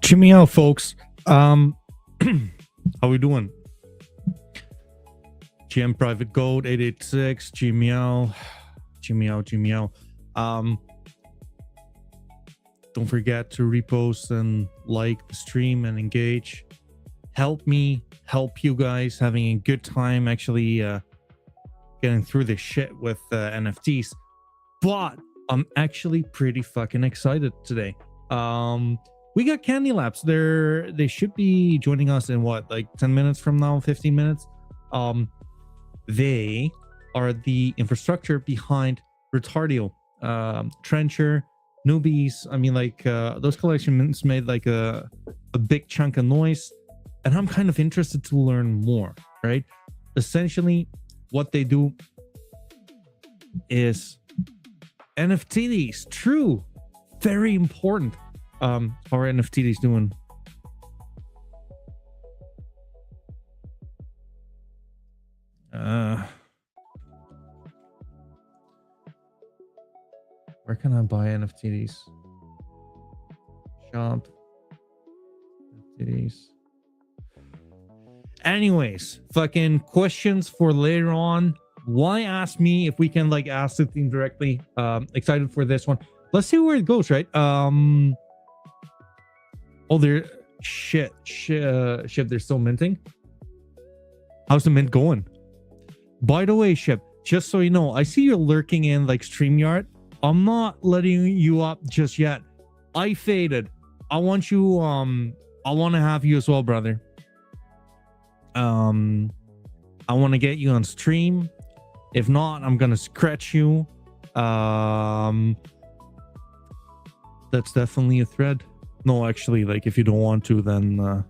Check me out, folks. How we doing? GM Private Gold 886, Gmeow. Don't forget to repost and like the stream and engage. Help me help you guys having a good time actually getting through this shit with NFTs. But I'm actually pretty fucking excited today. We got Candylabs. They should be joining us in what, like 10 minutes from now, 15 minutes. They are the infrastructure behind Retardio, Trencher, Newbies. I mean, like those collections made like a big chunk of noise, and I'm kind of interested to learn more. Right? Essentially, what they do is NFTs. True, very important. How are NFTs doing? Where can I buy NFTs? Shop NFTs. Anyways, fucking questions for later on. Why ask me if we can like ask the team directly? Excited for this one. Let's see where it goes, right? Oh, they're shit. They're still minting. How's the mint going? By the way, Ship, just so you know, I see you're lurking in like StreamYard. I'm not letting you up just yet. I faded. I want you. I want to have you as well, brother. I want to get you on stream. If not, I'm gonna scratch you. That's definitely a thread. No, actually, like if you don't want to, then don't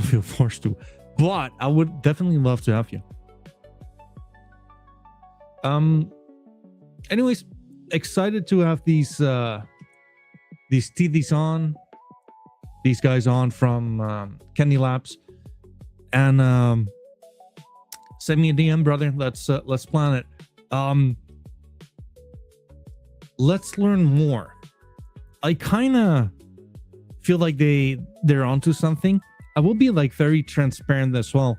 feel forced to. But I would definitely love to have you. Anyways, excited to have these TDs on, these guys on from Candylabs, and send me a DM, brother. Let's plan it. Let's learn more. I kind of feel like they're onto something. I will be like very transparent as well.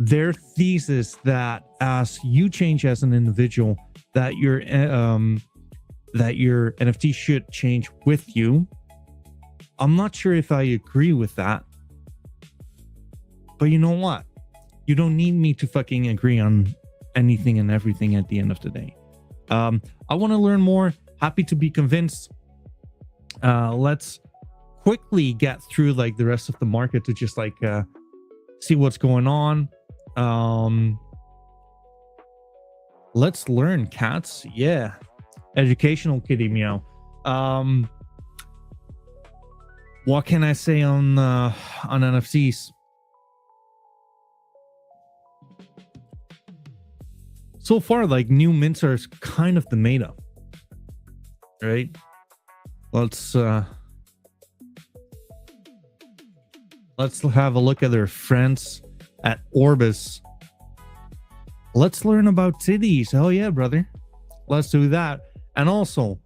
Their thesis that as you change as an individual, that your NFT should change with you. I'm not sure if I agree with that, but you know what? You don't need me to fucking agree on anything and everything at the end of the day. I want to learn more. Happy to be convinced. Let's quickly get through like the rest of the market to just like see what's going on. Let's learn, cats. Yeah, educational kitty meow. What can I say on NFTs? So far, like new mints are kind of the meta, right? Let's have a look at their friends at Orbis. Let's learn about cities. Oh yeah, brother. Let's do that. And also,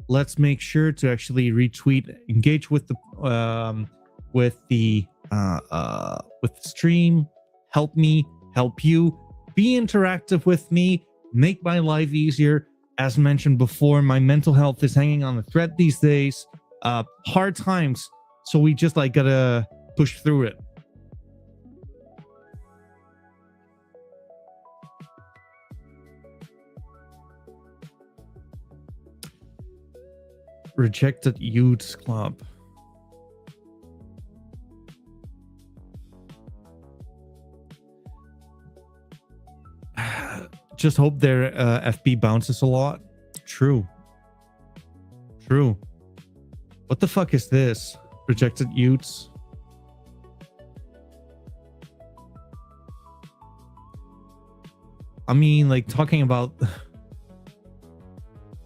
let's make sure to actually retweet, engage with the stream. Help me, help you. Be interactive with me. Make my life easier. As mentioned before, my mental health is hanging on a thread these days. Hard times. So we just like gotta push through it. Rejected Youths Club. Just hope their FP bounces a lot. True. What the fuck is this? Rejected Youths. I mean, like talking about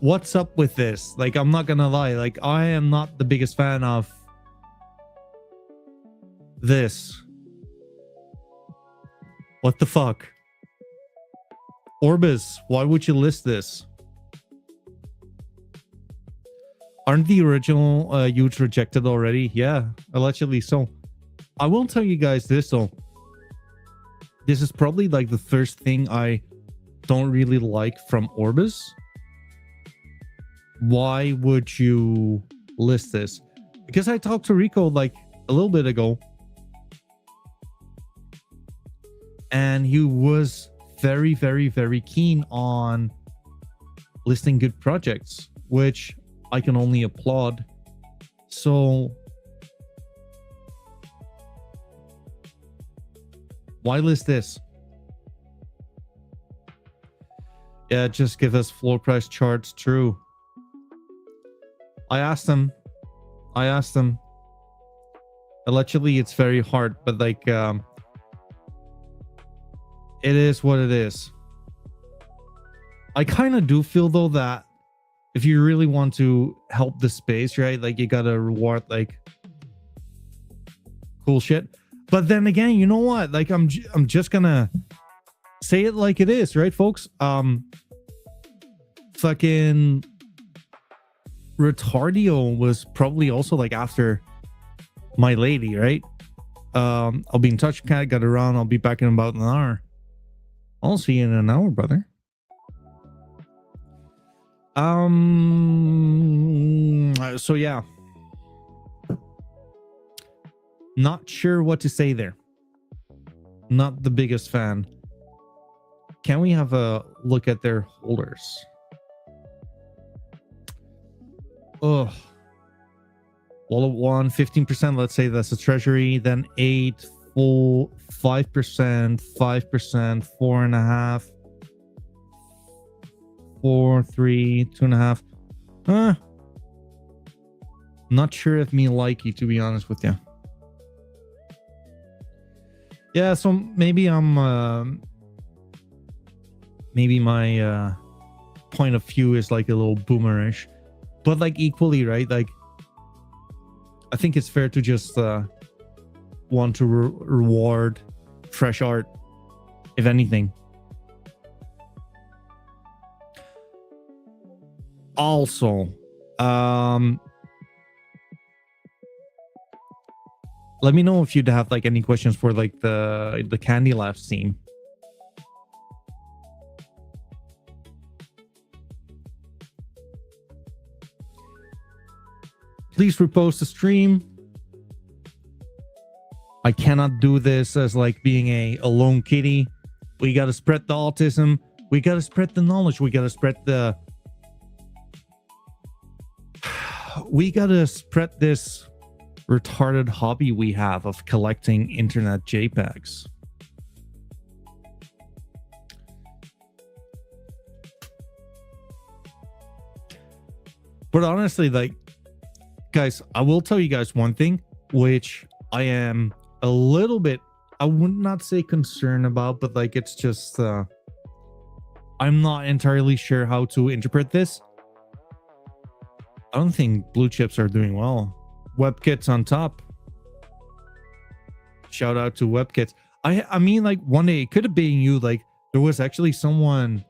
what's up with this? Like, I'm not gonna lie. Like, I am not the biggest fan of this. What the fuck? Orbis, why would you list this? Aren't the original huge rejected already? Yeah, allegedly so. I will tell you guys this though. This is probably like the first thing I don't really like from Orbis. Why would you list this? Because I talked to Rico like a little bit ago, and he was very, very, very keen on listing good projects, which I can only applaud. So why list this? Yeah, just give us floor price charts. True. I asked them. Allegedly, it's very hard, but like, it is what it is. I kind of do feel though that if you really want to help the space, right, like you gotta reward like cool shit. But then again, you know what? Like I'm just gonna say it like it is, right, folks? Fucking Retardio was probably also like after my lady, right? I'll be in touch, cat. Got around. I'll be back in about an hour. I'll see you in an hour, brother. So yeah, not sure what to say there. Not the biggest fan. Can we have a look at their holders? Oh, Wall of 1, 15%. Let's say that's a treasury. Then 8, full 5%, 5%, 4.5, 4, 3, 2.5. Not sure if me likey, to be honest with you. Yeah, so maybe I'm maybe my point of view is like a little boomerish, but like equally, right? Like I think it's fair to just want to reward fresh art, if anything. Also, let me know if you'd have like any questions for like the Candylabs team. Please repost the stream. I cannot do this as like being a lone kitty. We got to spread the autism. We got to spread the knowledge. We got to spread the... We got to spread this retarded hobby we have of collecting internet JPEGs. But honestly, like, guys, I will tell you guys one thing, which I am a little bit, I would not say concerned about, but like, it's just, I'm not entirely sure how to interpret this. I don't think blue chips are doing well. WebKits on top. Shout out to WebKits. I mean, like, one day it could have been you. Like, there was actually someone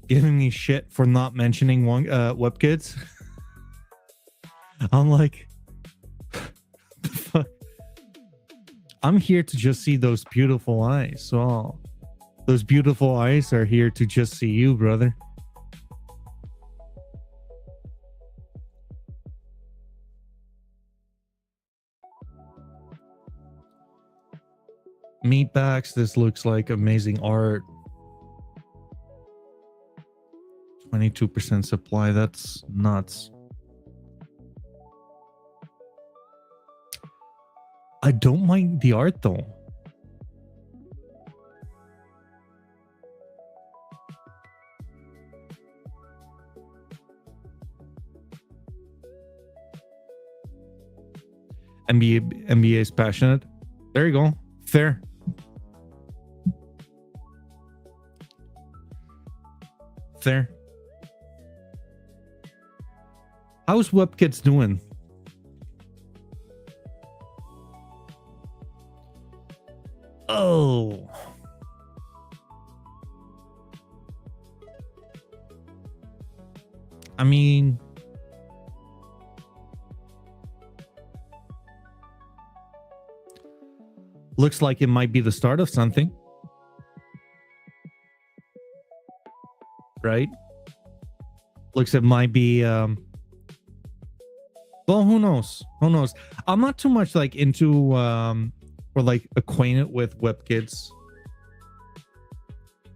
giving me shit for not mentioning one WebKits. I'm like, the fuck? I'm here to just see those beautiful eyes. So those beautiful eyes are here to just see you, brother. Meatbacks, this looks like amazing art. 22% supply, that's nuts. I don't mind the art though. NBA is passionate. There you go. Fair. Fair. How's WebKits doing? Oh. I mean, Looks like it might be the start of something. Right? Looks it might be well, who knows? Who knows? I'm not too much like into or like acquainted with WebKits.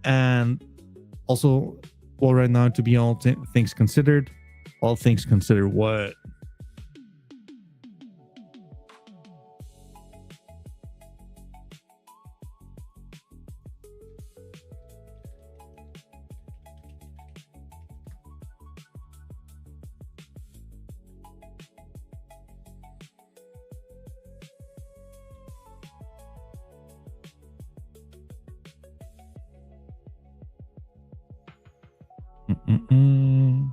And also, well, right now, to be all things considered, all things considered, what? Mm-mm-mm.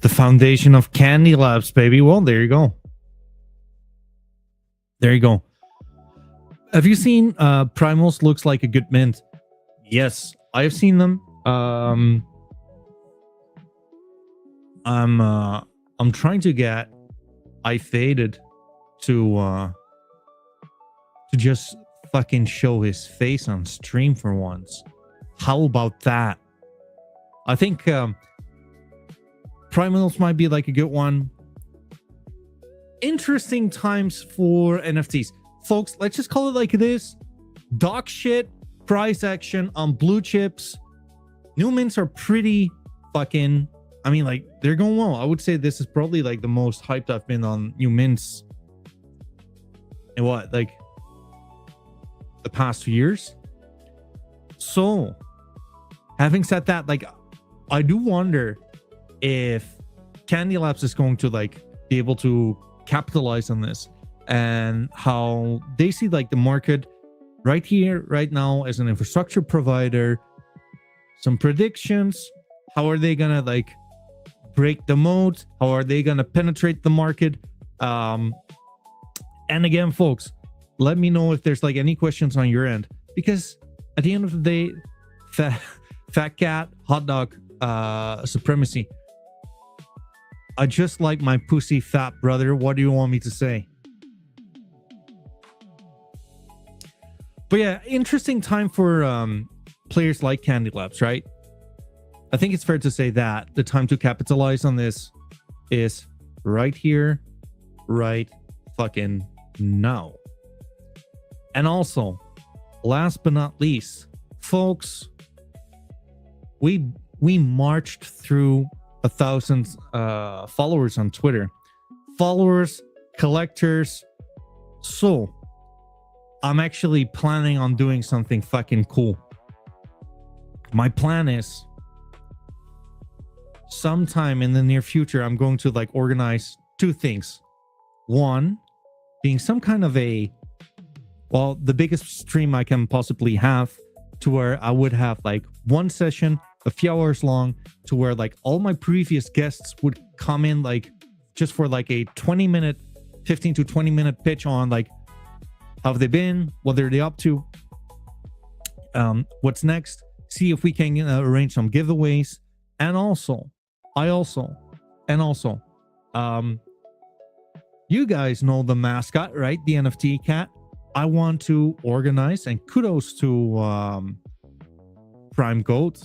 The foundation of Candylabs, baby. Well, there you go. There you go. Have you seen Primals looks like a good mint? Yes, I've seen them. I'm trying to get I faded to just fucking show his face on stream for once. How about that? I think Primals might be like a good one. Interesting times for NFTs. Folks, let's just call it like this. Dog shit price action on blue chips. New mints are pretty fucking, I mean, like, they're going well. I would say this is probably like the most hyped I've been on new mints in what, like the past 2 years. So having said that, like, I do wonder if Candylabs is going to like be able to capitalize on this, and how they see like the market right here, right now, as an infrastructure provider. Some predictions. How are they gonna like break the moat? How are they gonna penetrate the market? And again, folks, let me know if there's like any questions on your end, because at the end of the day, fat cat hot dog supremacy. I just like my pussy fat, brother. What do you want me to say? But yeah, interesting time for players like Candylabs, right? I think it's fair to say that the time to capitalize on this is right here, right fucking now. And also, last but not least, folks, we marched through 1,000 followers on Twitter. Followers, collectors. So I'm actually planning on doing something fucking cool. My plan is sometime in the near future, I'm going to like organize two things. One being some kind of a, well, the biggest stream I can possibly have, to where I would have like one session a few hours long, to where like all my previous guests would come in like just for like a 20-minute, 15 to 20-minute pitch on like how have they been, what are they up to, what's next, see if we can arrange some giveaways. And also you guys know the mascot, right? The NFT cat. I want to organize, and kudos to Prime Goat.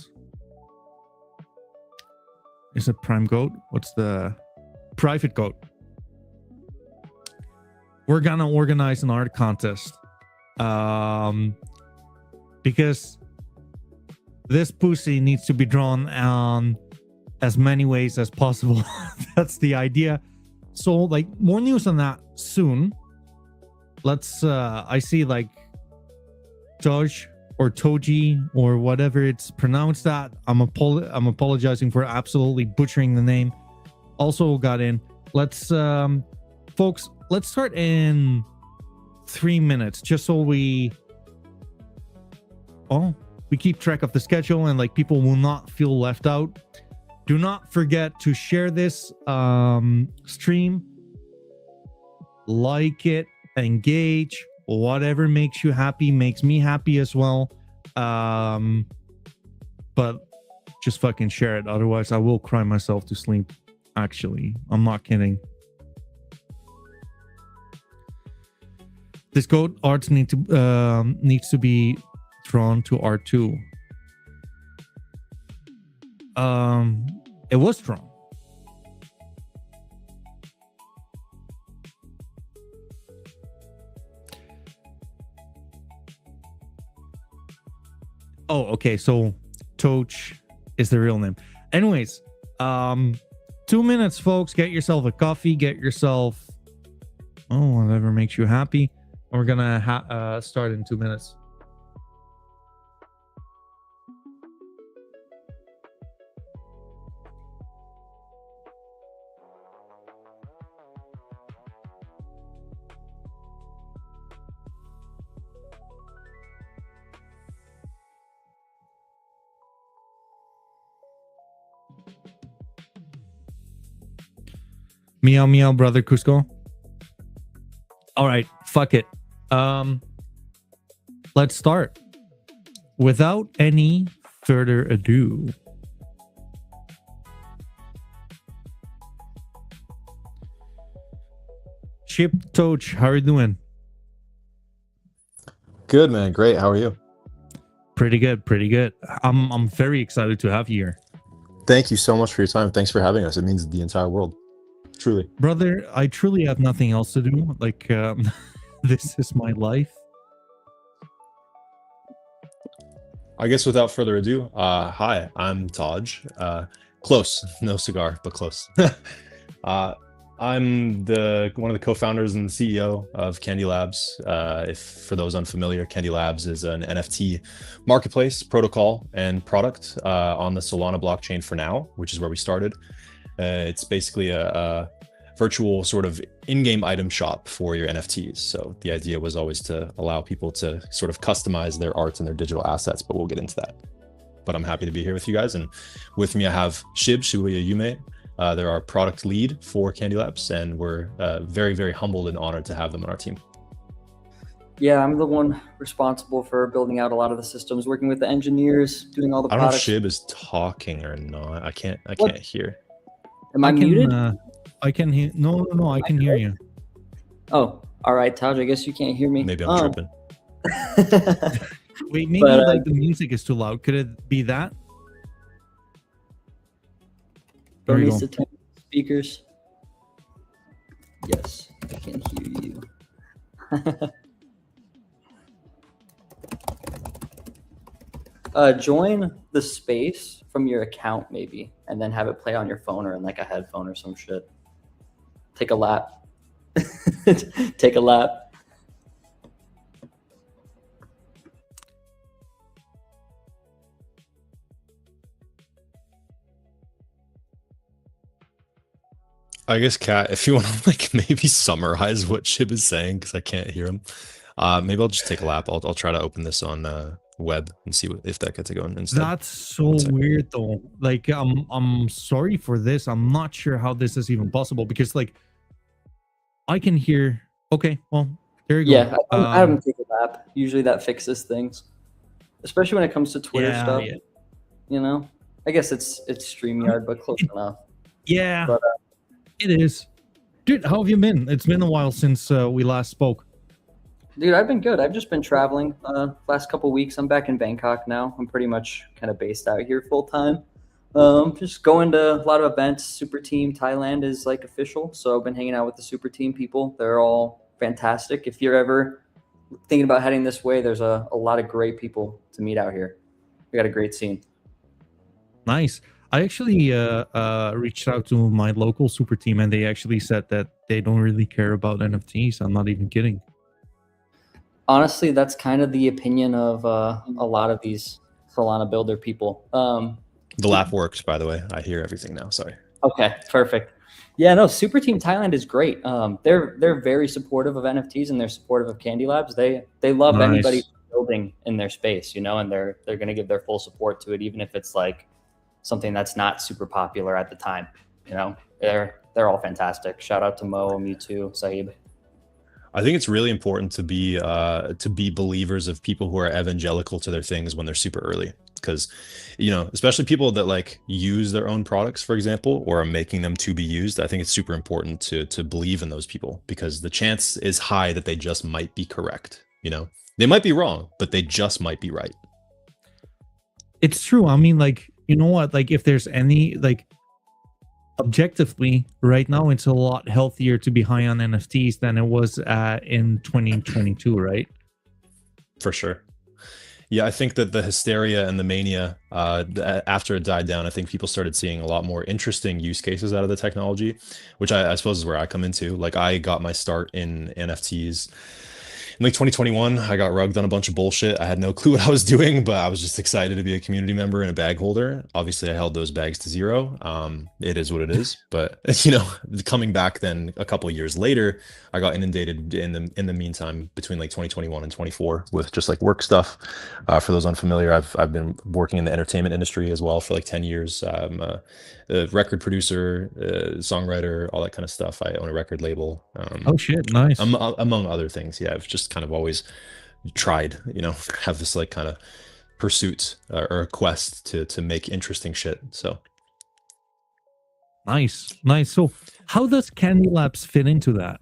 Is it Prime Goat? What's the Private Goat? We're gonna organize an art contest, because this pussy needs to be drawn on as many ways as possible. That's the idea. So like more news on that soon. Let's I see like Doj or Toji or whatever it's pronounced that. I'm apologizing for absolutely butchering the name. also got in. Let's folks, let's start in 3 minutes, just so we keep track of the schedule and like people will not feel left out. Do not forget to share this stream, like it, engage. Whatever makes you happy makes me happy as well. But just fucking share it, otherwise I will cry myself to sleep. Actually, I'm not kidding. This goat art needs to be drawn to R2. It was drawn. Oh, okay. So Toch is the real name. Anyways, 2 minutes, folks. Get yourself a coffee. Get yourself whatever makes you happy. We're gonna start in 2 minutes. Meow meow, brother Cusco. All right, fuck it. Let's start. Without any further ado. Chip Toch, how are you doing? Good, man. Great. How are you? Pretty good, pretty good. I'm very excited to have you here. Thank you so much for your time. Thanks for having us. It means the entire world. Truly. Brother, I truly have nothing else to do. Like, this is my life. I guess without further ado, hi, I'm Taj. Close. No cigar, but close. I'm one of the co-founders and the CEO of Candylabs. If for those unfamiliar, Candylabs is an NFT marketplace, protocol, and product on the Solana blockchain for now, which is where we started. It's basically a virtual sort of in-game item shop for your NFTs. So the idea was always to allow people to sort of customize their art and their digital assets, but we'll get into that. But I'm happy to be here with you guys. And with me, I have Shib, Shibuya Yume. They're our product lead for Candylabs, and we're very, very humbled and honored to have them on our team. Yeah, I'm the one responsible for building out a lot of the systems, working with the engineers, doing all the products. I don't know if Shib is talking or not. I can't hear. Am I muted? I can hear. No, I can hear you. Oh, all right, Taj. I guess you can't hear me. Maybe I'm tripping. Wait, maybe like the music is too loud. Could it be that? There needs to turn speakers. Yes, I can hear you. Join the space from your account maybe, and then have it play on your phone or in like a headphone or some shit. Take a lap. Take a lap. I guess, Kat, if you want to like maybe summarize what Shib is saying, because I can't hear him. Maybe I'll just take a lap. I'll try to open this on web and see if that gets it going instead. That's so weird though. Like I'm sorry for this. I'm not sure how this is even possible, because like I can hear. Okay, well there you go. Yeah, I haven't taken a lap. Usually that fixes things, especially when it comes to Twitter stuff. Yeah. You know, I guess it's StreamYard, but close enough. Yeah, but, it is. Dude, how have you been? It's been a while since we last spoke. Dude, I've been good. I've just been traveling last couple weeks. I'm back in Bangkok now. I'm pretty much kind of based out here full time. Just going to a lot of events. Super Team Thailand is like official. So I've been hanging out with the Super Team people. They're all fantastic. If you're ever thinking about heading this way, there's a lot of great people to meet out here. We got a great scene. Nice. I actually reached out to my local Super Team, and they actually said that they don't really care about NFTs. I'm not even kidding. Honestly, that's kind of the opinion of a lot of these Solana builder people. The lap works, by the way. I hear everything now. Sorry. Okay, perfect. Yeah, no, Super Team Thailand is great. They're very supportive of NFTs and they're supportive of Candylabs. They love anybody Nice. building in their space, you know, and they're going to give their full support to it, even if it's like something that's not super popular at the time. You know, they're all fantastic. Shout out to Mo, Mewtwo, Saeed. I think it's really important to be believers of people who are evangelical to their things when they're super early, because especially people that like use their own products, for example, or are making them to be used. I think it's super important to believe in those people, because the chance is high that they just might be correct. They might be wrong, but they just might be right. It's true. I mean, like, you know what? Like, if there's any, like, objectively, right now, it's a lot healthier to be high on NFTs than it was in 2022, right? For sure. Yeah, I think that the hysteria and the mania, after it died down, I think people started seeing a lot more interesting use cases out of the technology, which I suppose is where I come into. Like, I got my start in NFTs in like 2021. I got rugged on a bunch of bullshit. I had no clue what I was doing, but I was just excited to be a community member and a bag holder. Obviously, I held those bags to zero. It is what it is. But coming back then a couple of years later, I got inundated in the meantime between like 2021 and 24 with just like work stuff. For those unfamiliar, I've been working in the entertainment industry as well for like 10 years. I'm a record producer, songwriter, all that kind of stuff. I own a record label. Oh shit, nice. Among other things. Yeah, I've just kind of always tried, have this like kind of pursuit or a quest to make interesting shit. So Nice. So how does Candylabs fit into that?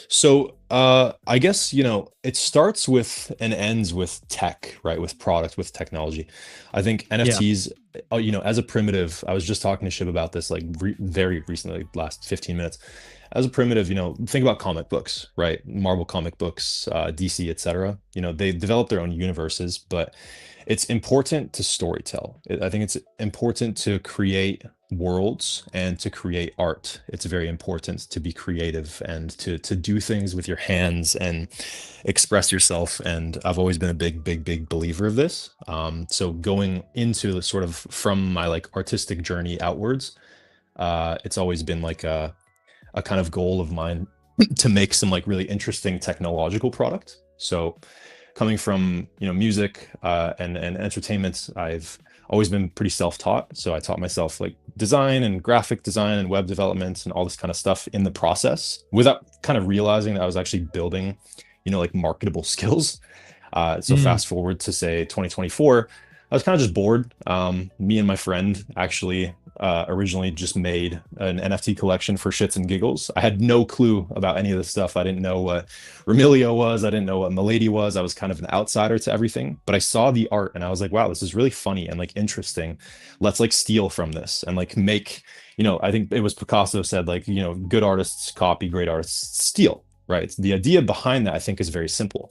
So I guess it starts with and ends with tech, right? With product, with technology. I think NFTs, as a primitive, I was just talking to Shib about this like very recently, like last 15 minutes. As a primitive, think about comic books, right? Marvel comic books, DC, etc. They develop their own universes, but it's important to storytell. I think it's important to create worlds and to create art. It's very important to be creative and to do things with your hands and express yourself. And I've always been a big believer of this. So going into the sort of from my like artistic journey outwards, it's always been like a kind of goal of mine to make some like really interesting technological product. So coming from music and entertainment, I've always been pretty self-taught. So I taught myself like design and graphic design and web development and all this kind of stuff in the process without kind of realizing that I was actually building, like marketable skills. So fast forward to say 2024, I was kind of just bored. Me and my friend actually originally just made an NFT collection for shits and giggles. I had no clue about any of this stuff. I didn't know what Remilio was. I didn't know what Milady was. I was kind of an outsider to everything, but I saw the art and I was like, wow, this is really funny and like interesting. Let's like steal from this and like make, I think it was Picasso said like, good artists copy, great artists steal, right? The idea behind that I think is very simple.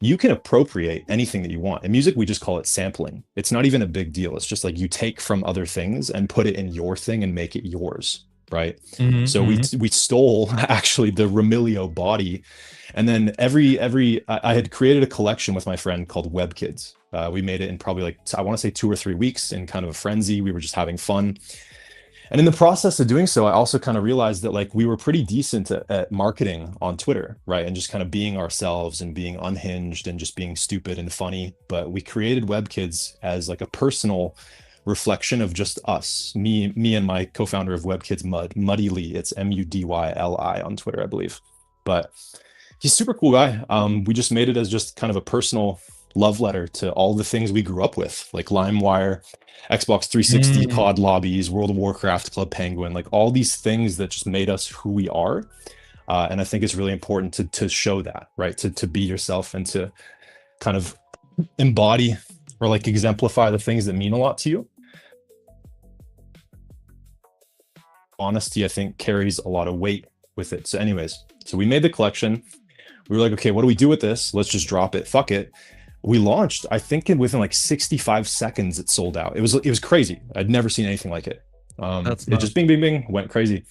You can appropriate anything that you want. In music, we just call it sampling. It's not even a big deal. It's just like you take from other things and put it in your thing and make it yours, right? So we stole actually the Remilio body, and then I had created a collection with my friend called Web Kids. We made it in probably like I want to say 2 or 3 weeks in kind of a frenzy. We were just having fun. And in the process of doing so, I also kind of realized that like we were pretty decent at marketing on Twitter, right? And just kind of being ourselves and being unhinged and just being stupid and funny. But we created Web Kids as like a personal reflection of just us, me and my co-founder of Web Kids, Muddy Lee. It's Mudylli on Twitter, I believe. But he's a super cool guy. We just made it as just kind of a personal love letter to all the things we grew up with, like LimeWire, Xbox 360, COD lobbies, World of Warcraft, Club Penguin, like all these things that just made us who we are. And I think it's really important to show that, right? To be yourself and to kind of embody or like exemplify the things that mean a lot to you. Honesty, I think, carries a lot of weight with it. So anyways, so we made the collection. We were like, okay, what do we do with this? Let's just drop it. Fuck it. We launched, I think within like 65 seconds, it sold out. It was crazy. I'd never seen anything like it. It just bing, went crazy.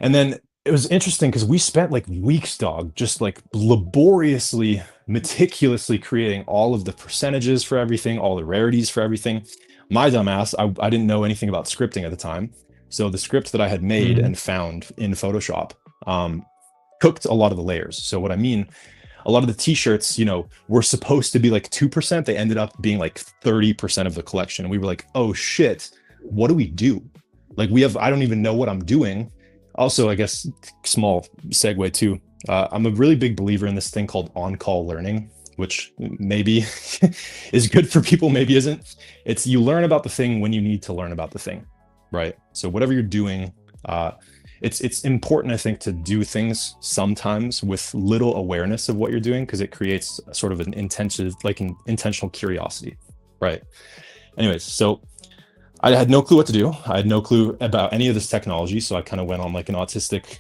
And then it was interesting because we spent like weeks, dog, just like laboriously, meticulously creating all of the percentages for everything, all the rarities for everything. My dumb ass, I didn't know anything about scripting at the time. So the script that I had made and found in Photoshop cooked a lot of the layers. So what I mean, a lot of the t-shirts, were supposed to be like 2%. They ended up being like 30% of the collection. And we were like, oh shit, what do we do? Like I don't even know what I'm doing. Also, I guess, small segue too. I'm a really big believer in this thing called on-call learning, which maybe is good for people, maybe isn't. It's you learn about the thing when you need to learn about the thing, right? So whatever you're doing, it's important, I think, to do things sometimes with little awareness of what you're doing, because it creates sort of an intentional curiosity, right? Anyways, so I had no clue what to do. I had no clue about any of this technology. So I kind of went on like an autistic,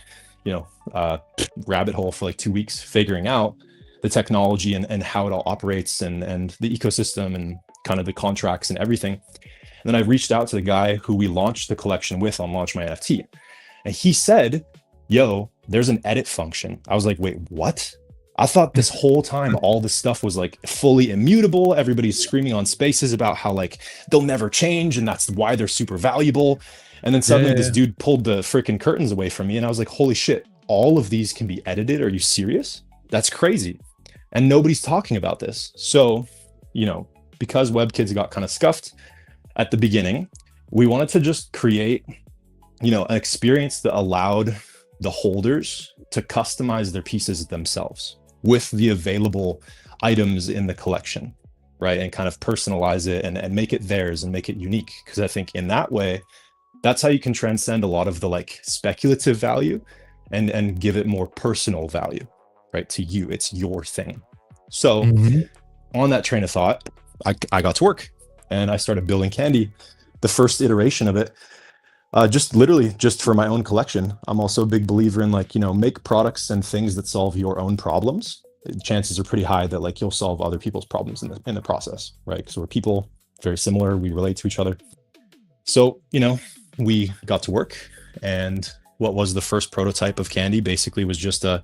rabbit hole for like 2 weeks, figuring out the technology and how it all operates and the ecosystem and kind of the contracts and everything. And then I reached out to the guy who we launched the collection with on Launch My NFT. And he said, yo, there's an edit function. I was like, wait, what? I thought this whole time all this stuff was like fully immutable. Everybody's screaming on Spaces about how like they'll never change and that's why they're super valuable. And then suddenly this dude pulled the freaking curtains away from me and I was like, holy shit, all of these can be edited. Are you serious? That's crazy. And nobody's talking about this. So, because WebKids got kind of scuffed at the beginning, we wanted to just create, an experience that allowed the holders to customize their pieces themselves with the available items in the collection, right? And kind of personalize it and make it theirs and make it unique. Because I think in that way, that's how you can transcend a lot of the like speculative value and give it more personal value, right? To you, it's your thing. So on that train of thought, I got to work and I started building Candy. The first iteration of it, just for my own collection. I'm also a big believer in like, make products and things that solve your own problems. Chances are pretty high that like you'll solve other people's problems in the process, right? Because we're people, very similar, we relate to each other. So, we got to work, and what was the first prototype of Candy basically was just a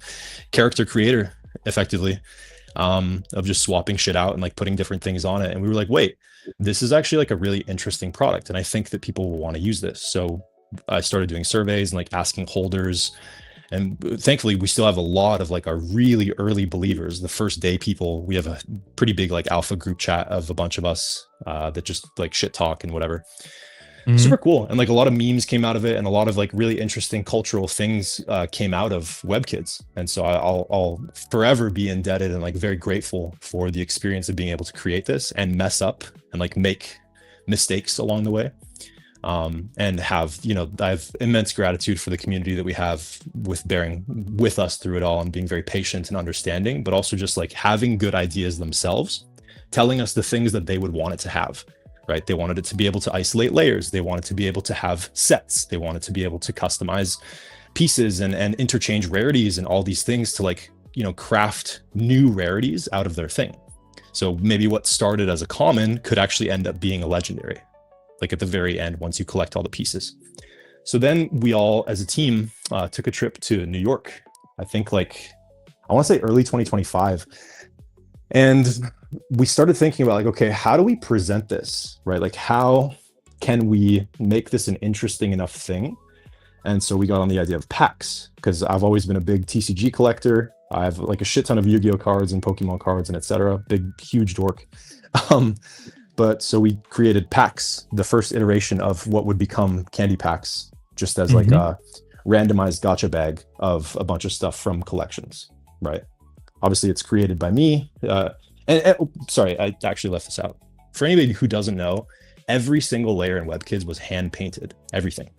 character creator, effectively, of just swapping shit out and like putting different things on it. And we were like, wait, this is actually like a really interesting product. And I think that people will want to use this. So I started doing surveys and like asking holders. And thankfully, we still have a lot of like our really early believers. The first day people, we have a pretty big like alpha group chat of a bunch of us that just like shit talk and whatever. Super cool. And like a lot of memes came out of it and a lot of like really interesting cultural things came out of WebKids. And so I'll forever be indebted and like very grateful for the experience of being able to create this and mess up and like make mistakes along the way. And have, I have immense gratitude for the community that we have with bearing with us through it all and being very patient and understanding, but also just like having good ideas themselves, telling us the things that they would want it to have. Right? They wanted it to be able to isolate layers. They wanted to be able to have sets. They wanted to be able to customize pieces and interchange rarities and all these things to like, craft new rarities out of their thing. So maybe what started as a common could actually end up being a legendary, like at the very end, once you collect all the pieces. So then we all, as a team, took a trip to New York. I think I want to say early 2025. And we started thinking about like, okay, how do we present this, right? Like, how can we make this an interesting enough thing? And so we got on the idea of packs, because I've always been a big TCG collector. I have like a shit ton of Yu-Gi-Oh cards and Pokemon cards and etc. Big, huge dork. But so we created packs, the first iteration of what would become candy packs, just as like a randomized gacha bag of a bunch of stuff from collections, right? Obviously, it's created by me. Sorry, I actually left this out. For anybody who doesn't know, every single layer in WebKids was hand painted. Everything,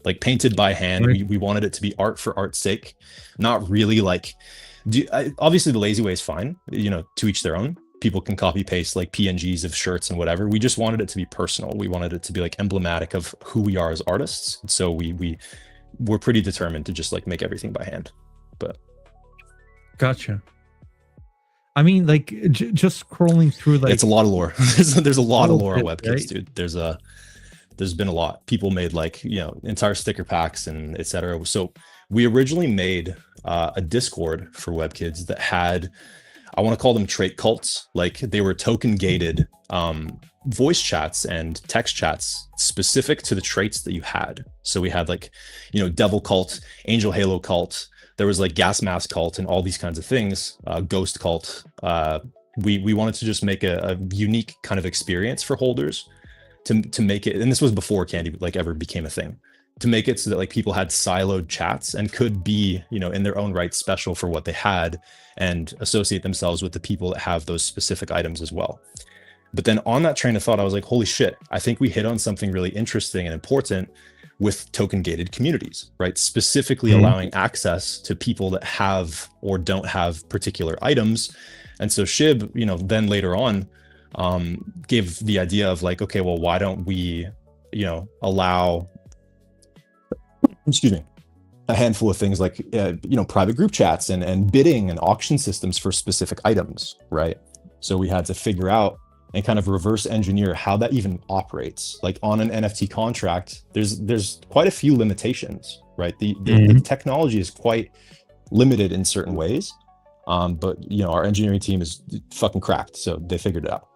like painted by hand. Right. We wanted it to be art for art's sake, not really like. Obviously, the lazy way is fine. To each their own. People can copy paste like PNGs of shirts and whatever. We just wanted it to be personal. We wanted it to be like emblematic of who we are as artists. So we're pretty determined to just like make everything by hand. But gotcha. I mean, like just scrolling through, like it's a lot of lore. there's a lot of lore on WebKids, right? Dude. There's been a lot. People made like entire sticker packs and etc. So we originally made a Discord for WebKids that had, I want to call them trait cults. Like they were token gated voice chats and text chats specific to the traits that you had. So we had like, Devil Cult, Angel Halo Cult. There was like Gas Mask Cult and all these kinds of things. Ghost Cult. We wanted to just make a unique kind of experience for holders to make it. And this was before Candy like ever became a thing. To make it so that like people had siloed chats and could be, in their own right special for what they had and associate themselves with the people that have those specific items as well. But then on that train of thought, I was like, holy shit, I think we hit on something really interesting and important with token gated communities, right? Specifically allowing access to people that have or don't have particular items. And so Shib, then later on, gave the idea of like, okay, well, why don't we, allow, a handful of things like, private group chats and bidding and auction systems for specific items, right? So we had to figure out and kind of reverse engineer how that even operates. Like on an NFT contract, there's quite a few limitations, right? The technology is quite limited in certain ways, but our engineering team is fucking cracked, so they figured it out.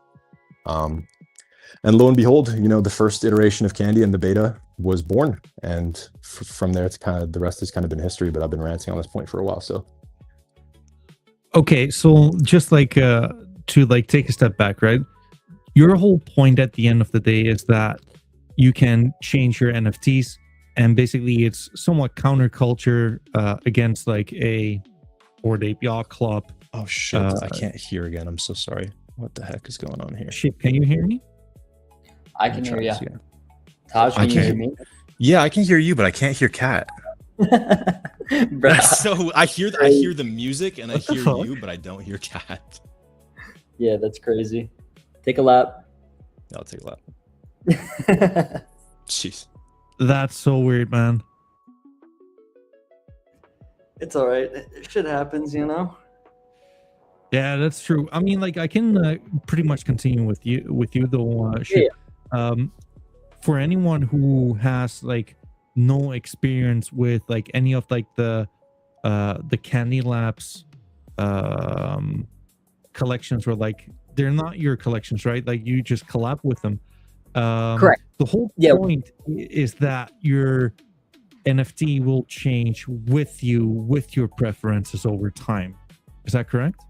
And lo and behold, the first iteration of Candy and the beta was born, and from there, it's kind of the rest has kind of been history. But I've been ranting on this point for a while, so. Okay, so just like to like take a step back, right? Your whole point at the end of the day is that you can change your NFTs, and basically it's somewhat counterculture against like a Bored Ape Yacht Club. Oh shit! I can't hear again. I'm so sorry. What the heck is going on here? Shit, can you hear me? I can hear you. Taj, can you hear me? Yeah, I can hear you, but I can't hear Kat. So I hear the music and I hear you, but I don't hear Kat. Yeah, that's crazy. Take a lap. I'll take a lap. Jeez. That's so weird, man. It's all right. Shit happens, Yeah, that's true. I mean, like I can pretty much continue with you though. For anyone who has like no experience with like any of like the Candylabs collections, where like they're not your collections, right? Like you just collab with them. Correct. The whole point is that your NFT will change with you, with your preferences over time. Is that correct?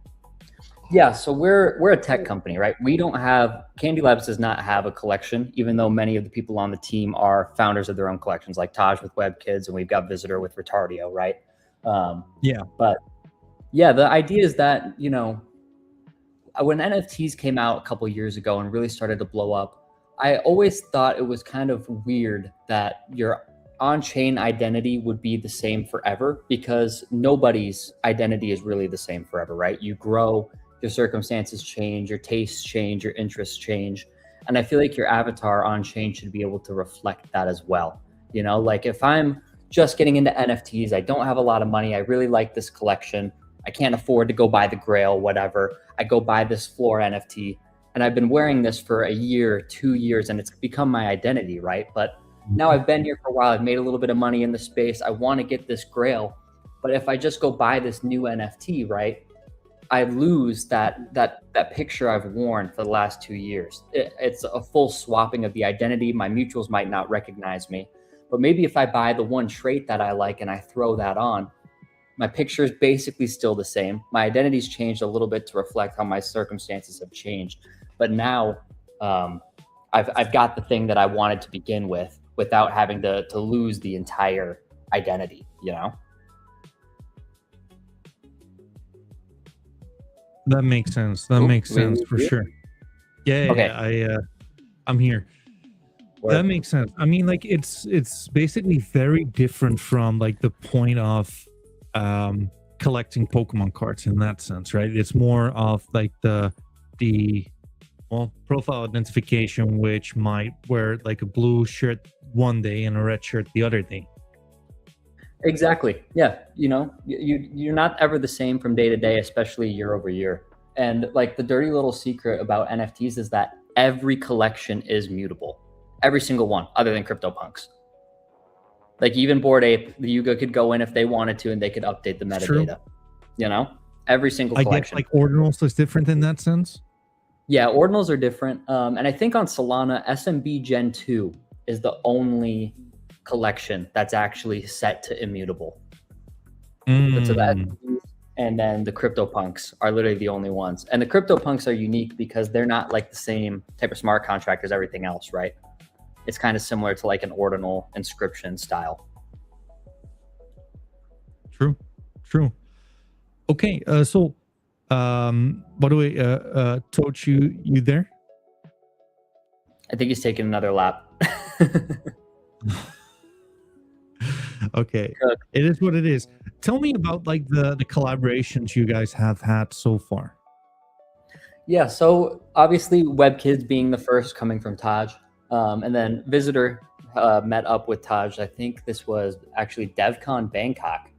Yeah, so we're a tech company, right? We don't have, Candylabs does not have a collection, even though many of the people on the team are founders of their own collections, like Taj with Web Kids, and we've got Visitor with Retardio, right? But yeah, the idea is that, when NFTs came out a couple years ago and really started to blow up, I always thought it was kind of weird that your on-chain identity would be the same forever, because nobody's identity is really the same forever, right? You grow, your circumstances change, your tastes change, your interests change. And I feel like your avatar on-chain should be able to reflect that as well. Like if I'm just getting into NFTs, I don't have a lot of money, I really like this collection, I can't afford to go buy the Grail, whatever, I go buy this floor NFT, and I've been wearing this for a year, 2 years, and it's become my identity, right? But now I've been here for a while, I've made a little bit of money in the space, I want to get this Grail, but if I just go buy this new NFT, right, I lose that picture I've worn for the last 2 years. It's a full swapping of the identity. My mutuals might not recognize me, but maybe if I buy the one trait that I like and I throw that on, my picture is basically still the same. My identity's changed a little bit to reflect how my circumstances have changed. But now I've got the thing that I wanted to begin with without having to lose the entire identity, That makes sense. That makes sense for sure. Yeah, okay. I'm here. That makes sense. I mean, like it's basically very different from like the point of collecting Pokemon cards in that sense, right? It's more of like the profile identification, which might wear like a blue shirt one day and a red shirt the other day. Exactly. Yeah. You're not ever the same from day to day, especially year over year. And like the dirty little secret about NFTs is that every collection is mutable. Every single one, other than CryptoPunks. Like even Bored Ape, the Yuga could go in if they wanted to, and they could update the metadata. Every single collection. I guess like ordinals is different in that sense. Yeah, ordinals are different. And I think on Solana, SMB Gen 2 is the only collection that's actually set to immutable. So that, and then the CryptoPunks are literally the only ones. And the CryptoPunks are unique because they're not like the same type of smart contract as everything else, right? It's kind of similar to like an ordinal inscription style. True. Okay, so by the way, Toach, you there? I think he's taking another lap. Okay, it is what it is. Tell me about like the collaborations you guys have had so far. Yeah, so obviously WebKids being the first, coming from Taj, and then Visitor met up with Taj. I think this was actually DevCon Bangkok.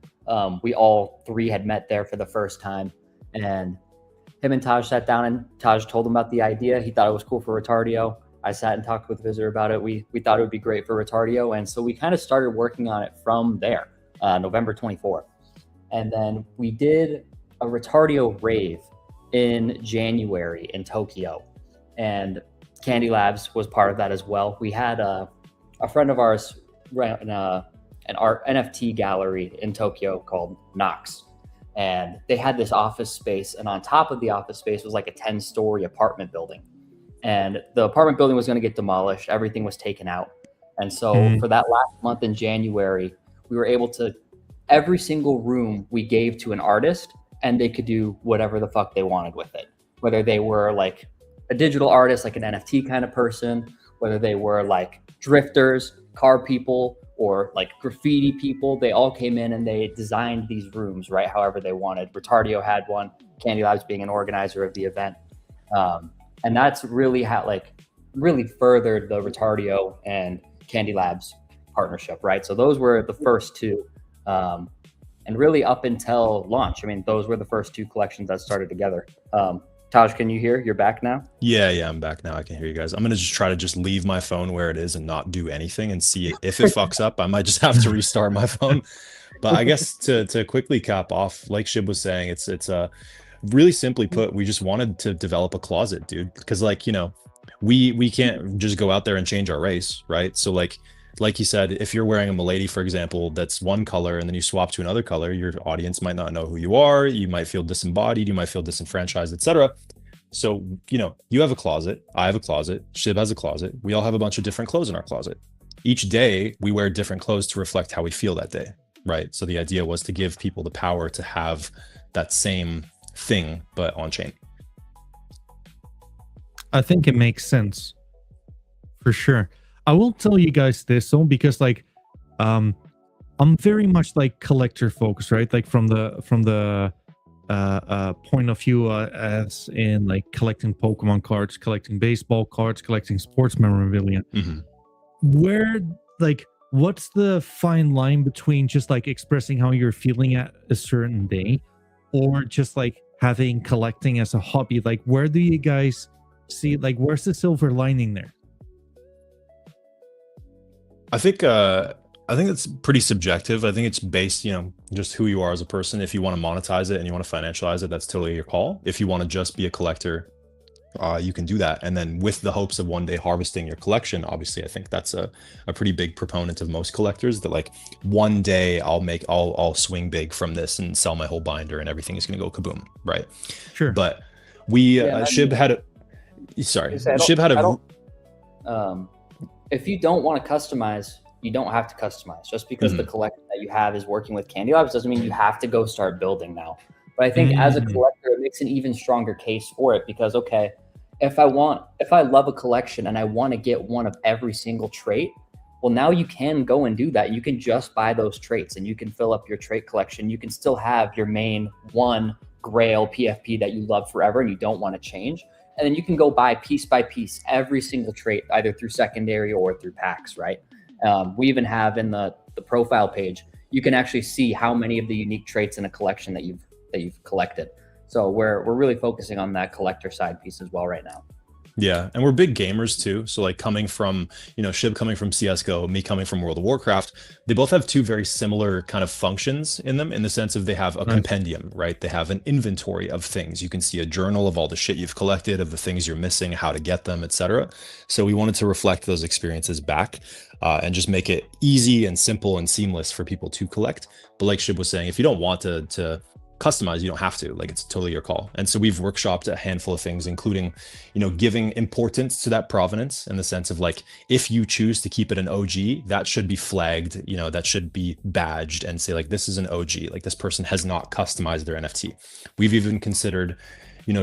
We all three had met there for the first time, and him and Taj sat down, and Taj told him about the idea. He thought it was cool for Retardio. I sat and talked with Visitor about it. We thought it would be great for Retardio, and so we kind of started working on it from there, November 24th. And then we did a Retardio rave in January in Tokyo, and Candylabs was part of that as well. We had a friend of ours ran an art NFT gallery in Tokyo called Knox, and they had this office space, and on top of the office space was like a 10-story apartment building, and the apartment building was going to get demolished. Everything was taken out, and so for that last month in January, we were able to, every single room we gave to an artist, and they could do whatever the fuck they wanted with it, whether they were like a digital artist, like an NFT kind of person, whether they were like drifters, car people, or like graffiti people. They all came in and they designed these rooms, right, however they wanted. Retardio had one, Candylabs being an organizer of the event. And that's really really furthered the Retardio and Candylabs partnership, right? So those were the first two. And really up until launch, I mean, those were the first two collections that started together. Taj, can you hear? You're back now? Yeah, I'm back now. I can hear you guys. I'm going to just try to leave my phone where it is and not do anything and see if it fucks up. I might just have to restart my phone. But I guess to quickly cap off, like Shib was saying, it's really simply put, we just wanted to develop a closet, dude. Because like, you know, we can't just go out there and change our race, right? So like you said, if you're wearing a Milady, for example, that's one color and then you swap to another color, your audience might not know who you are. You might feel disembodied. You might feel disenfranchised, etc. So, you know, you have a closet. I have a closet. Shib has a closet. We all have a bunch of different clothes in our closet. Each day we wear different clothes to reflect how we feel that day, right? So the idea was to give people the power to have that same thing, but on chain. I think it makes sense for sure. I will tell you guys this though, because like I'm very much like collector focused, right? Like from the point of view as in like collecting Pokemon cards, collecting baseball cards, collecting sports memorabilia. Where like what's the fine line between just like expressing how you're feeling at a certain day or just like having collecting as a hobby? Like where do you guys see, like where's the silver lining there? I think it's pretty subjective. I think it's based, you know, just who you are as a person. If you want to monetize it and you want to financialize it, that's totally your call. If you want to just be a collector, you can do that. And then with the hopes of one day harvesting your collection, obviously, I think that's a pretty big proponent of most collectors, that like one day I'll swing big from this and sell my whole binder and everything is going to go kaboom, right? Sure. But we, Shib had a, if you don't want to customize, you don't have to customize. Just because the collection that you have is working with Candylabs doesn't mean you have to go start building now. But I think as a collector, it makes an even stronger case for it, because okay, if I love a collection and I want to get one of every single trait, well, now you can go and do that. You can just buy those traits and you can fill up your trait collection. You can still have your main one grail PFP that you love forever and you don't want to change. And then you can go buy piece by piece every single trait, either through secondary or through packs, right? We even have in the profile page, you can actually see how many of the unique traits in a collection that you've collected. So we're really focusing on that collector side piece as well right now. Yeah, and we're big gamers too. So like coming from, Shib coming from CS:GO, me coming from World of Warcraft, they both have two very similar kind of functions in them in the sense of they have a Nice. compendium, right? They have an inventory of things. You can see a journal of all the shit you've collected, of the things you're missing, how to get them, etc. So we wanted to reflect those experiences back and just make it easy and simple and seamless for people to collect. But like Shib was saying, if you don't want to customize, you don't have to. Like, it's totally your call. And so we've workshopped a handful of things, including giving importance to that provenance in the sense of like, if you choose to keep it an OG, that should be flagged, that should be badged and say like, this is an OG, like this person has not customized their NFT. We've even considered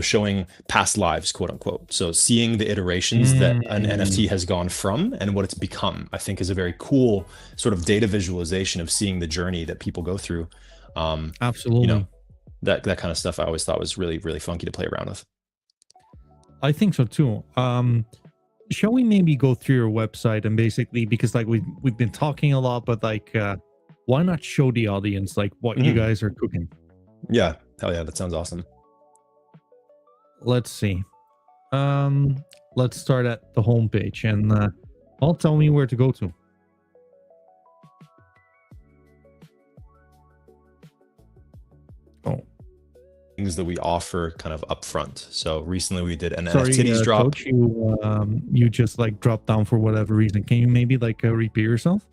showing past lives, quote unquote. So seeing the iterations that an NFT has gone from and what it's become, I think is a very cool sort of data visualization of seeing the journey that people go through. Absolutely. That kind of stuff I always thought was really, really funky to play around with. I think so too. Shall we maybe go through your website and basically, because like we've been talking a lot, but like why not show the audience like what you guys are cooking? Yeah, hell yeah, that sounds awesome. Let's see. Let's start at the homepage and tell me where to go to. Things that we offer kind of upfront. So recently we did an NFTs drop. Coach, you just like dropped down for whatever reason. Can you maybe like repeat yourself?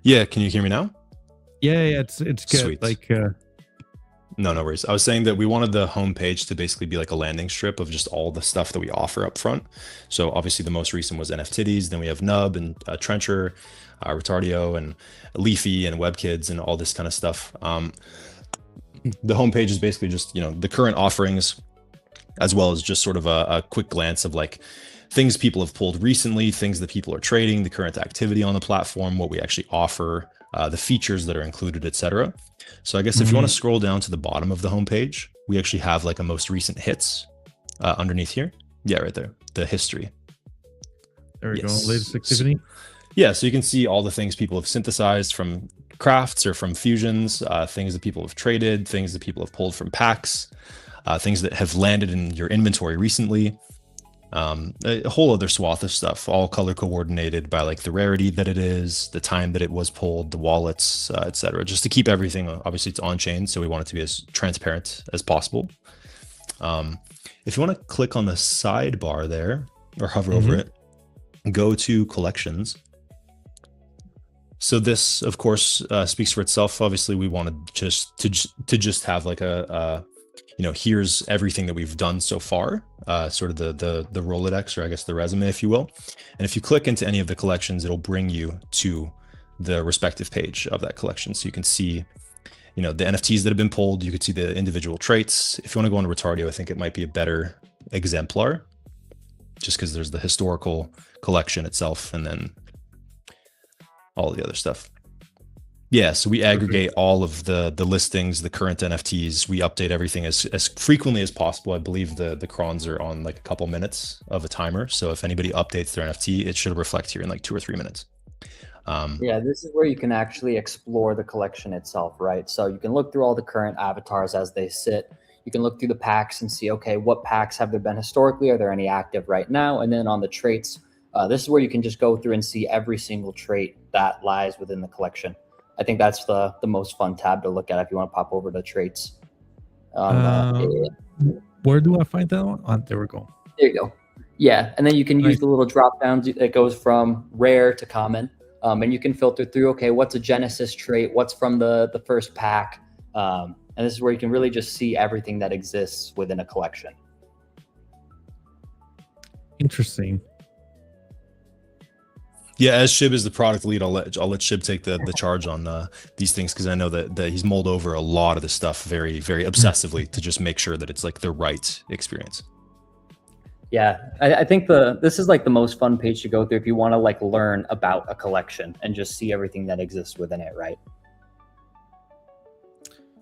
Yeah, can you hear me now? Yeah, it's good. Sweet. Like no worries. I was saying that we wanted the homepage to basically be like a landing strip of just all the stuff that we offer up front. So obviously the most recent was NFTs. Then we have Nub and Trencher, Retardio and Leafy and WebKids and all this kind of stuff. The homepage is basically just, the current offerings, as well as just sort of a quick glance of like things people have pulled recently, things that people are trading, the current activity on the platform, what we actually offer, the features that are included, etc. So I guess if you want to scroll down to the bottom of the homepage, we actually have like a most recent hits underneath here. Yeah, right there, the history. There we go, latest activity. Yeah, so you can see all the things people have synthesized from crafts or from fusions, things that people have traded, things that people have pulled from packs, things that have landed in your inventory recently, a whole other swath of stuff, all color coordinated by like the rarity that it is, the time that it was pulled, the wallets, etc. Just to keep everything, obviously it's on chain, so we want it to be as transparent as possible. If you want to click on the sidebar there or hover over it, go to collections. So this, of course, speaks for itself. Obviously, we wanted just to have like a here's everything that we've done so far, sort of the Rolodex, or I guess the resume, if you will. And if you click into any of the collections, it'll bring you to the respective page of that collection. So you can see, the NFTs that have been pulled. You could see the individual traits. If you want to go into Retardio, I think it might be a better exemplar, just because there's the historical collection itself, and then all the other stuff. Yeah, so we aggregate all of the listings, the current NFTs. We update everything as frequently as possible. I believe the crons are on like a couple minutes of a timer. So if anybody updates their NFT, it should reflect here in like 2 or 3 minutes. Yeah, this is where you can actually explore the collection itself, right? So you can look through all the current avatars as they sit. You can look through the packs and see, okay, what packs have there been historically? Are there any active right now? And then on the traits, this is where you can just go through and see every single trait that lies within the collection. I think that's the most fun tab to look at if you want to pop over to traits. Where do I find that one? There we go. There you go. Yeah, and then you can use the little drop downs that goes from rare to common, and you can filter through, okay, what's a Genesis trait? What's from the first pack? And this is where you can really just see everything that exists within a collection. Interesting. Yeah, as Shib is the product lead, I'll let Shib take the charge on these things, because I know that he's mulled over a lot of the stuff very, very obsessively to just make sure that it's like the right experience. Yeah, I think this is like the most fun page to go through if you want to like learn about a collection and just see everything that exists within it, right?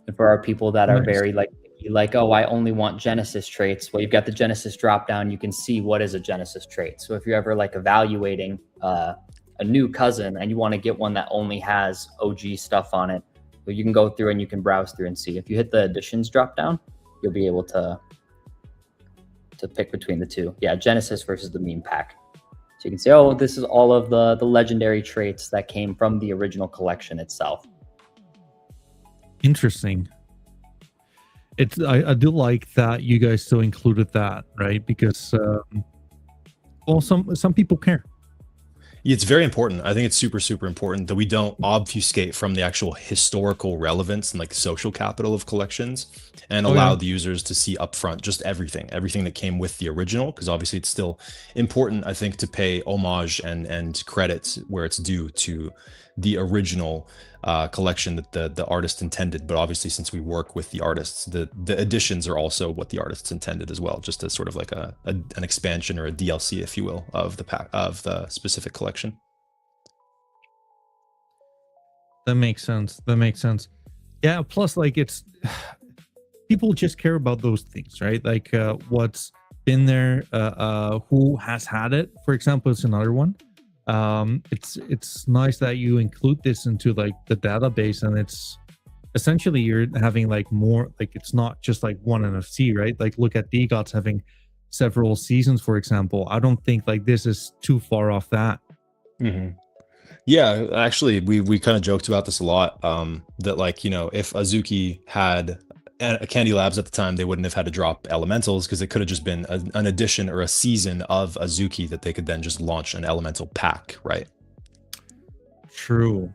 And for our people that are very like, oh, I only want Genesis traits. Well, you've got the Genesis drop down. You can see what is a Genesis trait. So if you're ever like evaluating a new cousin and you want to get one that only has OG stuff on it, well, you can go through and you can browse through and see. If you hit the additions drop down, you'll be able to to pick between the two. Yeah, Genesis versus the meme pack. So you can say, oh, this is all of the legendary traits that came from the original collection itself. Interesting. I do like that you guys still included that, right? Because well, some people care. It's very important. I think it's super, super important that we don't obfuscate from the actual historical relevance and like social capital of collections, and allow the users to see upfront just everything that came with the original. Because obviously it's still important, I think, to pay homage and credit where it's due to the original collection that the artist intended. But obviously, since we work with the artists, the additions are also what the artists intended as well, just as sort of like an expansion or a DLC, if you will, of the specific collection. That makes sense. Yeah, plus like it's people just care about those things, right? Like what's been there, who has had it, for example, is another one. It's nice that you include this into like the database, and it's essentially you're having like more, like it's not just like one NFT, right? Like look at DGOTS having several seasons, for example. I don't think like this is too far off that. Mm-hmm. Yeah, actually, we kind of joked about this a lot. That like, you know, if Azuki had a Candylabs at the time, they wouldn't have had to drop elementals, because it could have just been an addition or a season of Azuki that they could then just launch an elemental pack, right? True.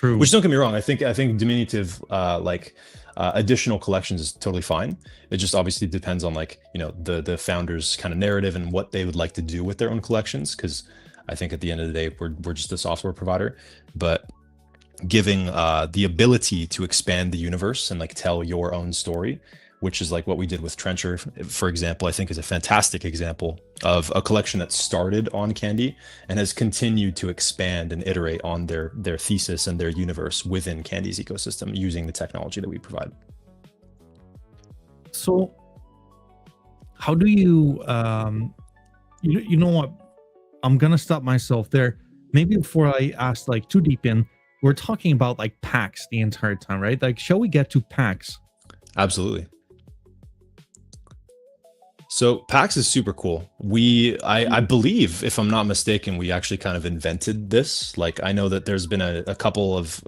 Which, don't get me wrong, I think diminutive additional collections is totally fine. It just obviously depends on like, you know, the founders' kind of narrative and what they would like to do with their own collections, because I think at the end of the day, we're just a software provider. But giving the ability to expand the universe and like tell your own story, which is like what we did with Trencher, for example, I think is a fantastic example of a collection that started on Candy and has continued to expand and iterate on their thesis and their universe within Candy's ecosystem using the technology that we provide. So how do you you know what, I'm gonna stop myself there. Maybe before I ask like too deep in, we're talking about like packs the entire time, right? Like, shall we get to packs? Absolutely. So PAX is super cool. I believe, if I'm not mistaken, we actually kind of invented this. Like, I know that there's been a couple of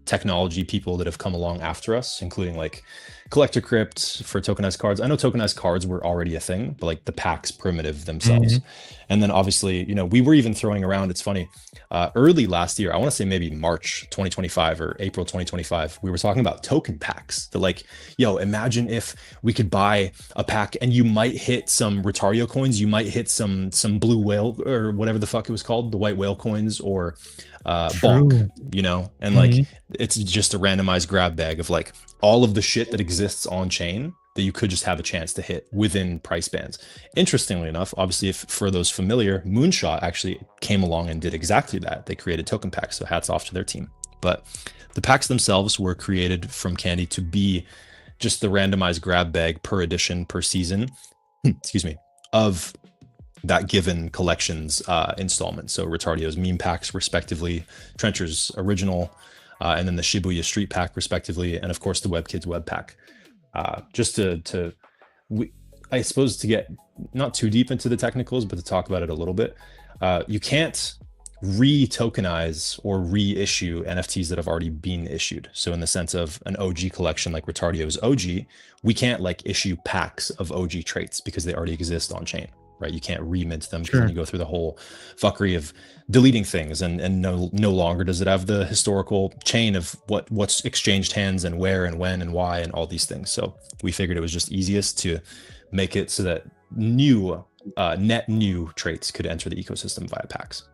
technology people that have come along after us, including like Collector Crypt for tokenized cards. I know tokenized cards were already a thing, but like the PAX primitive themselves. And then obviously, you know, we were even throwing around, it's funny, early last year, I want to say maybe March 2025 or April 2025, we were talking about token packs. That like, yo, imagine if we could buy a pack and you might hit some Retario coins, you might hit some blue whale or whatever the fuck it was called, the white whale coins, or bonk, you know, and like it's just a randomized grab bag of like all of the shit that exists on chain that you could just have a chance to hit within price bands. Interestingly enough, obviously, if for those familiar, Moonshot actually came along and did exactly that. They created token packs, so hats off to their team. But the packs themselves were created from Candy to be just the randomized grab bag per edition per season, excuse me, of that given collection's installment. So Retardio's meme packs, respectively, Trencher's original, and then the Shibuya Street pack, respectively, and of course the WebKids web pack. Just I suppose to get not too deep into the technicals, but to talk about it a little bit, you can't re-tokenize or reissue NFTs that have already been issued. So in the sense of an OG collection like Retardio's OG, we can't like issue packs of OG traits because they already exist on chain, right? You can't remint them because then you go through the whole fuckery of deleting things, and no longer does it have the historical chain of what's exchanged hands and where and when and why and all these things. So we figured it was just easiest to make it so that net new traits could enter the ecosystem via packs.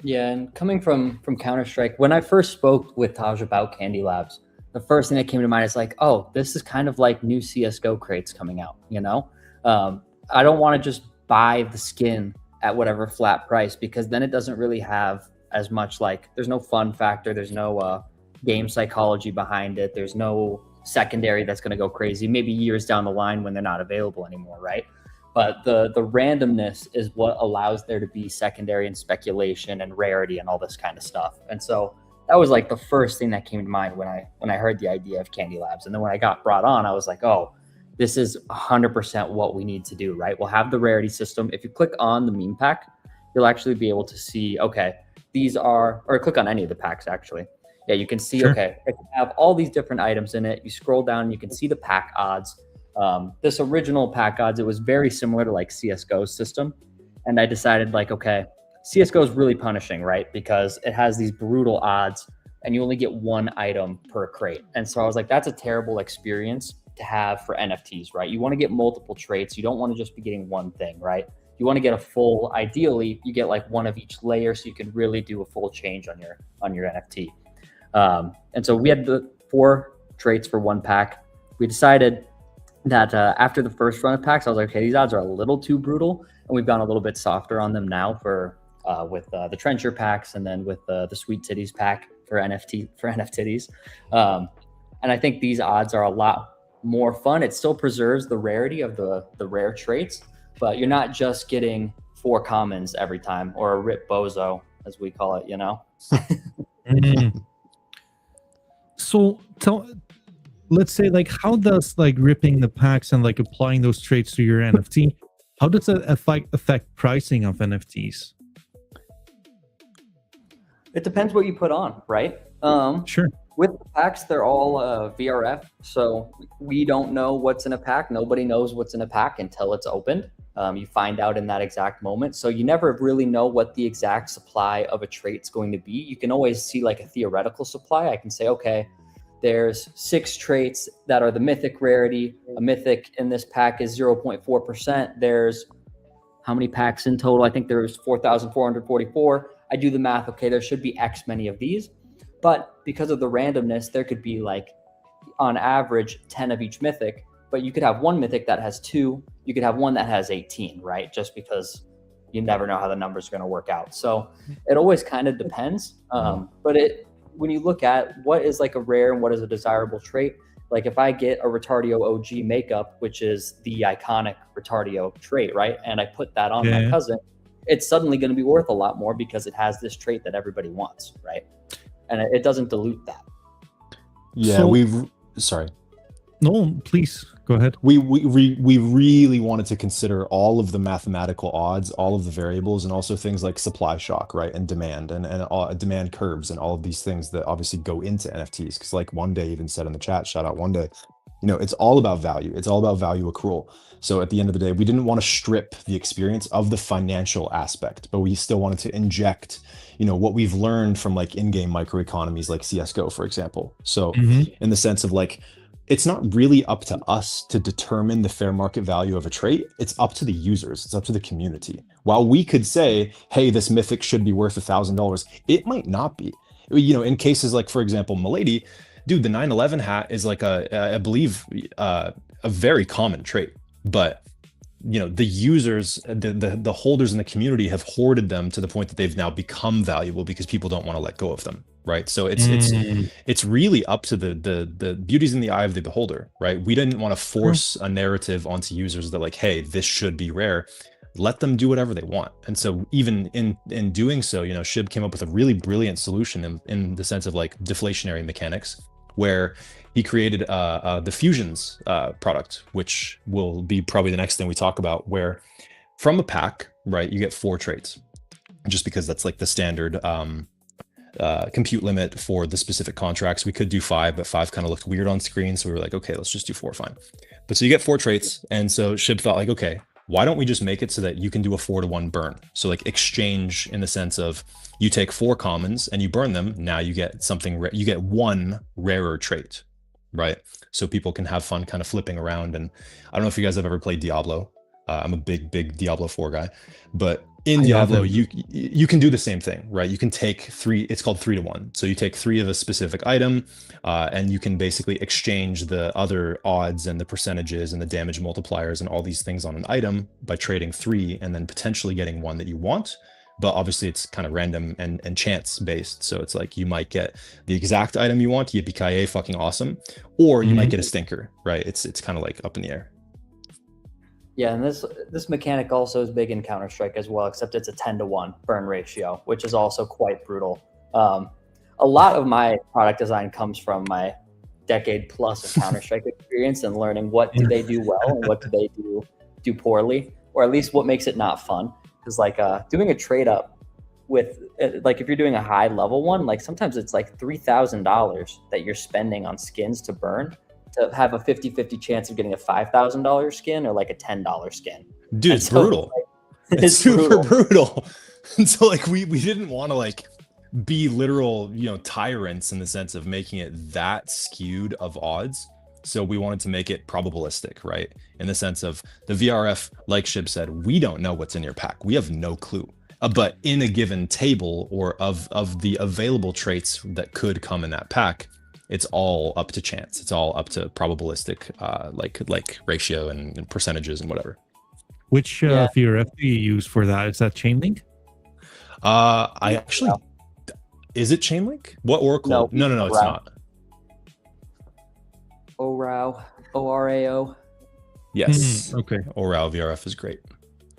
Yeah, and coming from Counter-Strike, when I first spoke with Taj about Candylabs, the first thing that came to mind is like, oh, this is kind of like new CSGO crates coming out, you know? I don't want to just buy the skin at whatever flat price, because then it doesn't really have as much, like, there's no fun factor, there's no game psychology behind it, there's no secondary that's going to go crazy maybe years down the line when they're not available anymore, right? But the randomness is what allows there to be secondary and speculation and rarity and all this kind of stuff. And so that was like the first thing that came to mind when I heard the idea of Candylabs. And then when I got brought on, I was like, oh, this is 100% what we need to do, right? We'll have the rarity system. If you click on the meme pack, you'll actually be able to see, okay, these are, or click on any of the packs actually. Yeah, you can see, Sure. okay, it can have all these different items in it. You scroll down, you can see the pack odds. This original pack odds, it was very similar to like CSGO's system. And I decided like, okay, CSGO is really punishing, right? Because it has these brutal odds and you only get one item per crate. And so I was like, that's a terrible experience to have for NFTs, right? You want to get multiple traits. You don't want to just be getting one thing, right? You want to get a full, ideally, you get like one of each layer so you can really do a full change on your NFT. And so we had the 4 traits for one pack. We decided that after the first run of packs, I was like, okay, these odds are a little too brutal. And we've gone a little bit softer on them now for with the Trencher packs and then with the Sweet Titties pack for NFTs. And I think these odds are a lot more fun. It still preserves the rarity of the rare traits, but you're not just getting 4 commons every time or a rip bozo, as we call it, you know? So let's say like, how does like ripping the packs and like applying those traits to your NFT, how does that affect pricing of NFTs? It depends what you put on, right? Sure. With the packs, they're all VRF, so we don't know what's in a pack. Nobody knows what's in a pack until it's opened. You find out in that exact moment. So you never really know what the exact supply of a trait's going to be. You can always see like a theoretical supply. I can say, okay, there's 6 traits that are the mythic rarity. A mythic in this pack is 0.4%. There's how many packs in total? I think there's 4,444. I do the math. Okay, there should be X many of these. But because of the randomness, there could be like on average 10 of each mythic, but you could have one mythic that has 2. You could have one that has 18, right? Just because you never know how the numbers are going to work out. So it always kind of depends. But when you look at what is like a rare and what is a desirable trait, like if I get a Retardio OG makeup, which is the iconic Retardio trait, right? And I put that on my cousin, it's suddenly going to be worth a lot more because it has this trait that everybody wants, right? And it doesn't dilute that. Yeah, So, sorry. No, please go ahead. We really wanted to consider all of the mathematical odds, all of the variables, and also things like supply shock, right, and demand, and demand curves, and all of these things that obviously go into NFTs. Because like one day even said in the chat, shout out one day, you know, it's all about value. It's all about value accrual. So at the end of the day, we didn't want to strip the experience of the financial aspect, but we still wanted to inject, you know, what we've learned from like in-game microeconomies like CSGO, for example. So in the sense of like, it's not really up to us to determine the fair market value of a trait. It's up to the users. It's up to the community. While we could say, hey, this mythic should be worth $1,000, it might not be. You know, in cases like, for example, Milady, dude, the 9/11 hat is like I believe, a very common trait. But you know, the users, the holders in the community have hoarded them to the point that they've now become valuable because people don't want to let go of them, right? So it's really up to the beauty's in the eye of the beholder, right? We didn't want to force a narrative onto users that like, hey, this should be rare. Let them do whatever they want. And so even in doing so, you know, Shib came up with a really brilliant solution in the sense of like deflationary mechanics, where he created the Fusions product, which will be probably the next thing we talk about, where from a pack, right, you get 4 traits, just because that's like the standard compute limit for the specific contracts. We could do 5, but 5 kind of looked weird on screen. So we were like, okay, let's just do 4, fine. But so you get 4 traits. And so Shib thought like, okay, why don't we just make it so that you can do a 4-to-1 burn? So like exchange in the sense of you take 4 commons and you burn them. Now you get something, you get 1 rarer trait, right? So people can have fun kind of flipping around. And I don't know if you guys have ever played Diablo. I'm a big Diablo 4 guy, but in Diablo, you can do the same thing, right? You can take 3, it's called 3-to-1. So you take 3 of a specific item, and you can basically exchange the other odds and the percentages and the damage multipliers and all these things on an item by trading 3 and then potentially getting 1 that you want. But obviously it's kind of random and chance based. So it's like, you might get the exact item you want, yippee-ki-yay, fucking awesome, or you might get a stinker, right? It's kind of like up in the air. Yeah, and this mechanic also is big in Counter-Strike as well, except it's a 10-to-1 burn ratio, which is also quite brutal. A lot of my product design comes from my decade plus of Counter-Strike experience and learning what do they do well and what do they do poorly, or at least what makes it not fun. Because like doing a trade up with like if you're doing a high level one, like sometimes it's like $3,000 that you're spending on skins to burn to have a 50-50 chance of getting a $5,000 skin or like a $10 skin. Dude, it's brutal. Like, it's super brutal. And so like we didn't want to like be literal, you know, tyrants in the sense of making it that skewed of odds. So we wanted to make it probabilistic, right? In the sense of the VRF, like Shib said, we don't know what's in your pack. We have no clue. But in a given table or of the available traits that could come in that pack, it's all up to chance. It's all up to probabilistic, like ratio and percentages and whatever. Which VRF do you use for that? Is that Chainlink? I actually, is it Chainlink? What Oracle? No, it's not. ORAO, ORAO. Yes. Okay. ORAO VRF is great.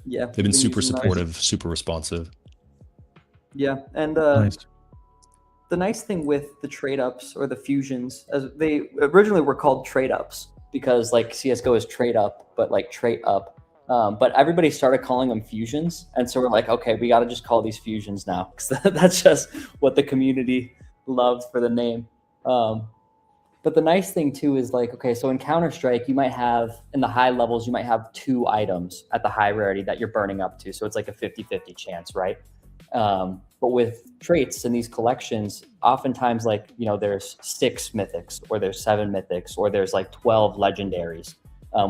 Yeah. They've been super supportive, super responsive. Yeah, and Nice. the nice thing with the trade ups or the fusions, as they originally were called trade ups because like CSGO is trade up, but like trade up. But everybody started calling them fusions, and so we're like, okay, we got to just call these fusions now because that's just what the community loved for the name. But the nice thing too is like, okay, so in Counter-Strike, you might have, in the high levels, you might have 2 items at the high rarity that you're burning up to. So it's like a 50-50 chance, right? But with traits in these collections, oftentimes like, you know, there's 6 mythics or there's 7 mythics or there's like 12 legendaries.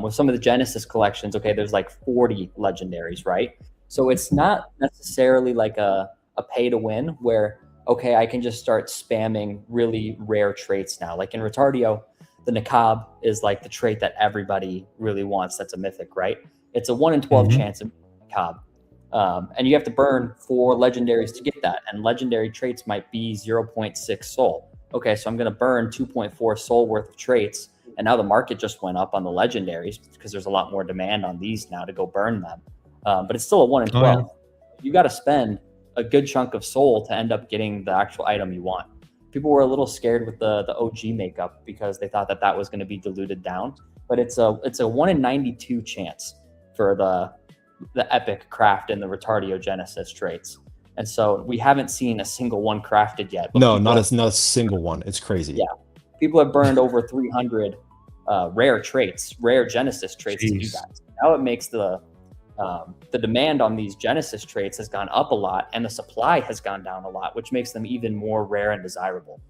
With some of the Genesis collections, okay, there's like 40 legendaries, right? So it's not necessarily like a pay to win where, okay, I can just start spamming really rare traits now. Like in Retardio, the Niqab is like the trait that everybody really wants. That's a mythic, right? It's a 1 in 12 chance of Niqab. And you have to burn 4 legendaries to get that. And legendary traits might be 0.6 soul. Okay, so I'm going to burn 2.4 soul worth of traits. And now the market just went up on the legendaries because there's a lot more demand on these now to go burn them. But it's still a 1 in 12. Oh, yeah. You got to spend a good chunk of soul to end up getting the actual item you want. People were a little scared with the OG makeup because they thought that was going to be diluted down, but it's a 1 in 92 chance for the epic craft in the Retardio Genesis traits. And so we haven't seen a single one crafted yet. But No, not a single one. It's crazy. Yeah. People have burned over 300 rare Genesis traits to do that. Now it makes the demand on these Genesis traits has gone up a lot and the supply has gone down a lot, which makes them even more rare and desirable.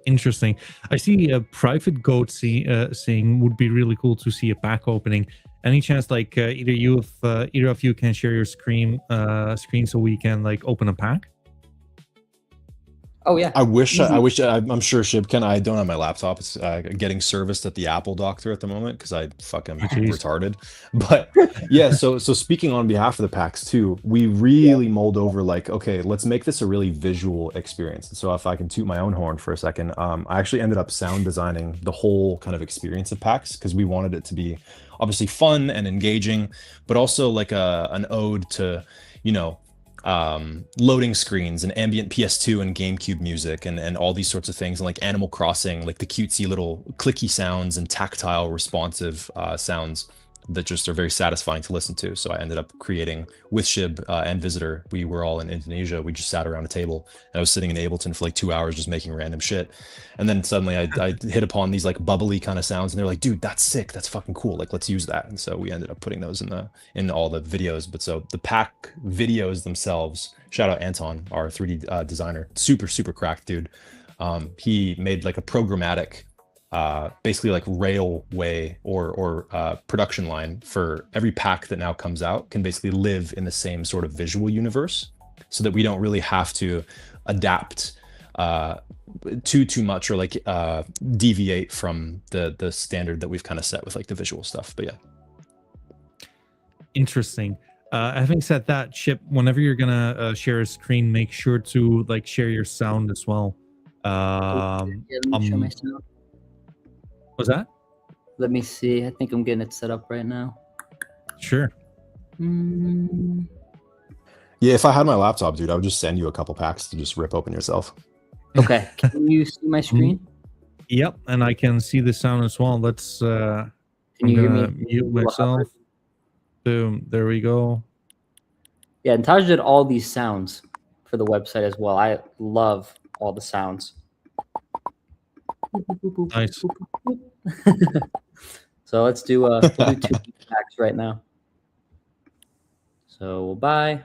Interesting. I see a private goat saying would be really cool to see a pack opening. Any chance like either of you can share your screen so we can like open a pack? Oh yeah. I'm sure Shib can. I don't have my laptop. It's getting serviced at the Apple doctor at the moment because I fucking retarded. But yeah, so speaking on behalf of the packs too, we really mulled over like, okay, let's make this a really visual experience. So if I can toot my own horn for a second, I actually ended up sound designing the whole kind of experience of packs because we wanted it to be obviously fun and engaging, but also like an ode to, you know, loading screens and ambient PS2 and GameCube music and all these sorts of things, and like Animal Crossing, like the cutesy little clicky sounds and tactile responsive sounds that just are very satisfying to listen to. So I ended up creating with Shib and Visitor. We were all in Indonesia. We just sat around a table and I was sitting in Ableton for like 2 hours just making random shit. And then suddenly I hit upon these like bubbly kind of sounds and they're like, dude, that's sick. That's fucking cool. Like, let's use that. And so we ended up putting those in all the videos. But so the pack videos themselves, shout out Anton, our 3D designer, super, super cracked dude. He made like a programmatic basically like railway or production line for every pack that now comes out can basically live in the same sort of visual universe so that we don't really have to adapt too much or like deviate from the standard that we've kind of set with like the visual stuff. But yeah. Interesting. Having said that, Chip, whenever you're gonna share a screen, make sure to like share your sound as well. Let me show my sound. What's that? Let me see. I think I'm getting it set up right now. Sure. Yeah, if I had my laptop, dude, I would just send you a couple packs to just rip open yourself. Okay. Can you see my screen? Yep, and I can see the sound as well. Let's Can I'm you hear gonna me? mute myself. Boom, there we go. Yeah, and Taj did all these sounds for the website as well. I love all the sounds. Nice. So let's do we'll do 2 packs right now. So we'll buy.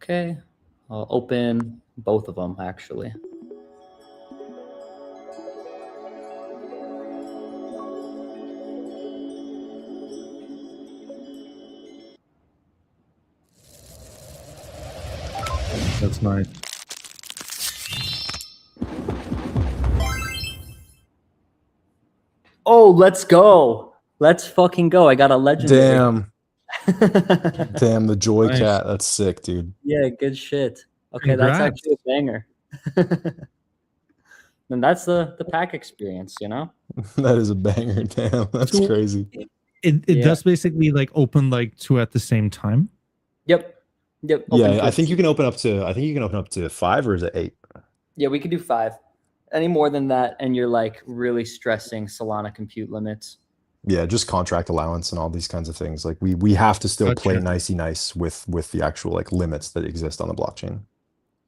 Okay, I'll open both of them actually. That's nice. Oh, let's go. Let's fucking go. I got a legendary. Damn. Damn, the Joy Nice. Cat. That's sick, dude. Yeah, good shit. Okay, Congrats. that's actually a banger. And that's the pack experience, you know? That is a banger. Damn, that's So- crazy. It Yeah. does basically like open like 2 at the same time. Yep. Yep. Yeah, open I for- think you can open up to 5, or is it 8? Yeah, we could do 5. Any more than that, and you're like really stressing Solana compute limits. Yeah, just contract allowance and all these kinds of things. Like we have to still play Gotcha. nicey nice with the actual like limits that exist on the blockchain.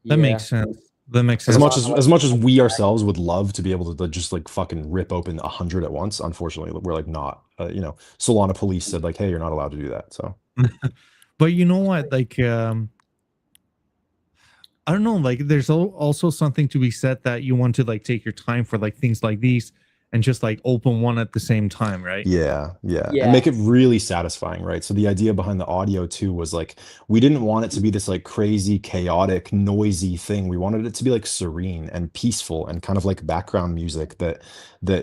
That Yeah. makes sense. That makes As sense. much as we ourselves would love to be able to just like fucking rip open 100 at once, unfortunately we're like not. Solana police said like, hey, you're not allowed to do that. So But you know what? Like, I don't know. Like, there's also something to be said that you want to like take your time for like things like these and just like open one at the same time, right? yeah, Yeah. and make it really satisfying, right? So the idea behind the audio too was like we didn't want it to be this like crazy, chaotic, noisy thing. We wanted it to be like serene and peaceful and kind of like background music that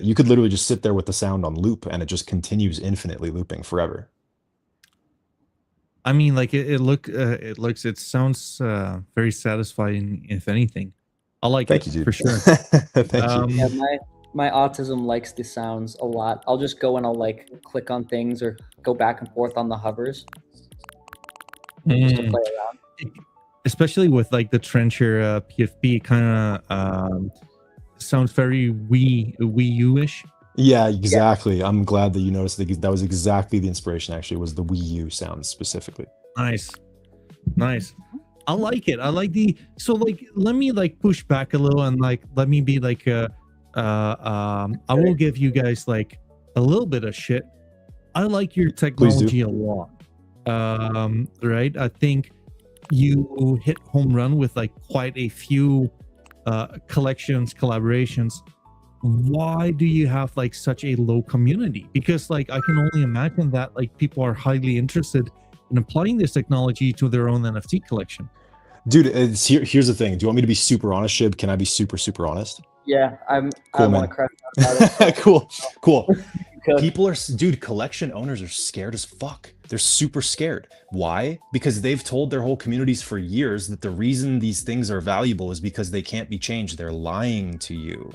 you could literally just sit there with the sound on loop and it just continues infinitely looping forever. I mean, like it sounds very satisfying. If anything, I like Thank it you, dude. for sure. Thank you. Yeah, my autism likes the sounds a lot. I'll just go and I'll like click on things or go back and forth on the hovers just to Mm. play around. Especially with like the Trencher PFP, kind of sounds very Wii U-ish. Yeah, exactly. I'm glad that you noticed that was exactly the inspiration actually was the Wii U sounds specifically. Nice. I like it. I like so like let me like push back a little and like let me be like I will give you guys like a little bit of shit. I like your technology a lot. Right? I think you hit home run with like quite a few collections, collaborations. Why do you have like such a low community? Because like I can only imagine that like people are highly interested in applying this technology to their own NFT collection. Dude, here's the thing. Do you want me to be super honest, Shib? Can I be super honest? Yeah, I Cool, want man. to crash out it. Cool. Because- People are, dude, collection owners are scared as fuck. They're super scared. Why? Because they've told their whole communities for years that the reason these things are valuable is because they can't be changed. They're lying to you.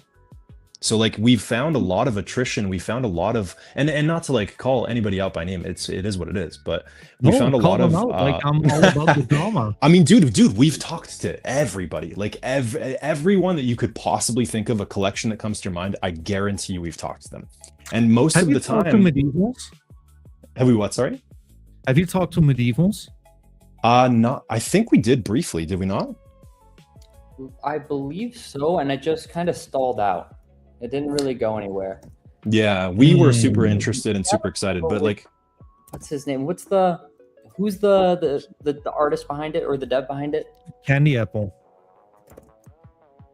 So like we've found a lot of attrition. We found a lot of, and not to like call anybody out by name. It is what it is. But we found a lot of like I'm all about the drama. I mean, dude, we've talked to everybody, like everyone that you could possibly think of, a collection that comes to your mind. I guarantee you we've talked to them. And most Have of you the talked time, to medievals? have we what? Sorry? Have you talked to medievals? Not. I think we did briefly. Did we not? I believe so, and it just kind of stalled out. It didn't really go anywhere. Yeah, we were super Hmm. interested and super excited, but like, What's his name? Who's the artist behind it or the dev behind it? Candy Apple.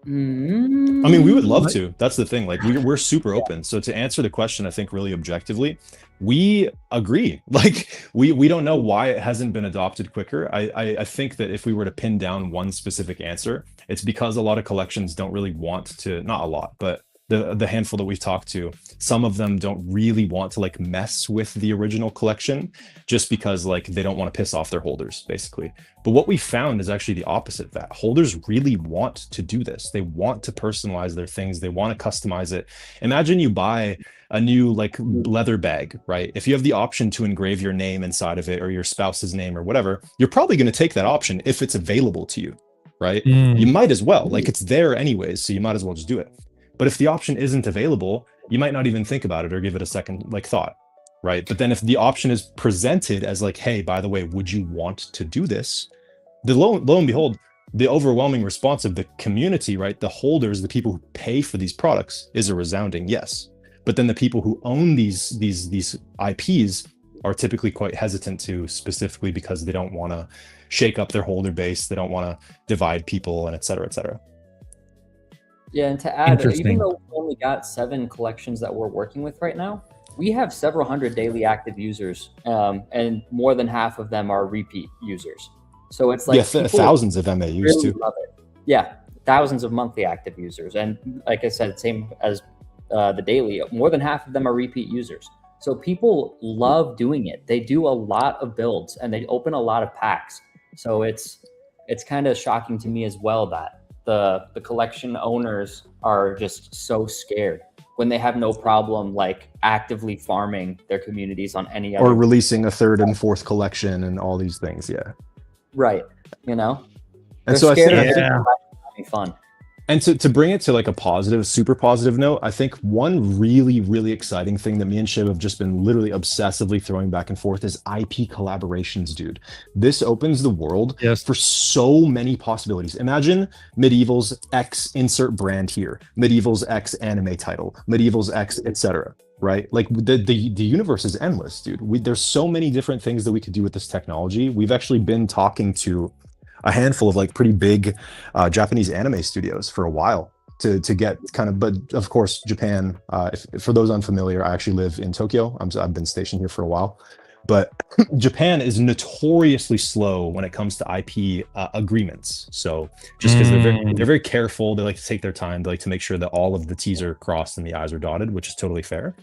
I mean, we would love What? to. That's the thing. Like, we're super open. So to answer the question, I think really objectively, we agree. Like, we don't know why it hasn't been adopted quicker. I think that if we were to pin down one specific answer, it's because a lot of collections don't really want to, not a lot, but the handful that we've talked to, some of them don't really want to like mess with the original collection just because like they don't want to piss off their holders, basically. But what we found is actually the opposite of that. Holders really want to do this. They want to personalize their things. They want to customize it. Imagine you buy a new like leather bag, right? If you have the option to engrave your name inside of it or your spouse's name or whatever, you're probably going to take that option if it's available to you, right? You might as well, like it's there anyways, so you might as well just do it. But if the option isn't available, you might not even think about it or give it a second like thought, right? But then if the option is presented as like, hey, by the way, would you want to do this? The lo and behold, the overwhelming response of the community, right? The holders, the people who pay for these products is a resounding yes. But then the people who own these IPs are typically quite hesitant to, specifically because they don't want to shake up their holder base. They don't want to divide people, and et cetera, et cetera. Yeah, and to add, even though we only got 7 collections that we're working with right now, we have several hundred daily active users, and more than half of them are repeat users. So it's like thousands of MAUs really too. Love it. Yeah, thousands of monthly active users, and like I said, same as the daily. More than half of them are repeat users. So people love doing it. They do a lot of builds and they open a lot of packs. So it's kind of shocking to me as well that the collection owners are just so scared when they have no problem like actively farming their communities on any other, or releasing a 3rd and 4th collection and all these things. Yeah. Right. You know, and so I said, fun. And to bring it to like a positive, super positive note, I think one really, really exciting thing that me and Shiv have just been literally obsessively throwing back and forth is IP collaborations, dude. This opens the world for so many possibilities. Imagine Medieval's X insert brand here, Medieval's X anime title, Medieval's X, etc. Right? Like the universe is endless, dude. There's so many different things that we could do with this technology. We've actually been talking to a handful of like pretty big Japanese anime studios for a while to get kind of, but of course, Japan, for those unfamiliar, I actually live in Tokyo. I've been stationed here for a while, but Japan is notoriously slow when it comes to IP agreements. So just because they're very careful, they like to take their time. They like to make sure that all of the T's are crossed and the I's are dotted, which is totally fair.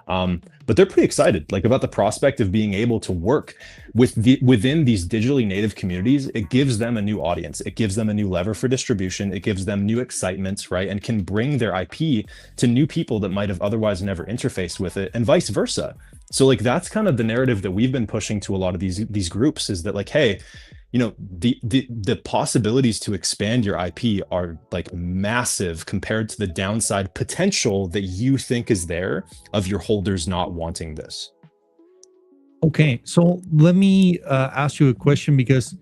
But they're pretty excited like about the prospect of being able to work within these digitally native communities. It gives them a new audience. It gives them a new lever for distribution. It gives them new excitement, right? And can bring their IP to new people that might have otherwise never interfaced with it, and vice versa. So like that's kind of the narrative that we've been pushing to a lot of these groups, is that like, hey, you know, the possibilities to expand your IP are like massive compared to the downside potential that you think is there of your holders not wanting this. Okay, so let me ask you a question, because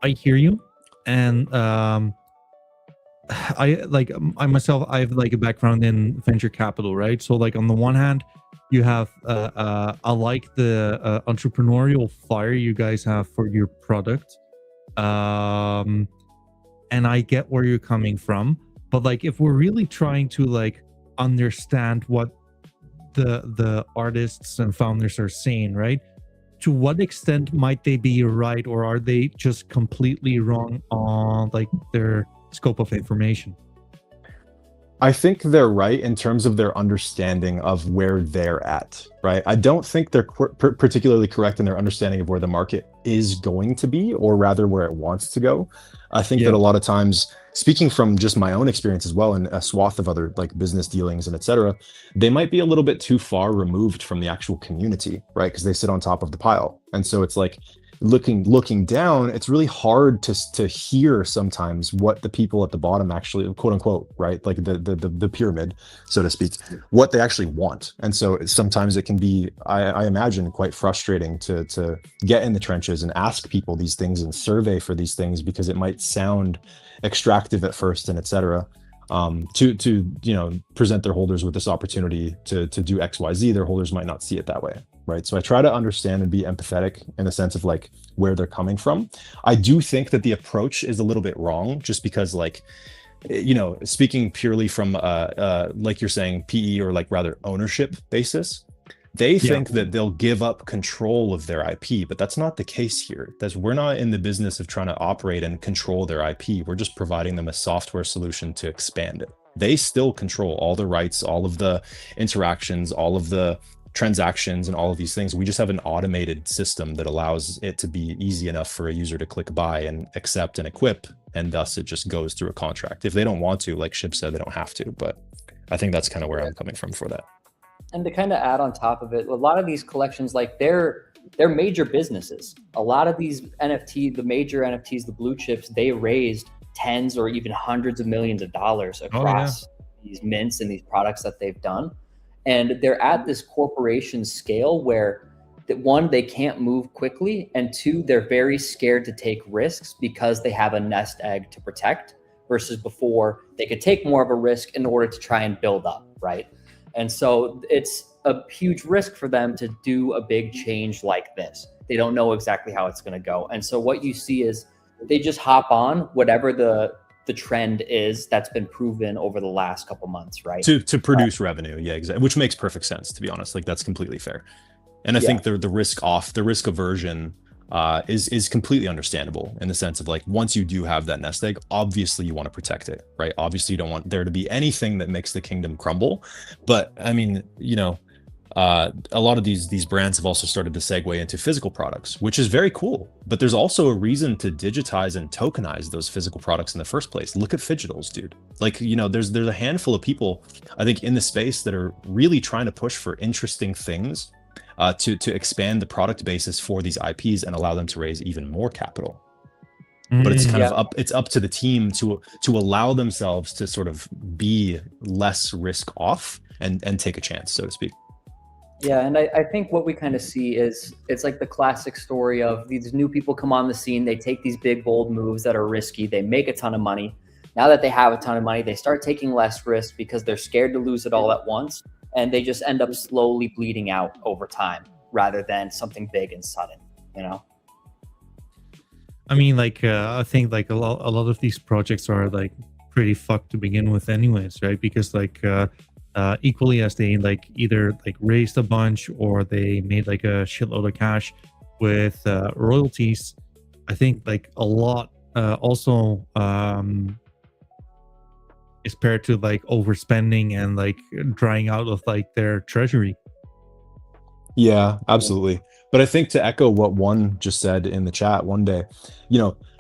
I hear you, and I myself, I have like a background in venture capital, right? So like on the one hand, you have I like the entrepreneurial fire you guys have for your product, and I get where you're coming from. But like, if we're really trying to like understand what the artists and founders are saying, right, to what extent might they be right, or are they just completely wrong on like their scope of information? I think they're right in terms of their understanding of where they're at, right? I don't think they're particularly correct in their understanding of where the market is going to be, or rather where it wants to go. I think that a lot of times, speaking from just my own experience as well, and a swath of other like business dealings and etc., they might be a little bit too far removed from the actual community, right? Because they sit on top of the pile. And so it's like, looking down, it's really hard to hear sometimes what the people at the bottom actually, quote unquote, right, like the pyramid, so to speak, what they actually want. And so sometimes it can be, I imagine, quite frustrating to get in the trenches and ask people these things and survey for these things, because it might sound extractive at first and etc. To you know, present their holders with this opportunity to do XYZ. Their holders might not see it that way, right? So I try to understand and be empathetic in the sense of like where they're coming from. I do think that the approach is a little bit wrong, just because like, you know, speaking purely from like you're saying, PE, or like rather ownership basis, they think that they'll give up control of their IP, but that's not the case here. We're not in the business of trying to operate and control their IP. We're just providing them a software solution to expand it. They still control all the rights, all of the interactions, all of the transactions, and all of these things. We just have an automated system that allows it to be easy enough for a user to click buy and accept and equip, and thus it just goes through a contract. If they don't want to, like Shib said, they don't have to, but I think that's kind of where I'm coming from for that. And to kind of add on top of it, a lot of these collections, like they're they're major businesses. A lot of these the major NFTs, the blue chips, they raised tens or even hundreds of millions of dollars across these mints and these products that they've done. And they're at this corporation scale where one, they can't move quickly, and two, they're very scared to take risks because they have a nest egg to protect, versus before they could take more of a risk in order to try and build up, right? And so it's a huge risk for them to do a big change like this. They don't know exactly how it's going to go. And so what you see is they just hop on whatever the trend is that's been proven over the last couple months, right? To produce revenue. Yeah, exactly. Which makes perfect sense, to be honest. Like, that's completely fair. And I think the risk aversion is completely understandable, in the sense of, like, once you do have that nest egg, obviously you want to protect it, right? Obviously you don't want there to be anything that makes the kingdom crumble. But I mean, a lot of these brands have also started to segue into physical products, which is very cool. But there's also a reason to digitize and tokenize those physical products in the first place. Look at Fidgetals, dude. Like, there's a handful of people, I think, in the space that are really trying to push for interesting things to expand the product basis for these IPs and allow them to raise even more capital. But it's kind of up to the team to allow themselves to sort of be less risk off and take a chance, so to speak. Yeah, and I think what we kind of see is it's like the classic story of these new people come on the scene, they take these big, bold moves that are risky, they make a ton of money. Now that they have a ton of money, they start taking less risk because they're scared to lose it all at once, and they just end up slowly bleeding out over time rather than something big and sudden, I mean, like, I think like a lot of these projects are like pretty fucked to begin with anyways, right? Because like equally as they like either like raised a bunch or they made like a shitload of cash with royalties, I think like a lot also is paired to like overspending and like drying out of like their treasury. Yeah, absolutely. But I think, to echo what one just said in the chat one day,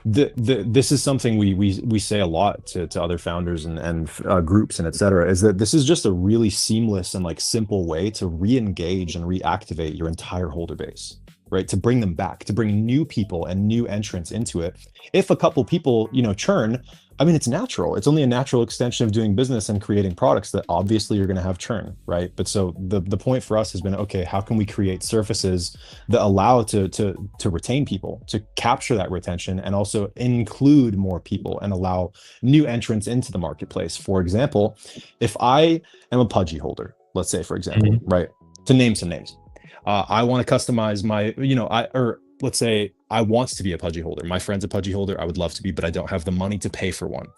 this is something we say a lot to other founders and groups and etc., is that this is just a really seamless and like simple way to re-engage and reactivate your entire holder base, right? To bring them back, to bring new people and new entrants into it. If a couple people, churn, I mean, it's natural. It's only a natural extension of doing business and creating products that obviously you're going to have churn, right? But so the point for us has been, okay, how can we create surfaces that allow to retain people, to capture that retention, and also include more people and allow new entrants into the marketplace? For example, if I am a Pudgy holder, let's say, for example, right? To name some names, I want to customize my, let's say I want to be a Pudgy holder. My friend's a Pudgy holder. I would love to be, but I don't have the money to pay for one.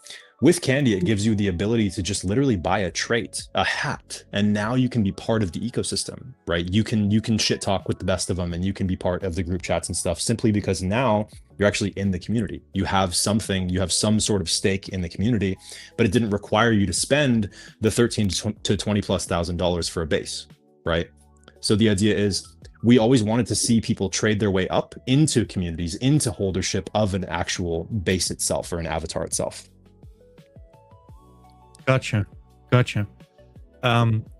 With Candy, it gives you the ability to just literally buy a trait, a hat, and now you can be part of the ecosystem, right? You can shit talk with the best of them, and you can be part of the group chats and stuff, simply because now you're actually in the community. You have some sort of stake in the community, but it didn't require you to spend the $13,000 to $20,000+ for a base, right? So the idea is, we always wanted to see people trade their way up into communities, into holdership of an actual base itself or an avatar itself. Gotcha.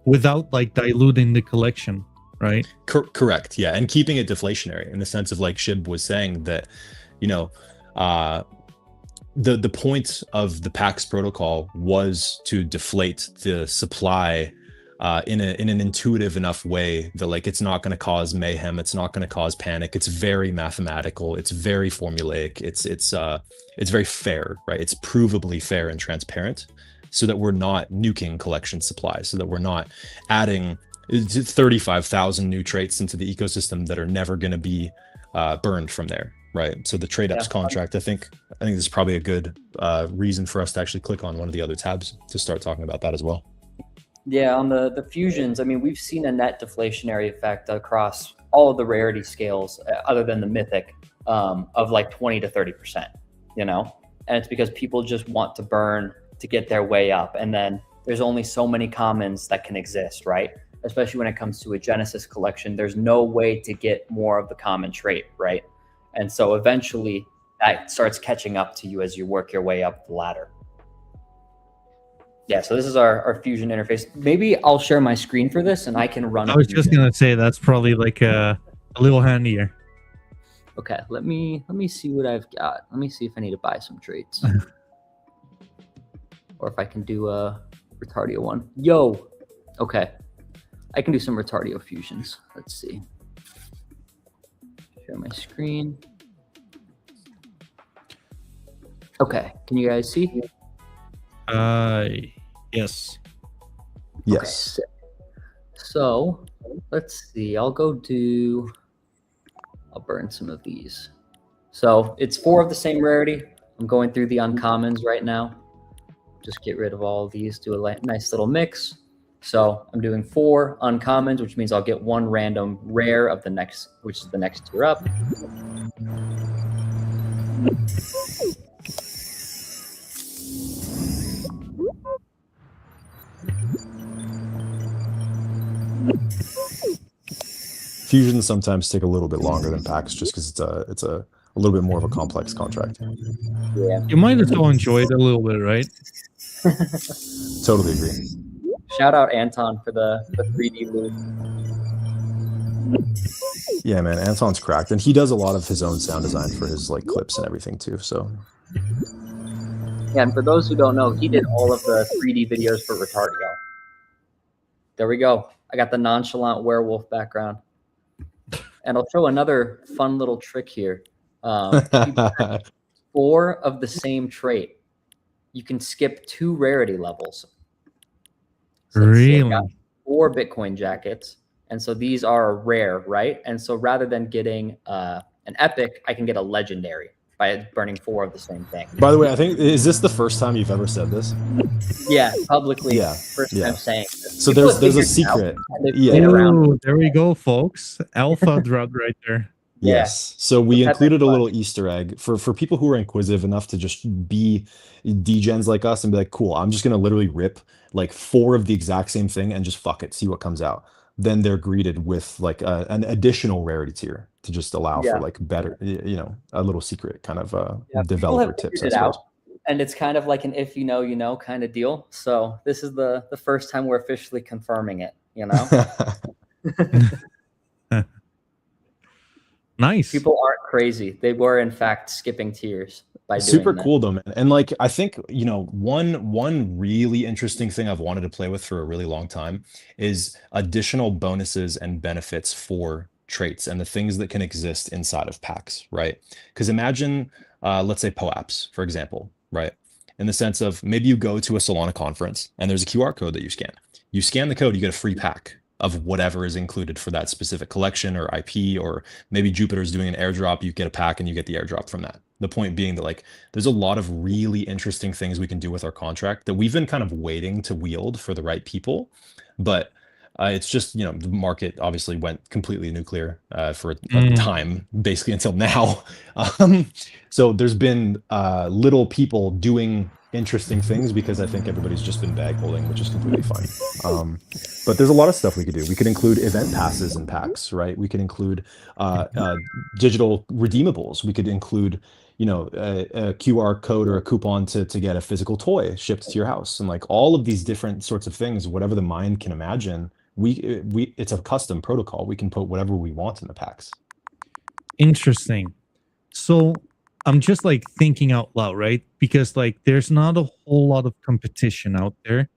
Without like diluting the collection, right? Correct. Yeah. And keeping it deflationary, in the sense of, like Shib was saying, that, the point of the PAX protocol was to deflate the supply in an intuitive enough way that, like, it's not going to cause mayhem, it's not going to cause panic. It's very mathematical, it's very formulaic, it's very fair, right? It's provably fair and transparent, so that we're not nuking collection supplies, so that we're not adding 35,000 new traits into the ecosystem that are never going to be burned from there, right? So the trade-ups contract, I think this is probably a good reason for us to actually click on one of the other tabs to start talking about that as well. Yeah, on the fusions, I mean, we've seen a net deflationary effect across all of the rarity scales, other than the mythic, of like 20 to 30%, and it's because people just want to burn to get their way up. And then there's only so many commons that can exist, right? Especially when it comes to a Genesis collection, there's no way to get more of the common trait, right? And so eventually that starts catching up to you as you work your way up the ladder. Yeah, so this is our fusion interface. Maybe I'll share my screen for this and I can run. I was just going to say, that's probably like a little handier. Okay, let me see what I've got. Let me see if I need to buy some traits, or if I can do a Retardio one. Yo, okay, I can do some Retardio fusions. Let's see. Share my screen. Okay, can you guys see? Yes. Yes. Okay, so let's see. I'll burn some of these. So it's 4 of the same rarity. I'm going through the uncommons right now. Just get rid of all of these, do a nice little mix. So I'm doing 4 uncommons, which means I'll get 1 random rare of the next, which is the next tier up. Fusions sometimes take a little bit longer than packs, just because it's a little bit more of a complex contract. Yeah. You might as well enjoy it a little bit, right? Totally agree. Shout out Anton for the 3D loop. Yeah, man, Anton's cracked, and he does a lot of his own sound design for his like clips and everything too. So Yeah, and for those who don't know, he did all of the 3D videos for Retardio. There we go. I got the nonchalant werewolf background. And I'll show another fun little trick here. If you buy 4 of the same trait, you can skip 2 rarity levels. So let's see, I've got Really? 4 Bitcoin jackets. And so these are rare, right? And so rather than getting an epic, I can get a legendary by burning 4 of the same thing. By the way, I think, is this the first time you've ever said this? Yeah, publicly. Yeah, First yeah. time saying this. So People there's have a figured it out, secret. and they've Yeah. played around. Ooh, there we go, folks. Alpha drop right there. Yeah. Yes. So we The Pepe included a Clutch. little Easter egg for people who are inquisitive enough to just be degens like us and be like, cool, I'm just gonna literally rip like 4 of the exact same thing and just fuck it, see what comes out. Then they're greeted with like an additional rarity tier to just allow Yeah. for like better, a little secret kind of Yeah, people developer have tips, figured I it out, suppose. and it's kind of like an if you know, you know kind of deal. So this is the first time we're officially confirming it, you know? Nice. People aren't crazy. They were in fact skipping tiers by doing Super that. cool though, man. And like I think, one really interesting thing I've wanted to play with for a really long time is additional bonuses and benefits for traits and the things that can exist inside of packs, right? Because imagine let's say POAPs, for example, right? In the sense of maybe you go to a Solana conference and there's a QR code that you scan. You scan the code, you get a free pack of whatever is included for that specific collection or IP, or maybe Jupiter's doing an airdrop, you get a pack and you get the airdrop from that. The point being that like there's a lot of really interesting things we can do with our contract that we've been kind of waiting to wield for the right people, but it's just the market obviously went completely nuclear for a time, basically until now. So there's been little people doing interesting things because I think everybody's just been bag holding, which is completely fine. But there's a lot of stuff we could do. We could include event passes in packs, right? We could include digital redeemables. We could include a QR code or a coupon to get a physical toy shipped to your house, and like all of these different sorts of things, whatever the mind can imagine. It's a custom protocol. We can put whatever we want in the packs. Interesting. So I'm just like thinking out loud, right? Because like there's not a whole lot of competition out there,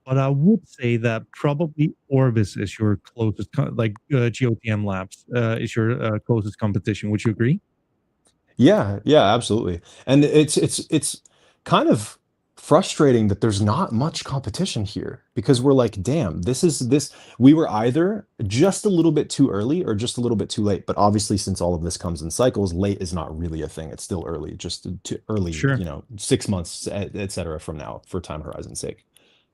but I would say that probably Orbis is your closest, GOTM Labs is your closest competition. Would you agree? Yeah, absolutely. And it's kind of frustrating that there's not much competition here, because we're like, damn, we were either just a little bit too early or just a little bit too late. But obviously, since all of this comes in cycles, late is not really a thing. It's still early, just too early, Sure. 6 months, et cetera, from now for time horizon's sake.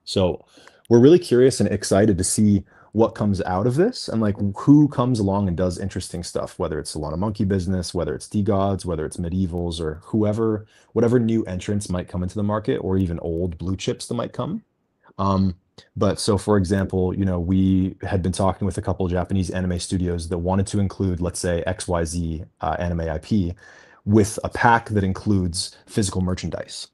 So we're really curious and excited to see what comes out of this and like who comes along and does interesting stuff, whether it's Solana Monkey Business, whether it's DeGods, whether it's Medievals, or whatever new entrants might come into the market, or even old blue chips that might come. But so for example, we had been talking with a couple of Japanese anime studios that wanted to include, let's say, XYZ anime IP with a pack that includes physical merchandise,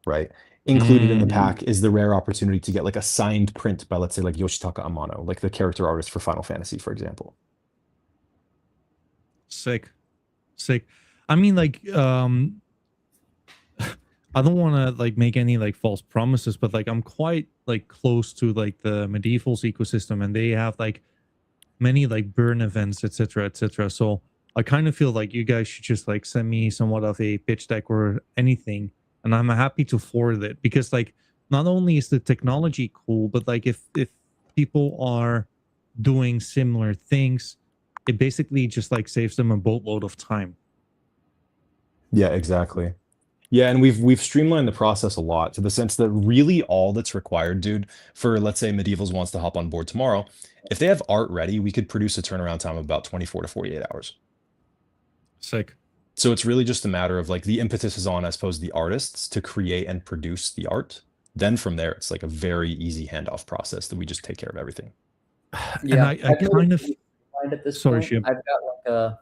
right? Included in the pack is the rare opportunity to get like a signed print by, let's say, like Yoshitaka Amano, like the character artist for Final Fantasy, for example. Sick. Sick. I mean, like, I don't want to like make any like false promises, but like I'm quite like close to like the medievals ecosystem, and they have like many like burn events, etc., etc. So I kind of feel like you guys should just like send me somewhat of a pitch deck or anything, and I'm happy to forward it because like not only is the technology cool, but like if people are doing similar things, it basically just like saves them a boatload of time. Yeah, exactly. Yeah, and we've streamlined the process a lot to the sense that really all that's required, dude, for let's say Medievals wants to hop on board tomorrow, if they have art ready, we could produce a turnaround time of about 24 to 48 hours. Sick. So it's really just a matter of like the impetus is on, I suppose, the artists to create and produce the art. Then from there, it's like a very easy handoff process that we just take care of everything. And Yeah, I I've made kind it of pretty streamlined at this sorry, point. Shib. I've got like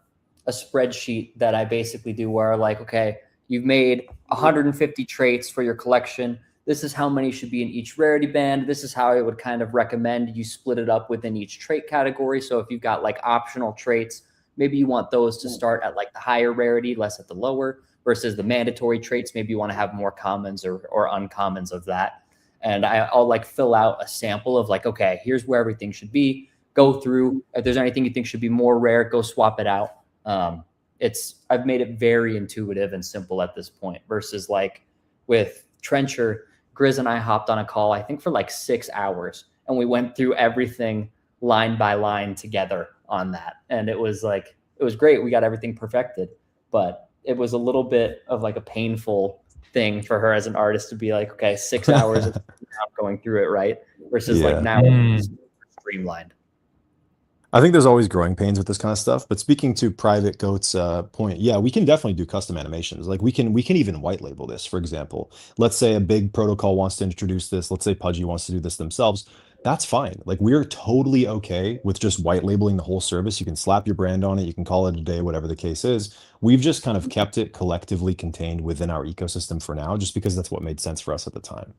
a spreadsheet that I basically do where like, okay, you've made 150 traits for your collection. This is how many should be in each rarity band. This is how I would kind of recommend you split it up within each trait category. So if you've got like optional traits, maybe you want those to start at like the higher rarity, less at the lower, versus the mandatory traits. Maybe you want to have more commons or uncommons of that. And I'll like fill out a sample of like, okay, here's where everything should be. Go through. If there's anything you think should be more rare, go swap it out. I've made it very intuitive and simple at this point versus like with Trencher, Grizz and I hopped on a call, I think for like 6 hours, and we went through everything line by line together on that. And it was great. We got everything perfected, but it was a little bit of like a painful thing for her as an artist to be like, okay, 6 hours of going through it, right? Versus like now it's streamlined. I think there's always growing pains with this kind of stuff. But speaking to Private Goat's point, yeah, we can definitely do custom animations. Like we can even white label this. For example, let's say a big protocol wants to introduce this. Let's say Pudgy wants to do this themselves. That's fine. Like we're totally okay with just white labeling the whole service. You can slap your brand on it. You can call it a day, whatever the case is. We've just kind of kept it collectively contained within our ecosystem for now, just because that's what made sense for us at the time.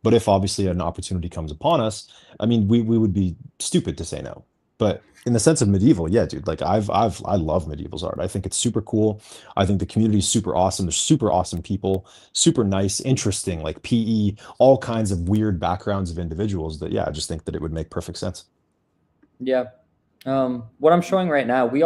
But if obviously an opportunity comes upon us, I mean, we would be stupid to say no. But in the sense of medieval, yeah, dude, like I love medieval's art. I think it's super cool. I think the community is super awesome. There's super awesome people, super nice, interesting, like PE, all kinds of weird backgrounds of individuals that, yeah, I just think that it would make perfect sense. Yeah. What I'm showing right now, we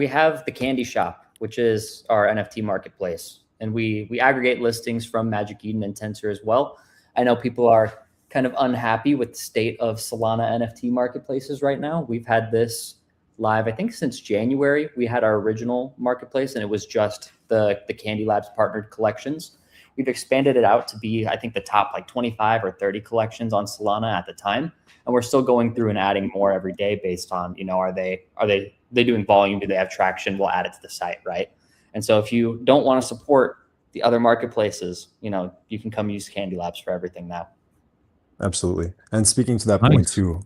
have the Candy Shop, which is our NFT marketplace, and we aggregate listings from Magic Eden and Tensor as well. I know people are kind of unhappy with the state of Solana NFT marketplaces right now. We've had this live, I think since January. We had our original marketplace and it was just the Candylabs partnered collections. We've expanded it out to be, I think, the top like 25 or 30 collections on Solana at the time. And we're still going through and adding more every day based on, are they doing volume? Do they have traction? We'll add it to the site, right? And so if you don't want to support the other marketplaces, you can come use Candylabs for everything now. Absolutely. And speaking to that point too,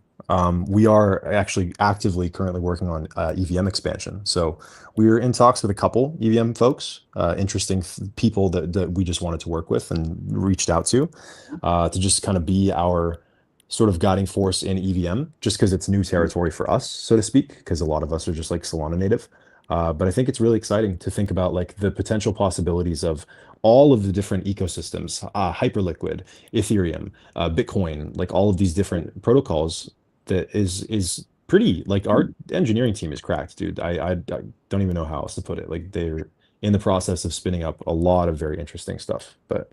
we are actually actively currently working on EVM expansion. So we're in talks with a couple EVM folks, interesting people that we just wanted to work with and reached out to just kind of be our sort of guiding force in EVM, just because it's new territory for us, so to speak, because a lot of us are just like Solana native. But I think it's really exciting to think about like the potential possibilities of all of the different ecosystems, Hyperliquid, Ethereum, Bitcoin, like all of these different protocols. That is pretty, like our engineering team is cracked, dude. I don't even know how else to put it. Like they're in the process of spinning up a lot of very interesting stuff. But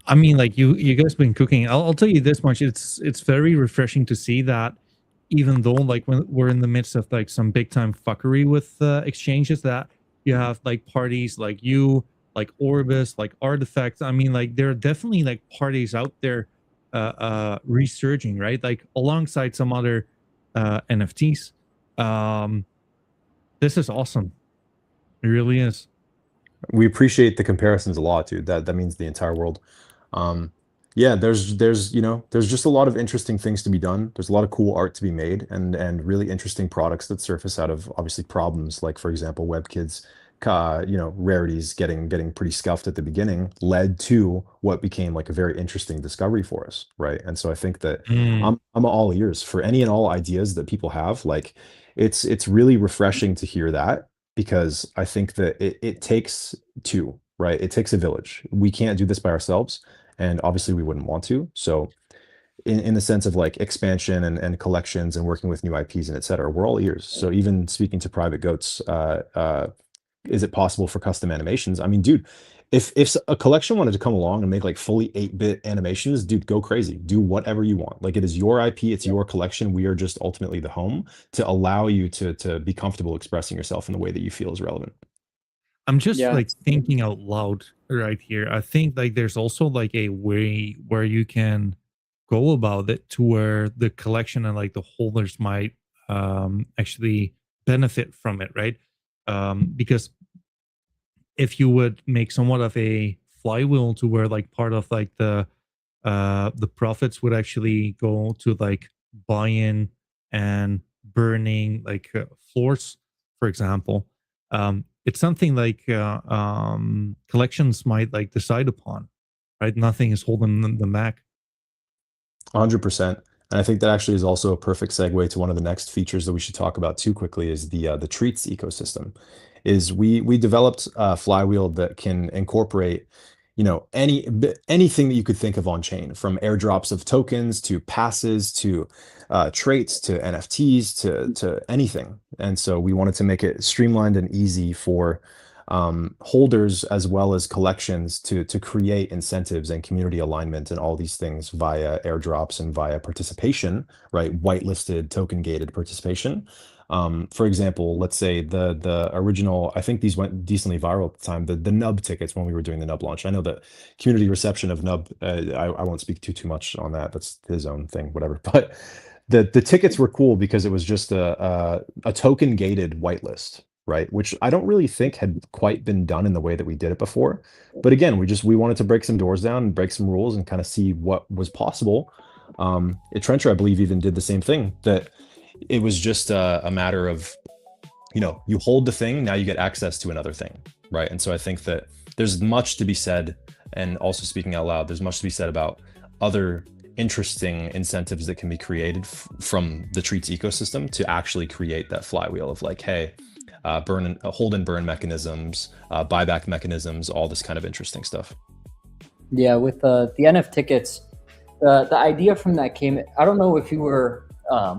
I mean, like you guys been cooking. I'll tell you this much: it's very refreshing to see that, even though like when we're in the midst of like some big time fuckery with exchanges, that you have like parties like you, like Orbis, like Artifact. I mean, like there are definitely like parties out there resurging, right? Like alongside some other NFTs. This is awesome. It really is. We appreciate the comparisons a lot, dude. That means the entire world. Yeah, there's just a lot of interesting things to be done. There's a lot of cool art to be made and really interesting products that surface out of obviously problems like, for example, WebKids, rarities getting pretty scuffed at the beginning led to what became like a very interesting discovery for us, right? And so I think that I'm all ears for any and all ideas that people have. Like it's really refreshing to hear that, because I think that it takes two, right? It takes a village. We can't do this by ourselves, and obviously we wouldn't want to. So in the sense of like expansion and collections and working with new IPs and et cetera, we're all ears. So even speaking to private goats, is it possible for custom animations? I mean, dude, if a collection wanted to come along and make like fully 8-bit animations, dude, go crazy. Do whatever you want. Like, it is your IP, it's your collection. We are just ultimately the home to allow you to be comfortable expressing yourself in the way that you feel is relevant. I'm just Yeah. like thinking out loud right here. I think like there's also like a way where you can go about it to where the collection and like the holders might actually benefit from it, right? Because if you would make somewhat of a flywheel to where like part of like the profits would actually go to like buying and burning like floors, for example. It's something like collections might like decide upon, right? Nothing is holding them back. 100%. And I think that actually is also a perfect segue to one of the next features that we should talk about too quickly, is the treats ecosystem. Is we developed a flywheel that can incorporate, anything that you could think of on chain, from airdrops of tokens to passes to traits to NFTs to anything. And so we wanted to make it streamlined and easy for holders as well as collections to create incentives and community alignment and all these things via airdrops and via participation, right? Whitelisted, token gated participation. For example, let's say the original, I think these went decently viral at the time, the nub tickets when we were doing the nub launch. I know that community reception of nub, I won't speak too much on that. That's his own thing, whatever. But the tickets were cool because it was just a token gated whitelist, right? Which I don't really think had quite been done in the way that we did it before. But again, we wanted to break some doors down and break some rules and kind of see what was possible. Trencher, I believe, even did the same thing, that it was just a matter of, you hold the thing, now you get access to another thing, right? And so I think that there's much to be said, and also speaking out loud, there's much to be said about other interesting incentives that can be created from the treats ecosystem to actually create that flywheel of like, hey, hold and burn mechanisms, buyback mechanisms, all this kind of interesting stuff. Yeah, with the NF tickets, the idea from that came, I don't know if you were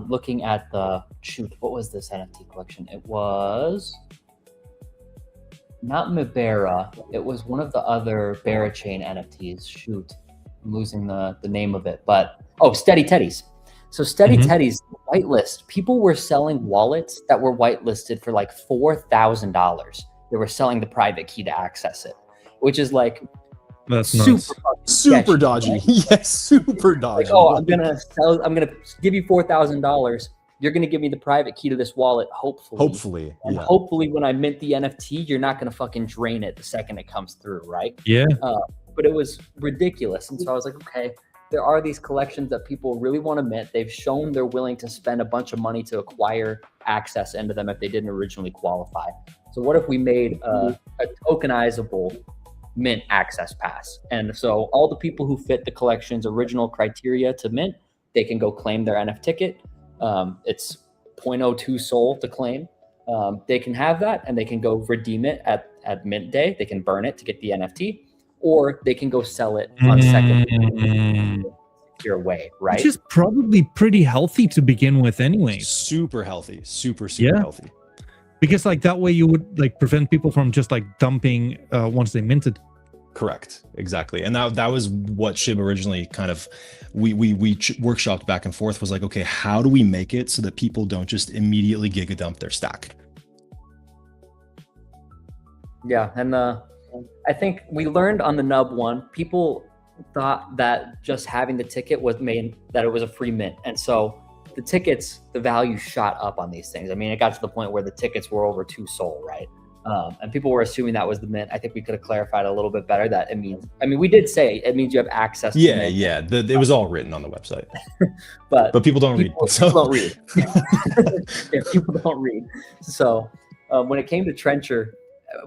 looking at what was this NFT collection? It was not Mibera. It was one of the other Berachain NFTs. Shoot, I'm losing the name of it. But, Steady Teddies. So Steady Teddies whitelist, people were selling wallets that were whitelisted for like $4,000. They were selling the private key to access it, which is like, that's super dodgy. Right? Yes, super dodgy. Like, I'm gonna give you $4,000. You're gonna give me the private key to this wallet, hopefully. And hopefully when I mint the NFT, you're not gonna fucking drain it the second it comes through, right? Yeah. But it was ridiculous. And so I was like, okay, there are these collections that people really want to mint. They've shown they're willing to spend a bunch of money to acquire access into them if they didn't originally qualify. So what if we made a tokenizable mint access pass? And so all the people who fit the collection's original criteria to mint, they can go claim their NF ticket. It's 0.02 SOL to claim. They can have that and they can go redeem it at mint day. They can burn it to get the NFT, or they can go sell it on second your way, right? Which is probably pretty healthy to begin with anyway. Super healthy, super healthy. Because like that way you would like prevent people from just like dumping once they minted. Correct, exactly. And that was what Shib originally kind of we workshopped back and forth, was like, okay, how do we make it so that people don't just immediately giga dump their stack? Yeah, and I think we learned on the nub one, people thought that just having the ticket was that it was a free mint. And so the tickets, the value shot up on these things. I mean, it got to the point where the tickets were over 2 SOL, right? And people were assuming that was the mint. I think we could have clarified a little bit better that it means, I mean, we did say it means you have access to mint. It was all written on the website. but people don't read. People don't read. Yeah, people don't read. So when it came to Trencher,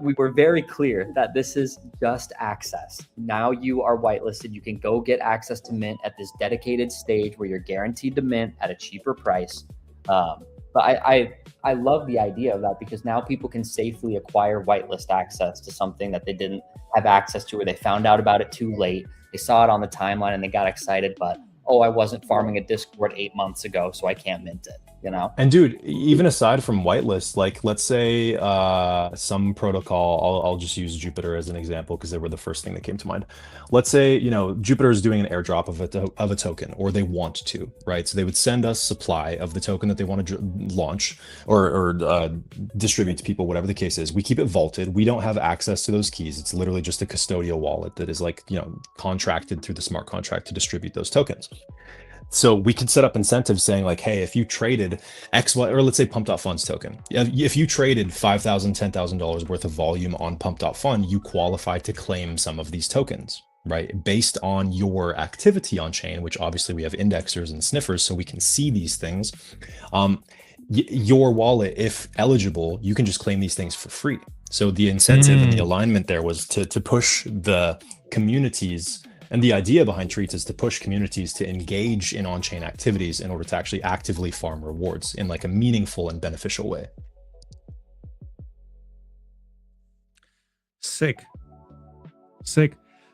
we were very clear that this is just access. Now you are whitelisted. You can go get access to mint at this dedicated stage where you're guaranteed to mint at a cheaper price. But I love the idea of that, because now people can safely acquire whitelist access to something that they didn't have access to, or they found out about it too late. They saw it on the timeline and they got excited, but oh, I wasn't farming a Discord 8 months ago, so I can't mint it, you know? And dude, even aside from whitelist, like let's say some protocol, I'll just use Jupiter as an example because they were the first thing that came to mind. Let's say, you know, Jupiter is doing an airdrop of a token, or they want to, right? So they would send us supply of the token that they want to launch or distribute to people, whatever the case is. We keep it vaulted. We don't have access to those keys. It's literally just a custodial wallet that is like, you know, contracted through the smart contract to distribute those tokens. So we could set up incentives saying like, hey, if you traded X, Y, or let's say Pump.Funds token, if you traded $5,000, $10,000 worth of volume on Pump.Fund, you qualify to claim some of these tokens, right? Based on your activity on chain, which obviously we have indexers and sniffers, so we can see these things. Your wallet, if eligible, you can just claim these things for free. So the incentive and the alignment there was to push the communities. And the idea behind Treats is to push communities to engage in on-chain activities in order to actually actively farm rewards in like a meaningful and beneficial way. Sick.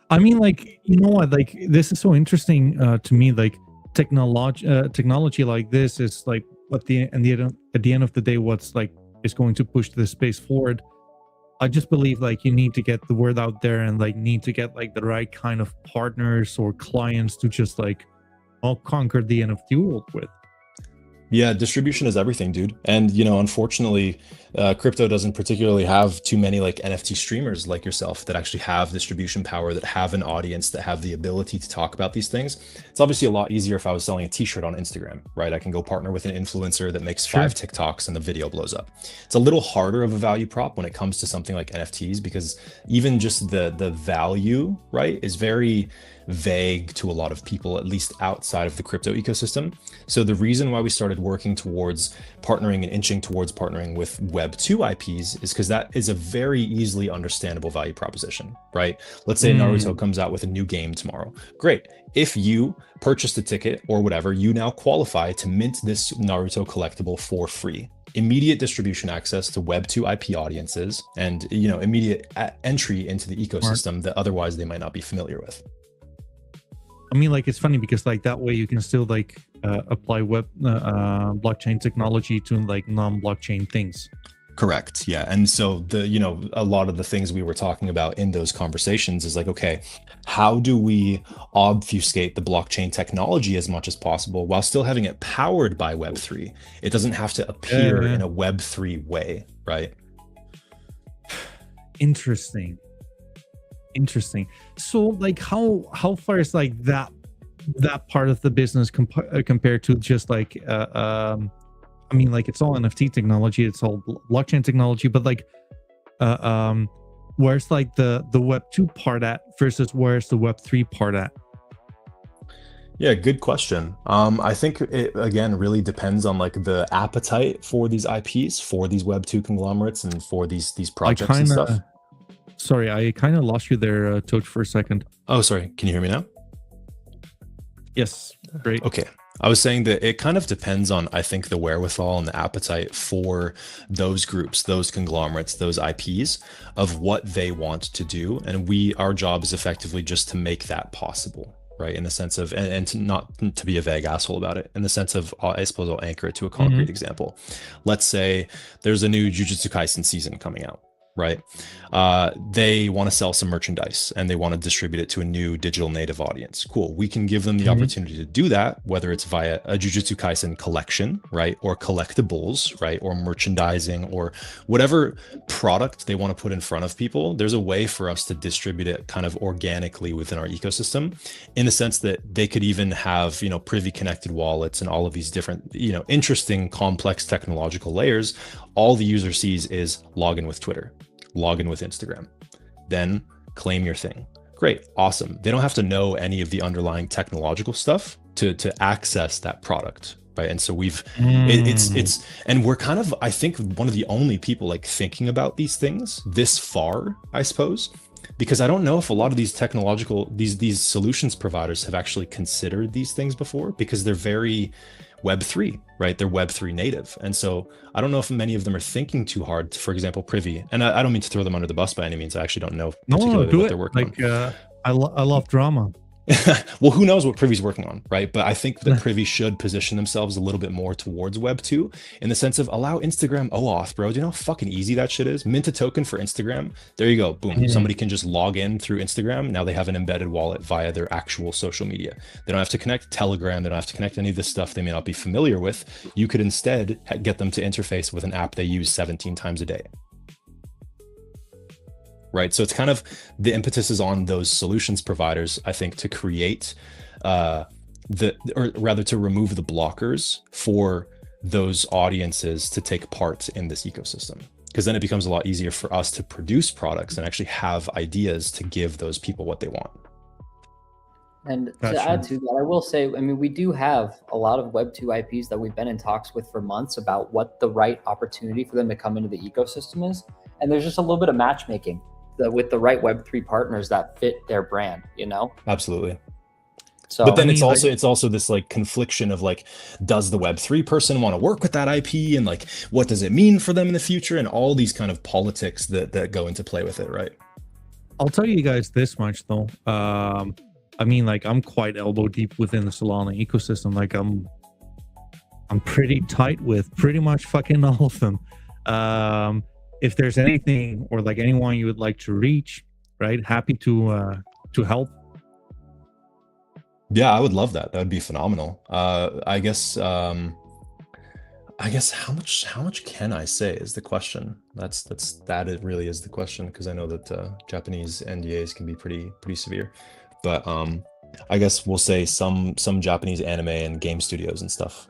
I mean, like, you know what? Like, this is so interesting to me. Like, technology like this is like at the end of the day, what's like is going to push the space forward. I just believe like you need to get the word out there and like need to get like the right kind of partners or clients to just like all conquer the NFT world with. Yeah, distribution is everything, dude. And, you know, unfortunately, crypto doesn't particularly have too many like NFT streamers like yourself that actually have distribution power, that have an audience, that have the ability to talk about these things. It's obviously a lot easier if I was selling a t-shirt on Instagram, right? I can go partner with an influencer that makes 5 TikToks and the video blows up. It's a little harder of a value prop when it comes to something like NFTs, because even just the value, right, is very vague to a lot of people, at least outside of the crypto ecosystem. So the reason why we started working towards partnering and inching towards partnering with Web2 IPs is because that is a very easily understandable value proposition, right? Let's say Naruto comes out with a new game tomorrow. Great. If you purchased a ticket or whatever, you now qualify to mint this Naruto collectible for free. Immediate distribution access to Web2 IP audiences and, you know, immediate entry into the ecosystem that otherwise they might not be familiar with. I mean, like, it's funny because like that way you can still like apply blockchain technology to like non-blockchain things. Correct. Yeah. And so the, you know, a lot of the things we were talking about in those conversations is like, okay, how do we obfuscate the blockchain technology as much as possible while still having it powered by Web3? It doesn't have to appear in a Web3 way, right? Interesting. So like how far is like that part of the business compared to just like I mean, like, it's all NFT technology, it's all blockchain technology, but like where's like the Web 2 part at versus where's the Web 3 part at? Yeah, good question. I think it again really depends on like the appetite for these IPs, for these Web 2 conglomerates, and for these projects and stuff. Sorry, I kind of lost you there, Toch, for a second. Oh, sorry. Can you hear me now? Yes. Great. Okay. I was saying that it kind of depends on, I think, the wherewithal and the appetite for those groups, those conglomerates, those IPs of what they want to do. And our job is effectively just to make that possible, right? In the sense of, and to not to be a vague asshole about it, in the sense of, I suppose I'll anchor it to a concrete example. Let's say there's a new Jujutsu Kaisen season coming out. Right. They want to sell some merchandise and they want to distribute it to a new digital native audience. Cool. We can give them the opportunity to do that, whether it's via a Jujutsu Kaisen collection, right? Or collectibles, right? Or merchandising or whatever product they want to put in front of people. There's a way for us to distribute it kind of organically within our ecosystem, in the sense that they could even have, you know, privy connected wallets and all of these different, you know, interesting, complex technological layers. All the user sees is log in with Twitter, log in with Instagram, then claim your thing. Great, awesome. They don't have to know any of the underlying technological stuff to access that product, right? And so it's and we're kind of, I think, one of the only people like thinking about these things this far, I suppose. because I don't know if a lot of these these solutions providers have actually considered these things before, because they're very Web3, right? They're Web3 native. And so I don't know if many of them are thinking too hard. For example, Privy, and I don't mean to throw them under the bus by any means. I actually don't know particularly do what it. they're working on. I love drama. Well, who knows what Privy's working on, right? But I think that Privy should position themselves a little bit more towards Web 2 in the sense of allow Instagram OAuth, bro. Do you know how fucking easy that shit is? Mint a token for Instagram. There you go. Boom. Somebody can just log in through Instagram. Now they have an embedded wallet via their actual social media. They don't have to connect Telegram. They don't have to connect any of this stuff they may not be familiar with. You could instead get them to interface with an app they use 17 times a day. Right. So it's kind of the impetus is on those solutions providers, I think, to create or rather to remove the blockers for those audiences to take part in this ecosystem, because then it becomes a lot easier for us to produce products and actually have ideas to give those people what they want. And to add to that, I will say, I mean, we do have a lot of Web2 IPs that we've been in talks with for months about what the right opportunity for them to come into the ecosystem is. And there's just a little bit of matchmaking with the right Web3 partners that fit their brand, you know? Absolutely. So, but then it's also this like confliction of like, does the Web3 person want to work with that IP, and like, what does it mean for them in the future, and all these kind of politics that go into play with it, right? I'll tell you guys this much though. I mean, like, I'm quite elbow deep within the Solana ecosystem. Like, I'm pretty tight with pretty much fucking all of them. If there's anything or like anyone you would like to reach, right? Happy to help. Yeah, I would love that. That would be phenomenal. I guess how much can I say is the question. It really is the question, because I know that Japanese NDAs can be pretty severe. But I guess we'll say some Japanese anime and game studios and stuff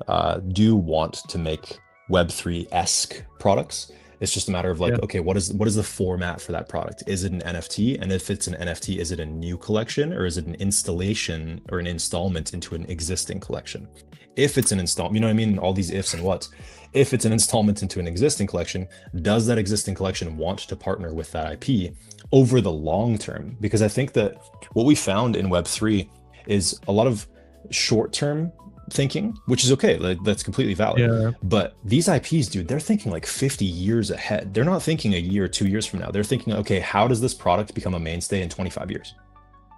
do want to make Web3-esque products. It's just a matter of like, okay, what is the format for that product? Is it an NFT? And if it's an NFT, is it a new collection, or is it an installation or an installment into an existing collection? If it's an installment, you know what I mean? All these ifs and whats. If it's an installment into an existing collection, does that existing collection want to partner with that IP over the long term? Because I think that what we found in Web3 is a lot of short-term thinking, which is okay. Like, that's completely valid. Yeah. But these IPs, dude, they're thinking like 50 years ahead. They're not thinking a year or 2 years from now. They're thinking, okay, how does this product become a mainstay in 25 years?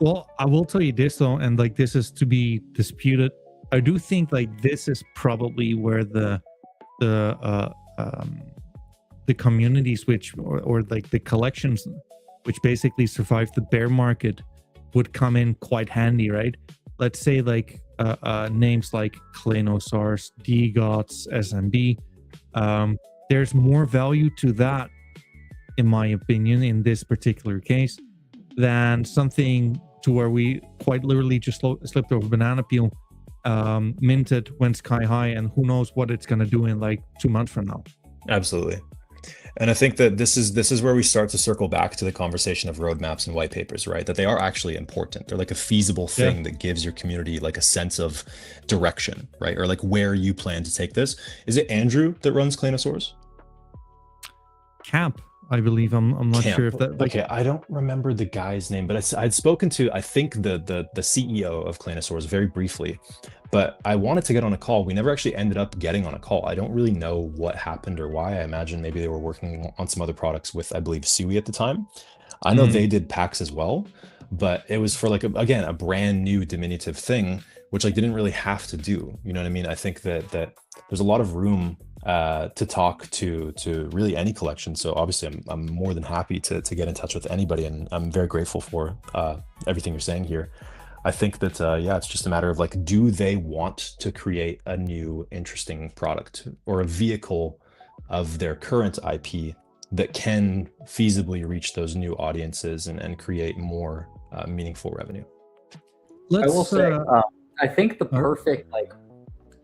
Well, I will tell you this though, and like, this is to be disputed. I do think like this is probably where the communities or like the collections which basically survived the bear market would come in quite handy, right? Let's say like names like Kleinosaurus, DGOTS, SMB. There's more value to that, in my opinion, in this particular case, than something to where we quite literally just slipped over banana peel, minted, went sky high, and who knows what it's going to do in like 2 months from now. Absolutely. And I think that this is where we start to circle back to the conversation of roadmaps and white papers, right? That they are actually important. They're like a feasible thing that gives your community like a sense of direction, right? Or like where you plan to take this. Is it Andrew that runs Kleinosaurus? Camp, I believe. I'm not sure if that. Okay, I don't remember the guy's name, but I'd spoken to, I think, the CEO of Kleinosaurus very briefly. But I wanted to get on a call. We never actually ended up getting on a call. I don't really know what happened or why. I imagine maybe they were working on some other products with, I believe, Sui at the time. I know they did packs as well, but it was for like, again, a brand new diminutive thing, which like didn't really have to do. You know what I mean? I think that there's a lot of room to talk to really any collection. So obviously I'm more than happy to get in touch with anybody, and I'm very grateful for everything you're saying here. I think that, it's just a matter of like, do they want to create a new interesting product or a vehicle of their current IP that can feasibly reach those new audiences and create more meaningful revenue? I will say, I think the perfect, like,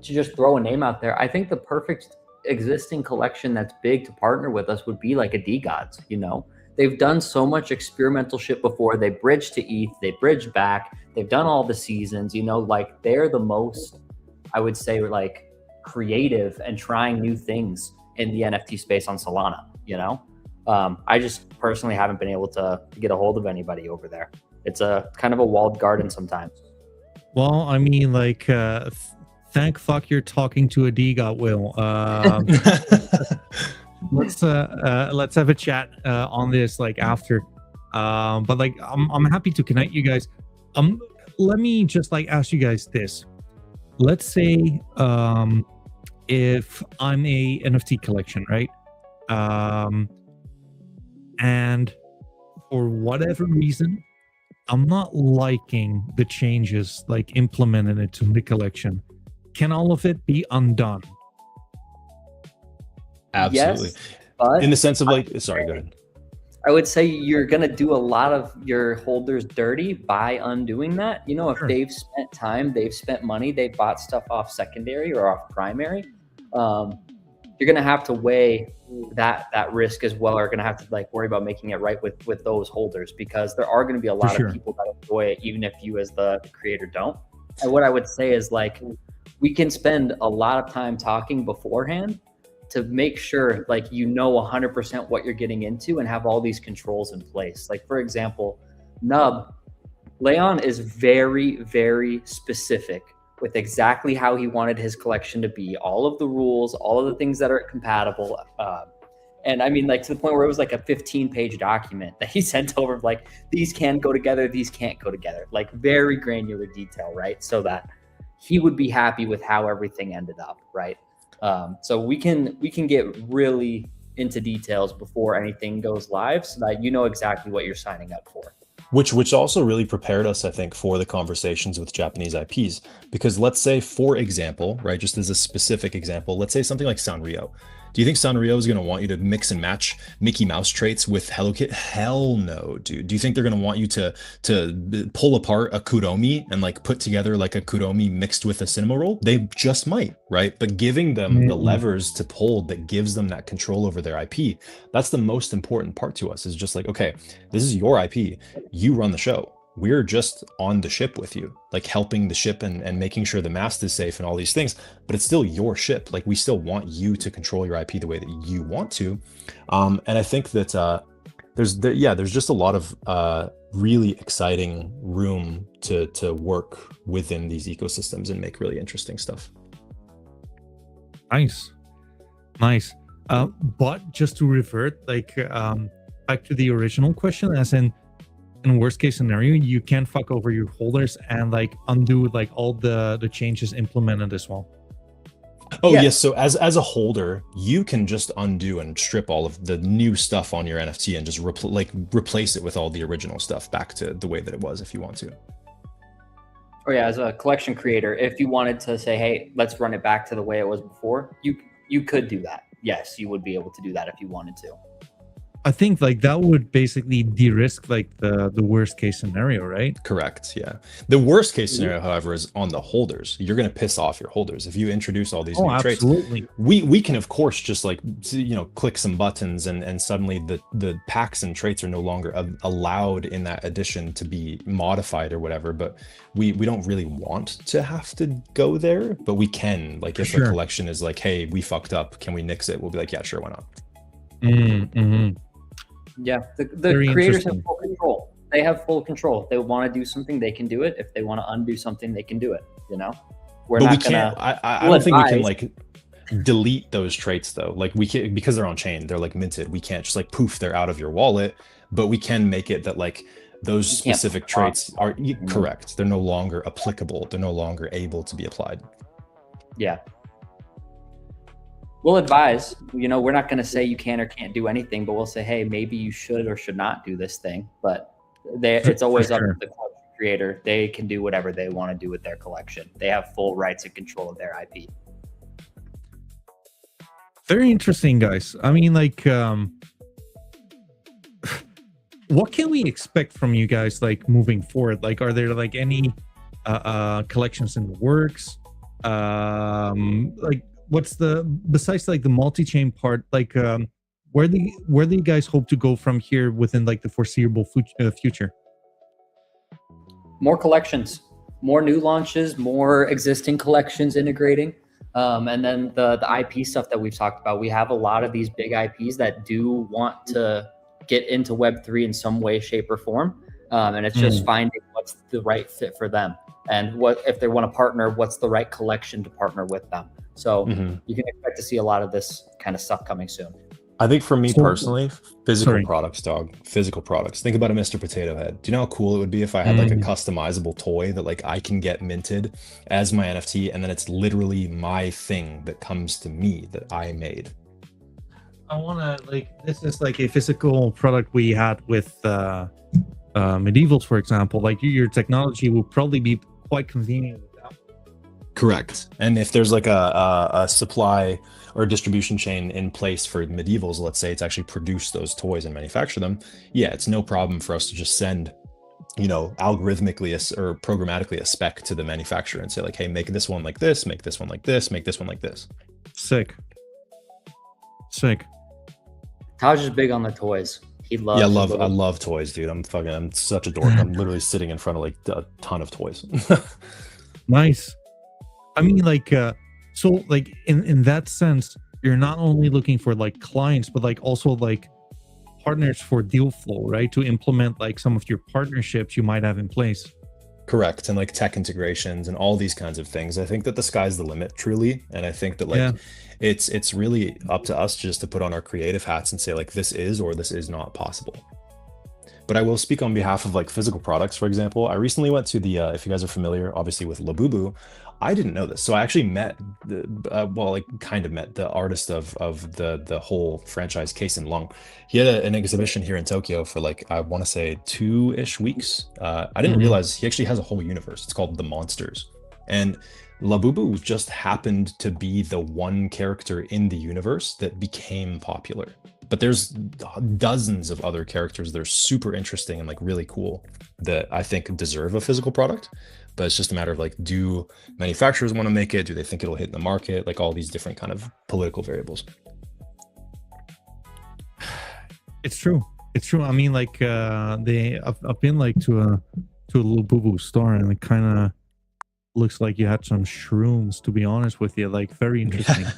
to just throw a name out there, I think the perfect existing collection that's big to partner with us would be like a DGODS, you know? They've done so much experimental shit before. They bridge to ETH, they bridge back, they've done all the seasons, you know, like they're the most, I would say, like creative and trying new things in the NFT space on Solana, you know? I just personally haven't been able to get a hold of anybody over there. It's a kind of a walled garden sometimes. Well, I mean, like, thank fuck you're talking to a DGOT, Will. Let's have a chat on this like after. But like, I'm happy to connect you guys. Let me just like ask you guys this. Let's say if I'm a NFT collection, right? And for whatever reason, I'm not liking the changes like implemented into the collection. Can all of it be undone? Absolutely. Yes, but in the sense of like, sorry, go ahead. I would say you're going to do a lot of your holders dirty by undoing that. You know, if Sure. they've spent time, they've spent money, they bought stuff off secondary or off primary, you're going to have to weigh that risk as well. Are going to have to like worry about making it right with those holders, because there are going to be a lot sure. of people that enjoy it, even if you as the creator don't. And what I would say is like, we can spend a lot of time talking beforehand to make sure like you know 100% what you're getting into and have all these controls in place. Like for example, Nub, Leon is very, very specific with exactly how he wanted his collection to be, all of the rules, all of the things that are compatible. And I mean, like to the point where it was like a 15-page document that he sent over, like these can go together, these can't go together, like very granular detail, right? So that he would be happy with how everything ended up, right? So we can get really into details before anything goes live, so that you know exactly what you're signing up for. Which also really prepared us, I think, for the conversations with Japanese IPs. Because let's say, for example, right, just as a specific example, let's say something like Sanrio. Do you think Sanrio is going to want you to mix and match Mickey Mouse traits with Hello Kitty? Hell no, dude. Do you think they're going to want you to pull apart a Kuromi and like put together like a Kuromi mixed with a cinema roll? They just might, right? But giving them the levers to pull that gives them that control over their IP, that's the most important part to us, is just like, okay, this is your IP. You run the show. We're just on the ship with you, like helping the ship and making sure the mast is safe and all these things, but it's still your ship. Like we still want you to control your IP the way that you want to. And I think that there's just a lot of really exciting room to work within these ecosystems and make really interesting stuff. Nice. But just to revert, like back to the original question, as in worst case scenario, you can fuck over your holders and like undo like all the changes implemented as well. Oh yes. So as a holder, you can just undo and strip all of the new stuff on your NFT and just replace it with all the original stuff back to the way that it was if you want to. Oh yeah, as a collection creator, if you wanted to say, hey, let's run it back to the way it was before, you could do that. Yes, you would be able to do that if you wanted to. I think like that would basically de-risk like the worst case scenario, right? Correct. Yeah. The worst case scenario, however, is on the holders. You're going to piss off your holders if you introduce all these new traits. Absolutely. We can of course just like, you know, click some buttons and suddenly the packs and traits are no longer allowed in that edition to be modified or whatever. But we don't really want to have to go there, but we can. Like if a collection is like, hey, we fucked up, can we nix it? We'll be like, yeah, sure, why not? Mm-hmm. Yeah, the creators have full control. They have full control. If they want to do something, they can do it. If they want to undo something, they can do it. You know, I don't think we can like delete those traits though. Like we can, because they're on chain, they're like minted. We can't just like poof, they're out of your wallet. But we can make it that like those specific traits are correct. They're no longer applicable. They're no longer able to be applied. Yeah. We'll advise, you know, we're not going to say you can or can't do anything, but we'll say, hey, maybe you should or should not do this thing. But it's always up to the creator. They can do whatever they want to do with their collection. They have full rights and control of their IP. Very interesting, guys. I mean, like, what can we expect from you guys, like, moving forward? Like, are there, like, any collections in the works? Like, what's besides like the multi-chain part, like where do you guys hope to go from here within like the foreseeable future? More collections, more new launches, more existing collections integrating. And then the IP stuff that we've talked about, we have a lot of these big IPs that do want to get into Web3 in some way, shape, or form. And it's just finding what's the right fit for them. And what if they want to partner, what's the right collection to partner with them. So you can expect to see a lot of this kind of stuff coming soon. I think for me personally, physical products, dog. Physical products. Think about a Mr. Potato Head. Do you know how cool it would be if I had like a customizable toy that like I can get minted as my NFT, and then it's literally my thing that comes to me that I made. I want to like, this is like a physical product we had with medievals, for example. Like your technology will probably be quite convenient with that. Correct. And if there's like a supply or distribution chain in place for medievals, let's say, it's actually produce those toys and manufacture them, yeah, it's no problem for us to just send, you know, algorithmically or programmatically a spec to the manufacturer and say like, hey, make this one like this, make this one like this, make this one like this. Sick. Taj is big on the toys. He loves. Yeah, I love toys, dude. I'm such a dork. I'm literally sitting in front of like a ton of toys. Nice. I mean, like, so like in that sense, you're not only looking for like clients, but like also like partners for deal flow, right? To implement like some of your partnerships you might have in place. Correct. And like tech integrations and all these kinds of things. I think that the sky's the limit, truly. And I think that like it's really up to us just to put on our creative hats and say like this is or this is not possible. But I will speak on behalf of like physical products, for example. I recently went to the, if you guys are familiar, obviously with Labubu. I didn't know this. So I actually met, kind of met the artist of the whole franchise, Kaisen Long. He had an exhibition here in Tokyo for like, I want to say 2-ish weeks. I didn't realize he actually has a whole universe. It's called The Monsters. And Labubu just happened to be the one character in the universe that became popular. But there's dozens of other characters that are super interesting and like really cool that I think deserve a physical product. But it's just a matter of like, do manufacturers want to make it? Do they think it'll hit in the market? Like all these different kind of political variables. It's true. I mean, like I've been like to a little boo-boo store, and it kind of looks like you had some shrooms, to be honest with you. Like very interesting. Yeah.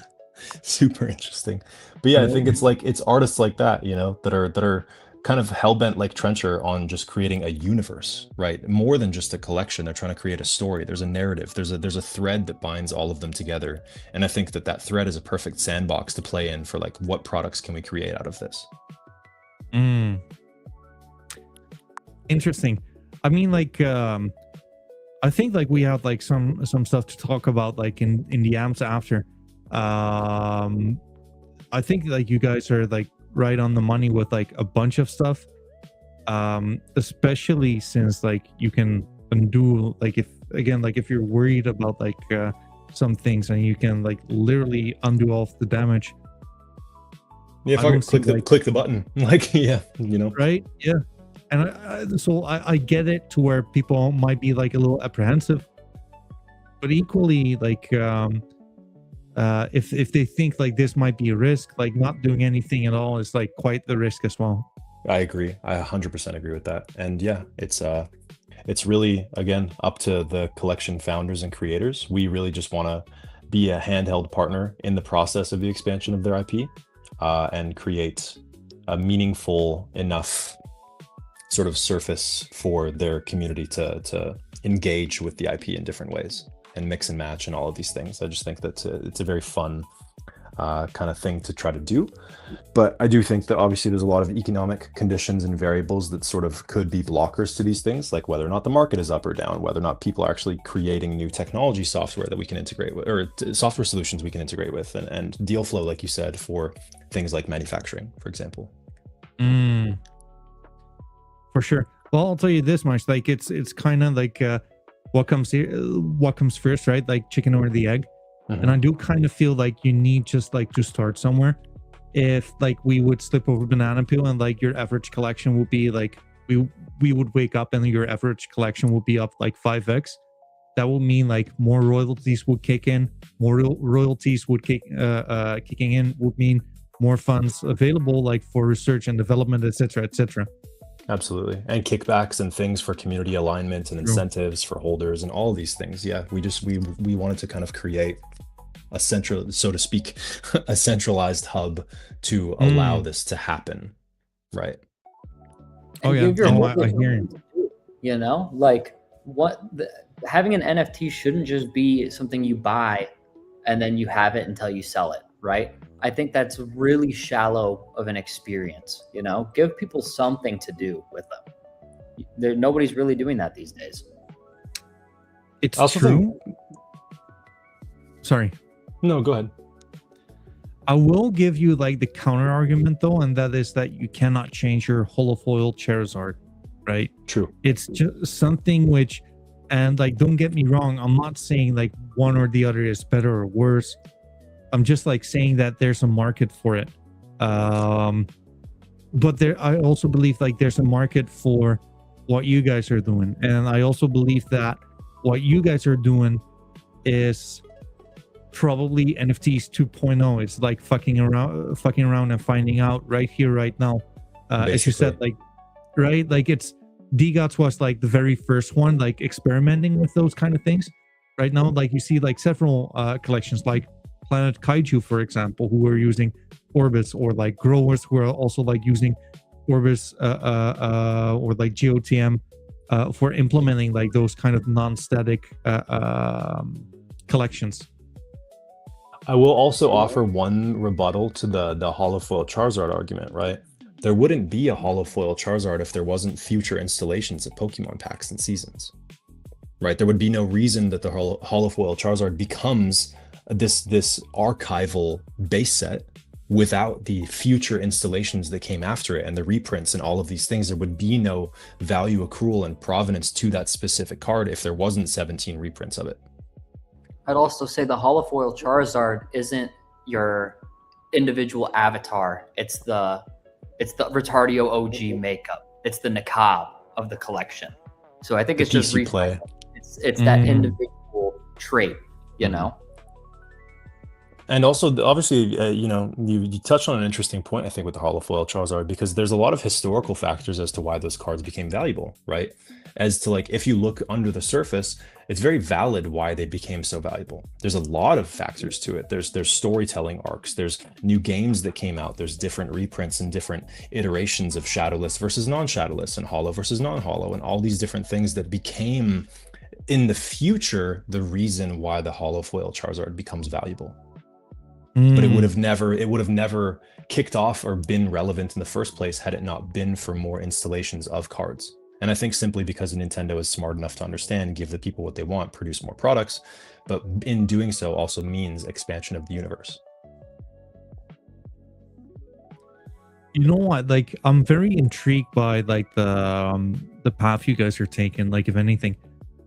Super interesting. But yeah, I think it's like it's artists like that, you know, that are kind of hell-bent like Trencher on just creating a universe, right? More than just a collection. They're trying to create a story. There's a narrative. There's a thread that binds all of them together. And I think that thread is a perfect sandbox to play in for like what products can we create out of this. Interesting. I mean, like I think like we have like some stuff to talk about like in the amps after. I think like you guys are like right on the money with like a bunch of stuff, especially since like you can undo, like if you're worried about like some things, and you can like literally undo all of the damage. Yeah, if I can click the button, like, yeah, you know, right? Yeah. And so I get it to where people might be like a little apprehensive, but equally like if they think like this might be a risk, like not doing anything at all is like quite the risk as well. I agree. I 100% agree with that. And yeah, it's really, again, up to the collection founders and creators. We really just want to be a handheld partner in the process of the expansion of their IP, and create a meaningful enough sort of surface for their community to engage with the IP in different ways and mix and match and all of these things. I just think that it's a very fun kind of thing to try to do. But I do think that obviously there's a lot of economic conditions and variables that sort of could be blockers to these things, like whether or not the market is up or down, whether or not people are actually creating new technology software that we can integrate with, or software solutions we can integrate with, and deal flow, like you said, for things like manufacturing, for example. For sure. Well, I'll tell you this much, like it's kind of like what comes first, right? Like chicken or the egg. And I do kind of feel like you need just like to start somewhere. If like we would slip over banana peel and like your average collection would be like, we would wake up and your average collection would be up like 5x, that would mean like more royalties would kick in. More royalties would kicking in would mean more funds available like for research and development, etc., etc. Absolutely. And kickbacks and things for community alignment and incentives for holders and all these things. Yeah, we wanted to kind of create a central, so to speak, a centralized hub to allow this to happen, right? Oh And yeah, give your no, holders I hear something you. to do, you know, like having an NFT shouldn't just be something you buy and then you have it until you sell it, right? I think that's really shallow of an experience. You know, give people something to do with them. Nobody's really doing that these days. It's I also true. Sorry. No, go ahead. I will give you like the counter argument though, and that is that you cannot change your holofoil Charizard, right? True. It's just something which, and like, don't get me wrong, I'm not saying like one or the other is better or worse. I'm just like saying that there's a market for it. But I also believe like there's a market for what you guys are doing. And I also believe that what you guys are doing is probably NFTs 2.0. It's like fucking around and finding out right here, right now. As you said, like, right? Like it's DGOTS was like the very first one, like experimenting with those kind of things. Right now, like you see like several collections like Planet Kaiju, for example, who are using orbits, or like growers who are also like using orbits or like GOTM for implementing like those kind of non-static collections. I will also offer one rebuttal to the holofoil Charizard argument, right? There wouldn't be a holofoil Charizard if there wasn't future installations of Pokemon packs and seasons, right? There would be no reason that the holofoil Charizard becomes this archival base set without the future installations that came after it and the reprints and all of these things. There would be no value accrual and provenance to that specific card if there wasn't 17 reprints of it. I'd also say the holofoil Charizard isn't your individual avatar. It's the Retardio OG makeup. It's the Nakab of the collection. So I think it's just play. It's that individual trait, you know. And also, obviously, you touched on an interesting point, I think, with the holofoil Charizard, because there's a lot of historical factors as to why those cards became valuable, right? As to like, if you look under the surface, it's very valid why they became so valuable. There's a lot of factors to it. There's storytelling arcs. There's new games that came out. There's different reprints and different iterations of shadowless versus non-shadowless and holo versus non-holo, and all these different things that became, in the future, the reason why the holofoil Charizard becomes valuable. But it would have never kicked off or been relevant in the first place had it not been for more installations of cards. And I think simply because Nintendo is smart enough to understand, give the people what they want, produce more products, but in doing so also means expansion of the universe. You know what? Like, I'm very intrigued by like the path you guys are taking. Like, if anything,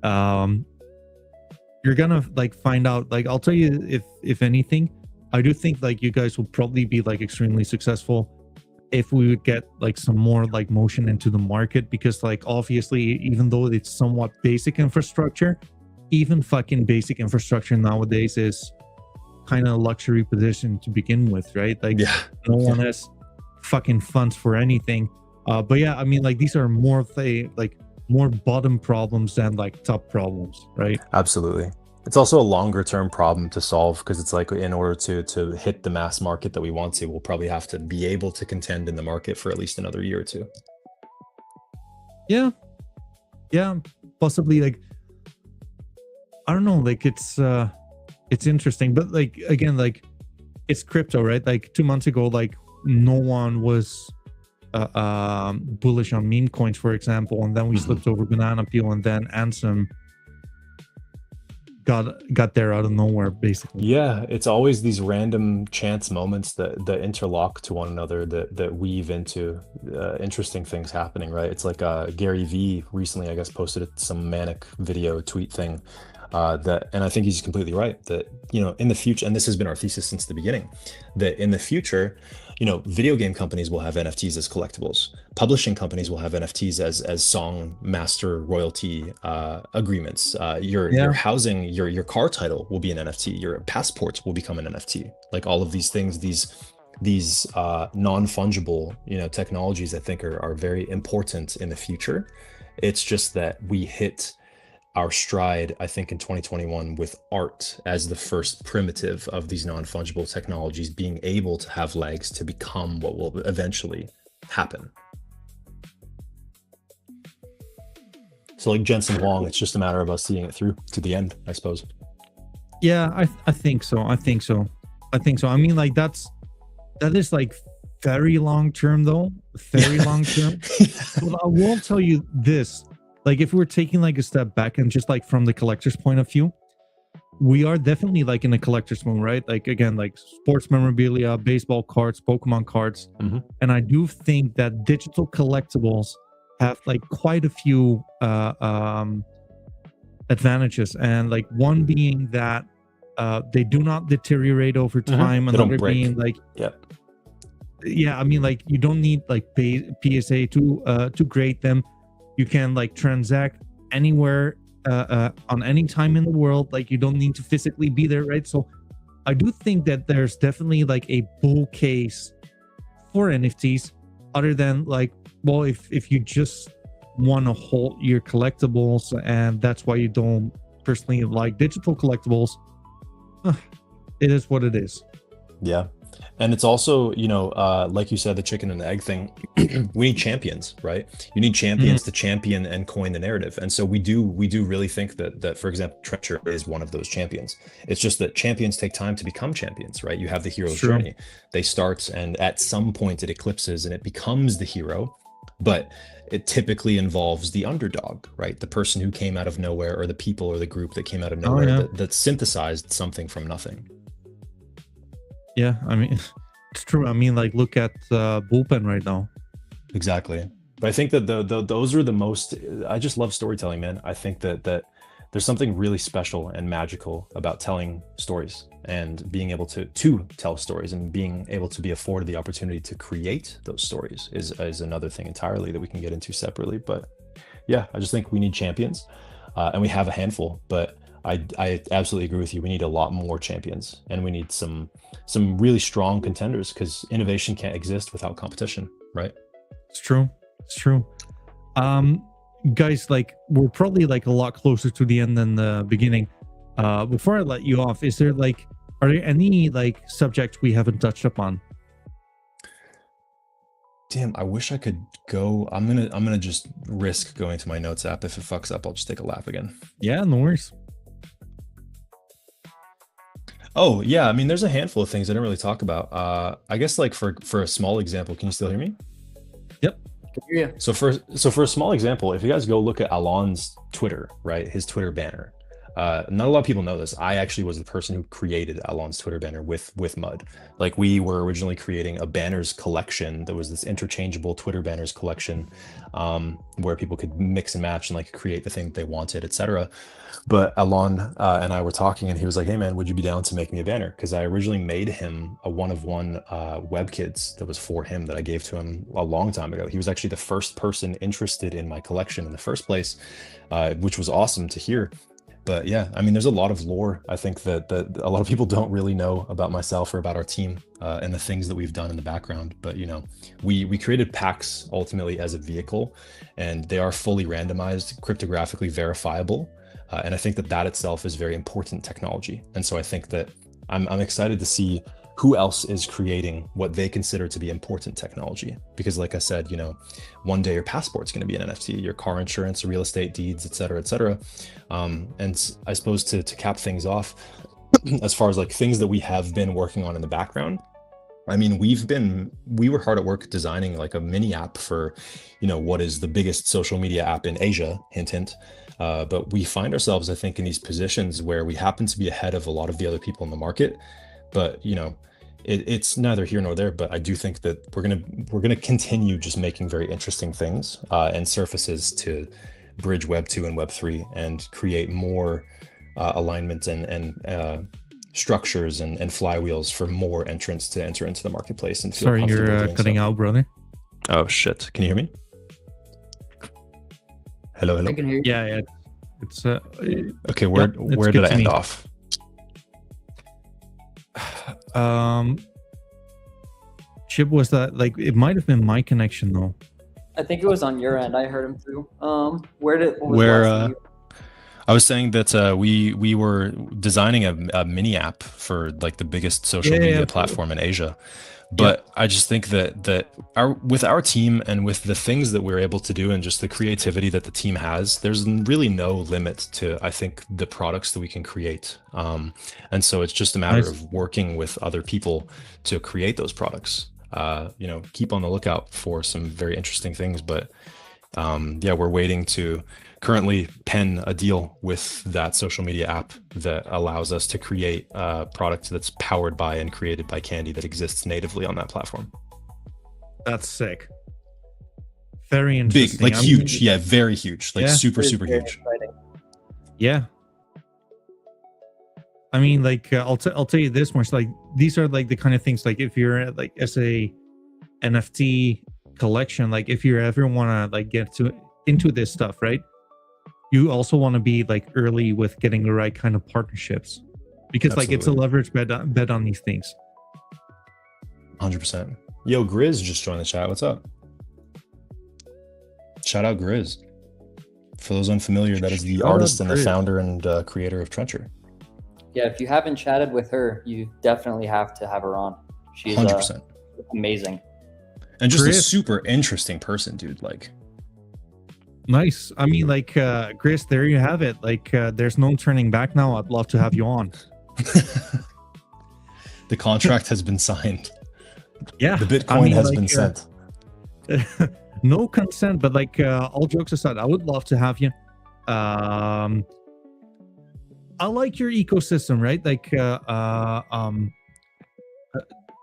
you're gonna like find out. Like, I'll tell you, if anything, I do think like you guys will probably be like extremely successful if we would get like some more like motion into the market, because like obviously, even though it's somewhat basic infrastructure, even fucking basic infrastructure nowadays is kind of a luxury position to begin with, right? Like no one has fucking funds for anything. But yeah, I mean, like these are more of a like more bottom problems than like top problems, right? Absolutely. It's also a longer term problem to solve, because it's like, in order to hit the mass market that we want to, we'll probably have to be able to contend in the market for at least another year or two. Yeah, possibly. Like, I don't know, like it's interesting, but like again, like it's crypto, right? Like 2 months ago, like no one was bullish on meme coins, for example, and then we slipped over Banana Peel, and then Ansem got there out of nowhere, basically. Yeah, it's always these random chance moments that interlock to one another, that weave into interesting things happening, right? It's like Gary V recently, I guess, posted some manic video tweet thing and I think he's completely right, that, you know, in the future, and this has been our thesis since the beginning, that in the future, you know, video game companies will have NFTs as collectibles. Publishing companies will have NFTs as song master royalty agreements. Your housing, your car title will be an NFT. Your passports will become an NFT. Like all of these things, these non-fungible, you know, technologies, I think are very important in the future. It's just that we hit our stride, I think, in 2021 with art as the first primitive of these non-fungible technologies being able to have legs to become what will eventually happen. So like Jensen Huang, it's just a matter of us seeing it through to the end, I suppose. Yeah, I think so. I mean, like that is like very long term though. Very long term. But I will tell you this. Like if we're taking like a step back and just like from the collector's point of view, we are definitely like in a collector's mode, right? Like again, like sports memorabilia, baseball cards, Pokemon cards. Mm-hmm. And I do think that digital collectibles have like quite a few advantages, and like one being that they do not deteriorate over time. They don't Another break. being like, Yep. yeah, I mean, like you don't need like PSA to grade them. You can like transact anywhere on any time in the world. Like you don't need to physically be there, right? So I do think that there's definitely like a bull case for NFTs, other than like, well, if you just want to hold your collectibles and that's why you don't personally like digital collectibles, it is what it is. Yeah. And it's also, you know, like you said, the chicken and the egg thing, we need champions, right? You need champions to champion and coin the narrative. And so we do really think that for example, Trencher is one of those champions. It's just that champions take time to become champions, right? You have the hero's journey. They start, and at some point it eclipses and it becomes the hero, but it typically involves the underdog, right? The person who came out of nowhere, or the people or the group that came out of nowhere, that synthesized something from nothing. Yeah, I mean, it's true. I mean, like, look at Bullpen right now. Exactly. But I think that those are the most, I just love storytelling, man. I think that there's something really special and magical about telling stories and being able to tell stories, and being able to be afforded the opportunity to create those stories is another thing entirely that we can get into separately. But yeah, I just think we need champions, and we have a handful, but I absolutely agree with you. We need a lot more champions, and we need some really strong contenders, because innovation can't exist without competition, right? It's true. Guys, like, we're probably like a lot closer to the end than the beginning. Before I let you off, are there any like subjects we haven't touched upon? Damn, I wish I could go. I'm gonna just risk going to my notes app. If it fucks up, I'll just take a lap again. Yeah, no worries. Oh yeah, I mean, there's a handful of things I didn't really talk about. I guess like for a small example, can you still hear me? Yep. Yeah. So for a small example, if you guys go look at Alon's Twitter, right, his Twitter banner. Not a lot of people know this. I actually was the person who created Alon's Twitter banner with Mud. Like, we were originally creating a banners collection that was this interchangeable Twitter banners collection, where people could mix and match and like create the thing that they wanted, etc. But Alon and I were talking, and he was like, "Hey man, would you be down to make me a banner?" Because I originally made him a one-of-one WebKids that was for him, that I gave to him a long time ago. He was actually the first person interested in my collection in the first place, which was awesome to hear. But yeah, I mean, there's a lot of lore, I think, that a lot of people don't really know about myself or about our team, and the things that we've done in the background. But, you know, we created packs ultimately as a vehicle, and they are fully randomized, cryptographically verifiable. And I think that itself is very important technology. And so I think that I'm excited to see who else is creating what they consider to be important technology. Because like I said, you know, one day your passport's going to be an NFT, your car insurance, real estate deeds, et cetera, et cetera. And I suppose to cap things off, as far as like things that we have been working on in the background, I mean, we were hard at work designing like a mini app for, you know, what is the biggest social media app in Asia, hint, hint. But we find ourselves, I think, in these positions where we happen to be ahead of a lot of the other people in the market. But, you know, it's neither here nor there. But I do think that we're gonna continue just making very interesting things and surfaces to bridge Web 2 and Web 3 and create more alignment and structures and flywheels for more entrants to enter into the marketplace and feel comfortable you're doing cutting so. out, brother. Oh shit! Can you hear me? Hello. I can hear you. Yeah. It's Okay, where did I end off? Chip, was that like, it might have been my connection though. I think it was on your end. I heard him too. I was saying that we were designing a mini app for like the biggest social media platform in Asia. But I just think that with our team and with the things that we're able to do and just the creativity that the team has, there's really no limit to, I think, the products that we can create. And so it's just a matter of working with other people to create those products. Keep on the lookout for some very interesting things. But we're waiting to currently pen a deal with that social media app that allows us to create a product that's powered by and created by Candy that exists natively on that platform. That's sick. Very interesting. Big, like huge. Very huge. Like super huge. Exciting. Yeah. I mean, like I'll tell you this much. Like these are like the kind of things. Like if you're like as a NFT collection, like if you ever want to like get into this stuff, right? You also want to be like early with getting the right kind of partnerships, because Absolutely. Like it's a leverage bet on these things. 100%. Yo, Grizz just joined the chat. What's up? Shout out Grizz. For those unfamiliar, that is the artist and the founder and creator of Trencher. Yeah, if you haven't chatted with her, you definitely have to have her on. She's 100%. Amazing. And just a super interesting person, dude. Like, nice. I mean, like, Chris, there you have it. Like, there's no turning back now. I'd love to have you on. The contract has been signed. Yeah. The Bitcoin has been sent. No consent, but like, all jokes aside, I would love to have you. I like your ecosystem, right? Like,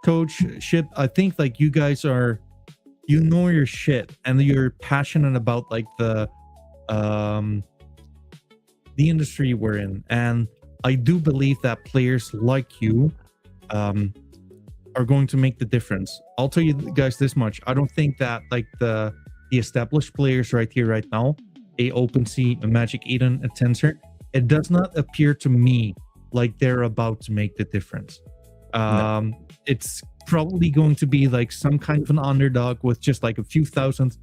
Coach Ship, I think like you guys are, you know your shit, and you're passionate about like the industry we're in, and I do believe that players like you are going to make the difference. I'll tell you guys this much: I don't think that like the established players right here, right now, a OpenSea, a Magic Eden, a Tensor, it does not appear to me like they're about to make the difference. No. It's probably going to be like some kind of an underdog with just like a few thousand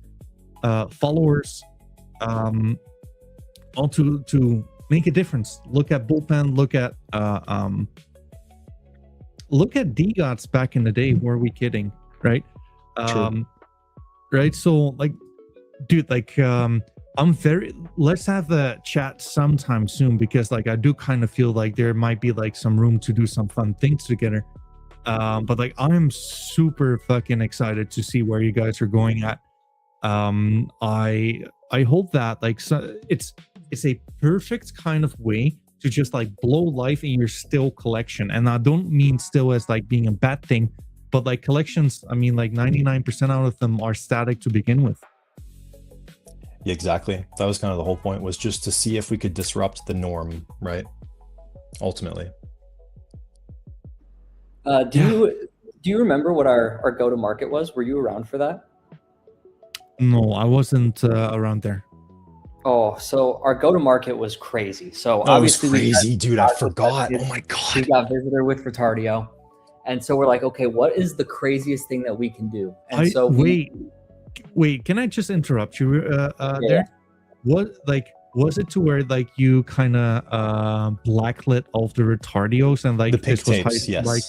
followers, all to make a difference. Look at Bullpen, look at DGOTS back in the day. Who are we kidding, right? Right. So like, dude, like let's have a chat sometime soon, because like I do kind of feel like there might be like some room to do some fun things together. But like I'm super fucking excited to see where you guys are going at. I hope that like it's a perfect kind of way to just like blow life in your still collection. And I don't mean still as like being a bad thing, but like collections, I mean like 99% out of them are static to begin with. Yeah, exactly. That was kind of the whole point, was just to see if we could disrupt the norm, right? Ultimately. Do you remember what our go-to-market was? Were you around for that? No, I wasn't around there. Oh, so our go-to-market was crazy. So obviously it was crazy, dude. I forgot. Oh my God. We got Visitor with Retardio. And so we're like, okay, what is the craziest thing that we can do? And wait, can I just interrupt you there? What, like, was it to where like you kind of blacklit all of the Retardios and like the pink tapes? Yes. Like,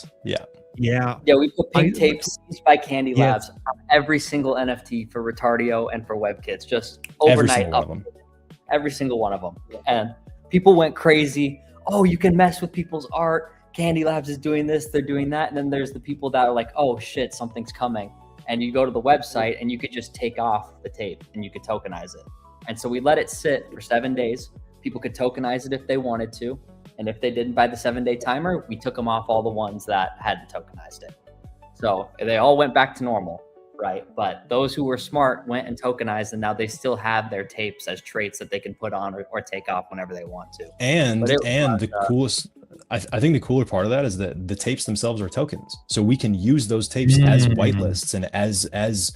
yeah, we put pink tapes by Candylabs on every single NFT for Retardio and for WebKits, just overnight every single one of them. And people went crazy. Oh, you can mess with people's art. Candylabs is doing this, they're doing that. And then there's the people that are like, oh shit, something's coming. And you go to the website and you could just take off the tape and you could tokenize it. And so we let it sit for 7 days. People could tokenize it if they wanted to. And if they didn't by the 7-day timer, we took them off all the ones that hadn't tokenized it. So they all went back to normal, right? But those who were smart went and tokenized, and now they still have their tapes as traits that they can put on or take off whenever they want to. And the coolest, I think the cooler part of that is that the tapes themselves are tokens. So we can use those tapes as whitelists and as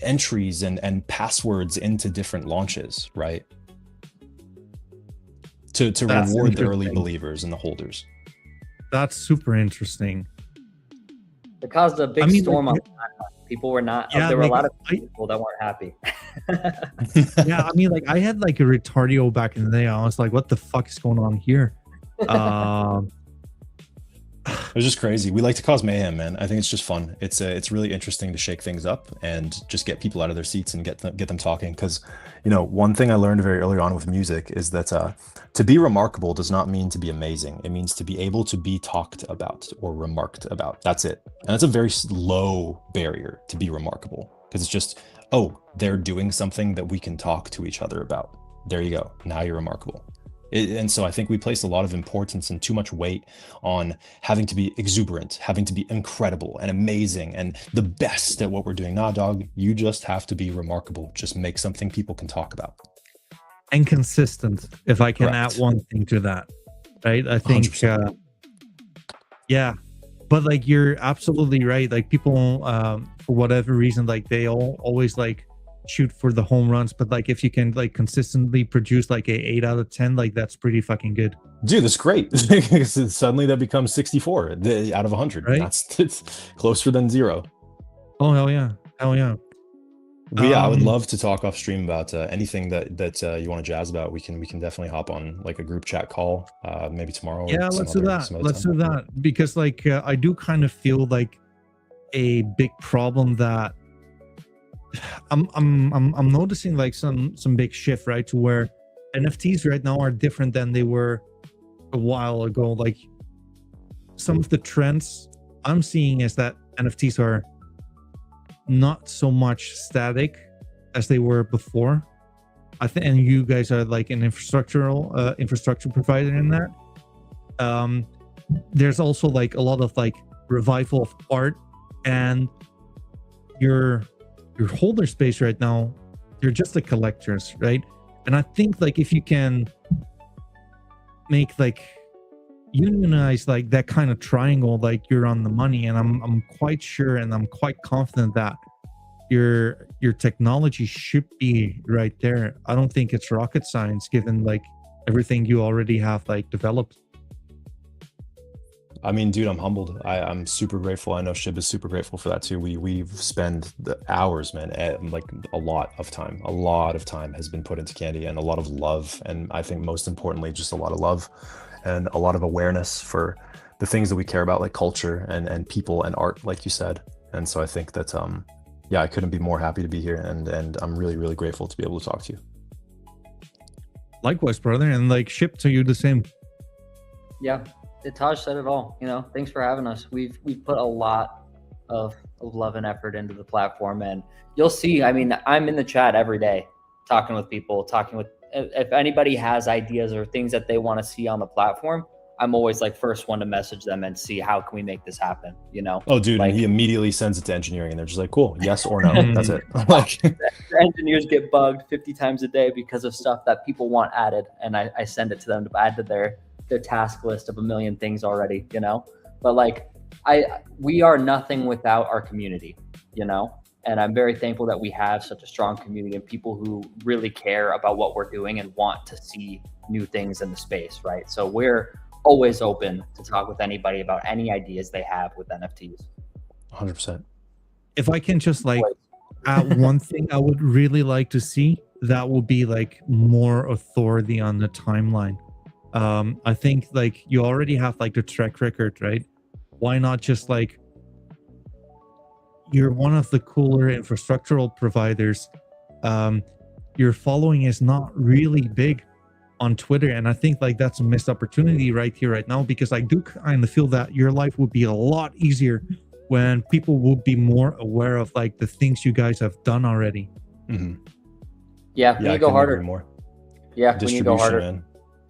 entries and passwords into different launches, right? To reward the early believers and the holders. That's super interesting. It caused a big storm on the timeline. People were not. There were a lot of people that weren't happy. Yeah, I mean, like I had like a retardio back in the day. I was like, what the fuck is going on here? It was just crazy. We like to cause mayhem, man. I think it's just fun. It's really interesting to shake things up and just get people out of their seats and get them talking. Because, you know, one thing I learned very early on with music is that to be remarkable does not mean to be amazing. It means to be able to be talked about or remarked about. That's it. And that's a very low barrier to be remarkable, because it's just, oh, they're doing something that we can talk to each other about. There you go. Now you're remarkable. And so I think we place a lot of importance and too much weight on having to be exuberant, having to be incredible and amazing and the best at what we're doing. Nah, dog, you just have to be remarkable. Just make something people can talk about. And consistent, if I can Correct. add one thing to that, right? I think, 100%. yeah, but like you're absolutely right. Like people, for whatever reason, like they always like shoot for the home runs, but like if you can like consistently produce like a 8 out of 10, like that's pretty fucking good. Dude, that's great. Suddenly that becomes 64 out of 100. Right? It's closer than 0. Oh hell yeah, hell yeah. But yeah, I would love to talk off stream about anything that you want to jazz about. We can definitely hop on like a group chat call, maybe tomorrow. Or Yeah, some let's do other- that. some other Let's time. do that because like I do kind of feel like a big problem that I'm noticing like some big shift, right, to where NFTs right now are different than they were a while ago. Like some of the trends I'm seeing is that NFTs are not so much static as they were before. I think, and you guys are like an infrastructure provider in that. There's also like a lot of like revival of art, and your holder space right now, you're just the collectors, right? And I think like if you can make like unionize like that kind of triangle, like you're on the money. And I'm quite sure and I'm quite confident that your technology should be right there. I don't think it's rocket science given like everything you already have like developed. I mean, dude, I'm humbled. I'm super grateful. I know Shib is super grateful for that too. We've spent the hours, man, like a lot of time has been put into Candy, and a lot of love. And I think most importantly, just a lot of love and a lot of awareness for the things that we care about, like culture and people and art, like you said. And so I think that, yeah, I couldn't be more happy to be here. And I'm really, really grateful to be able to talk to you. Likewise, brother. And like Ship to you the same. Yeah, Taj said it all. You know, thanks for having us. We've put a lot of love and effort into the platform, and you'll see. I mean, I'm in the chat every day, talking with people, if anybody has ideas or things that they want to see on the platform. I'm always like first one to message them and see how can we make this happen. You know? Oh, dude, like, and he immediately sends it to engineering, and they're just like, "Cool, yes or no." That's it. Like, the engineers get bugged 50 times a day because of stuff that people want added, and I send it to them to add to their task list of a million things already, you know. But like we are nothing without our community, you know, and I'm very thankful that we have such a strong community and people who really care about what we're doing and want to see new things in the space, right? So we're always open to talk with anybody about any ideas they have with NFTs. 100%. If I can just like add one thing I would really like to see, that will be like more authority on the timeline. I think like you already have like the track record, right? Why not just like you're one of the cooler infrastructural providers. Your following is not really big on Twitter, and I think like that's a missed opportunity right here, right now, because I do kind of feel that your life would be a lot easier when people would be more aware of like the things you guys have done already. Mm-hmm. Yeah, we need to go harder. More. Yeah, we need to go harder. Man.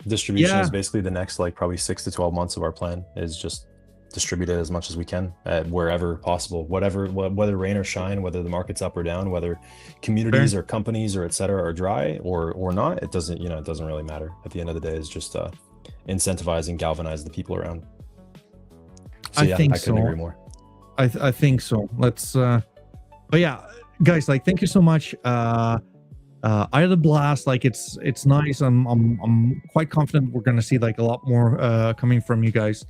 Distribution is basically the next like probably 6 to 12 months of our plan, is just distribute it as much as we can wherever possible, whether rain or shine, whether the market's up or down, whether communities or companies or etc. are dry or not. It doesn't really matter. At the end of the day, it's just incentivize and galvanize the people around. So, I couldn't agree more. I think so. Let's but yeah, guys, like thank you so much. I had a blast. Like it's nice. I'm quite confident we're gonna see like a lot more coming from you guys.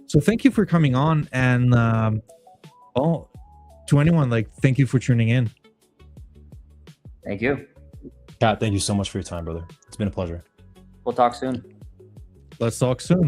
So thank you for coming on, and well, to anyone, like thank you for tuning in. Thank you. Kat, thank you so much for your time, brother. It's been a pleasure. We'll talk soon. Let's talk soon.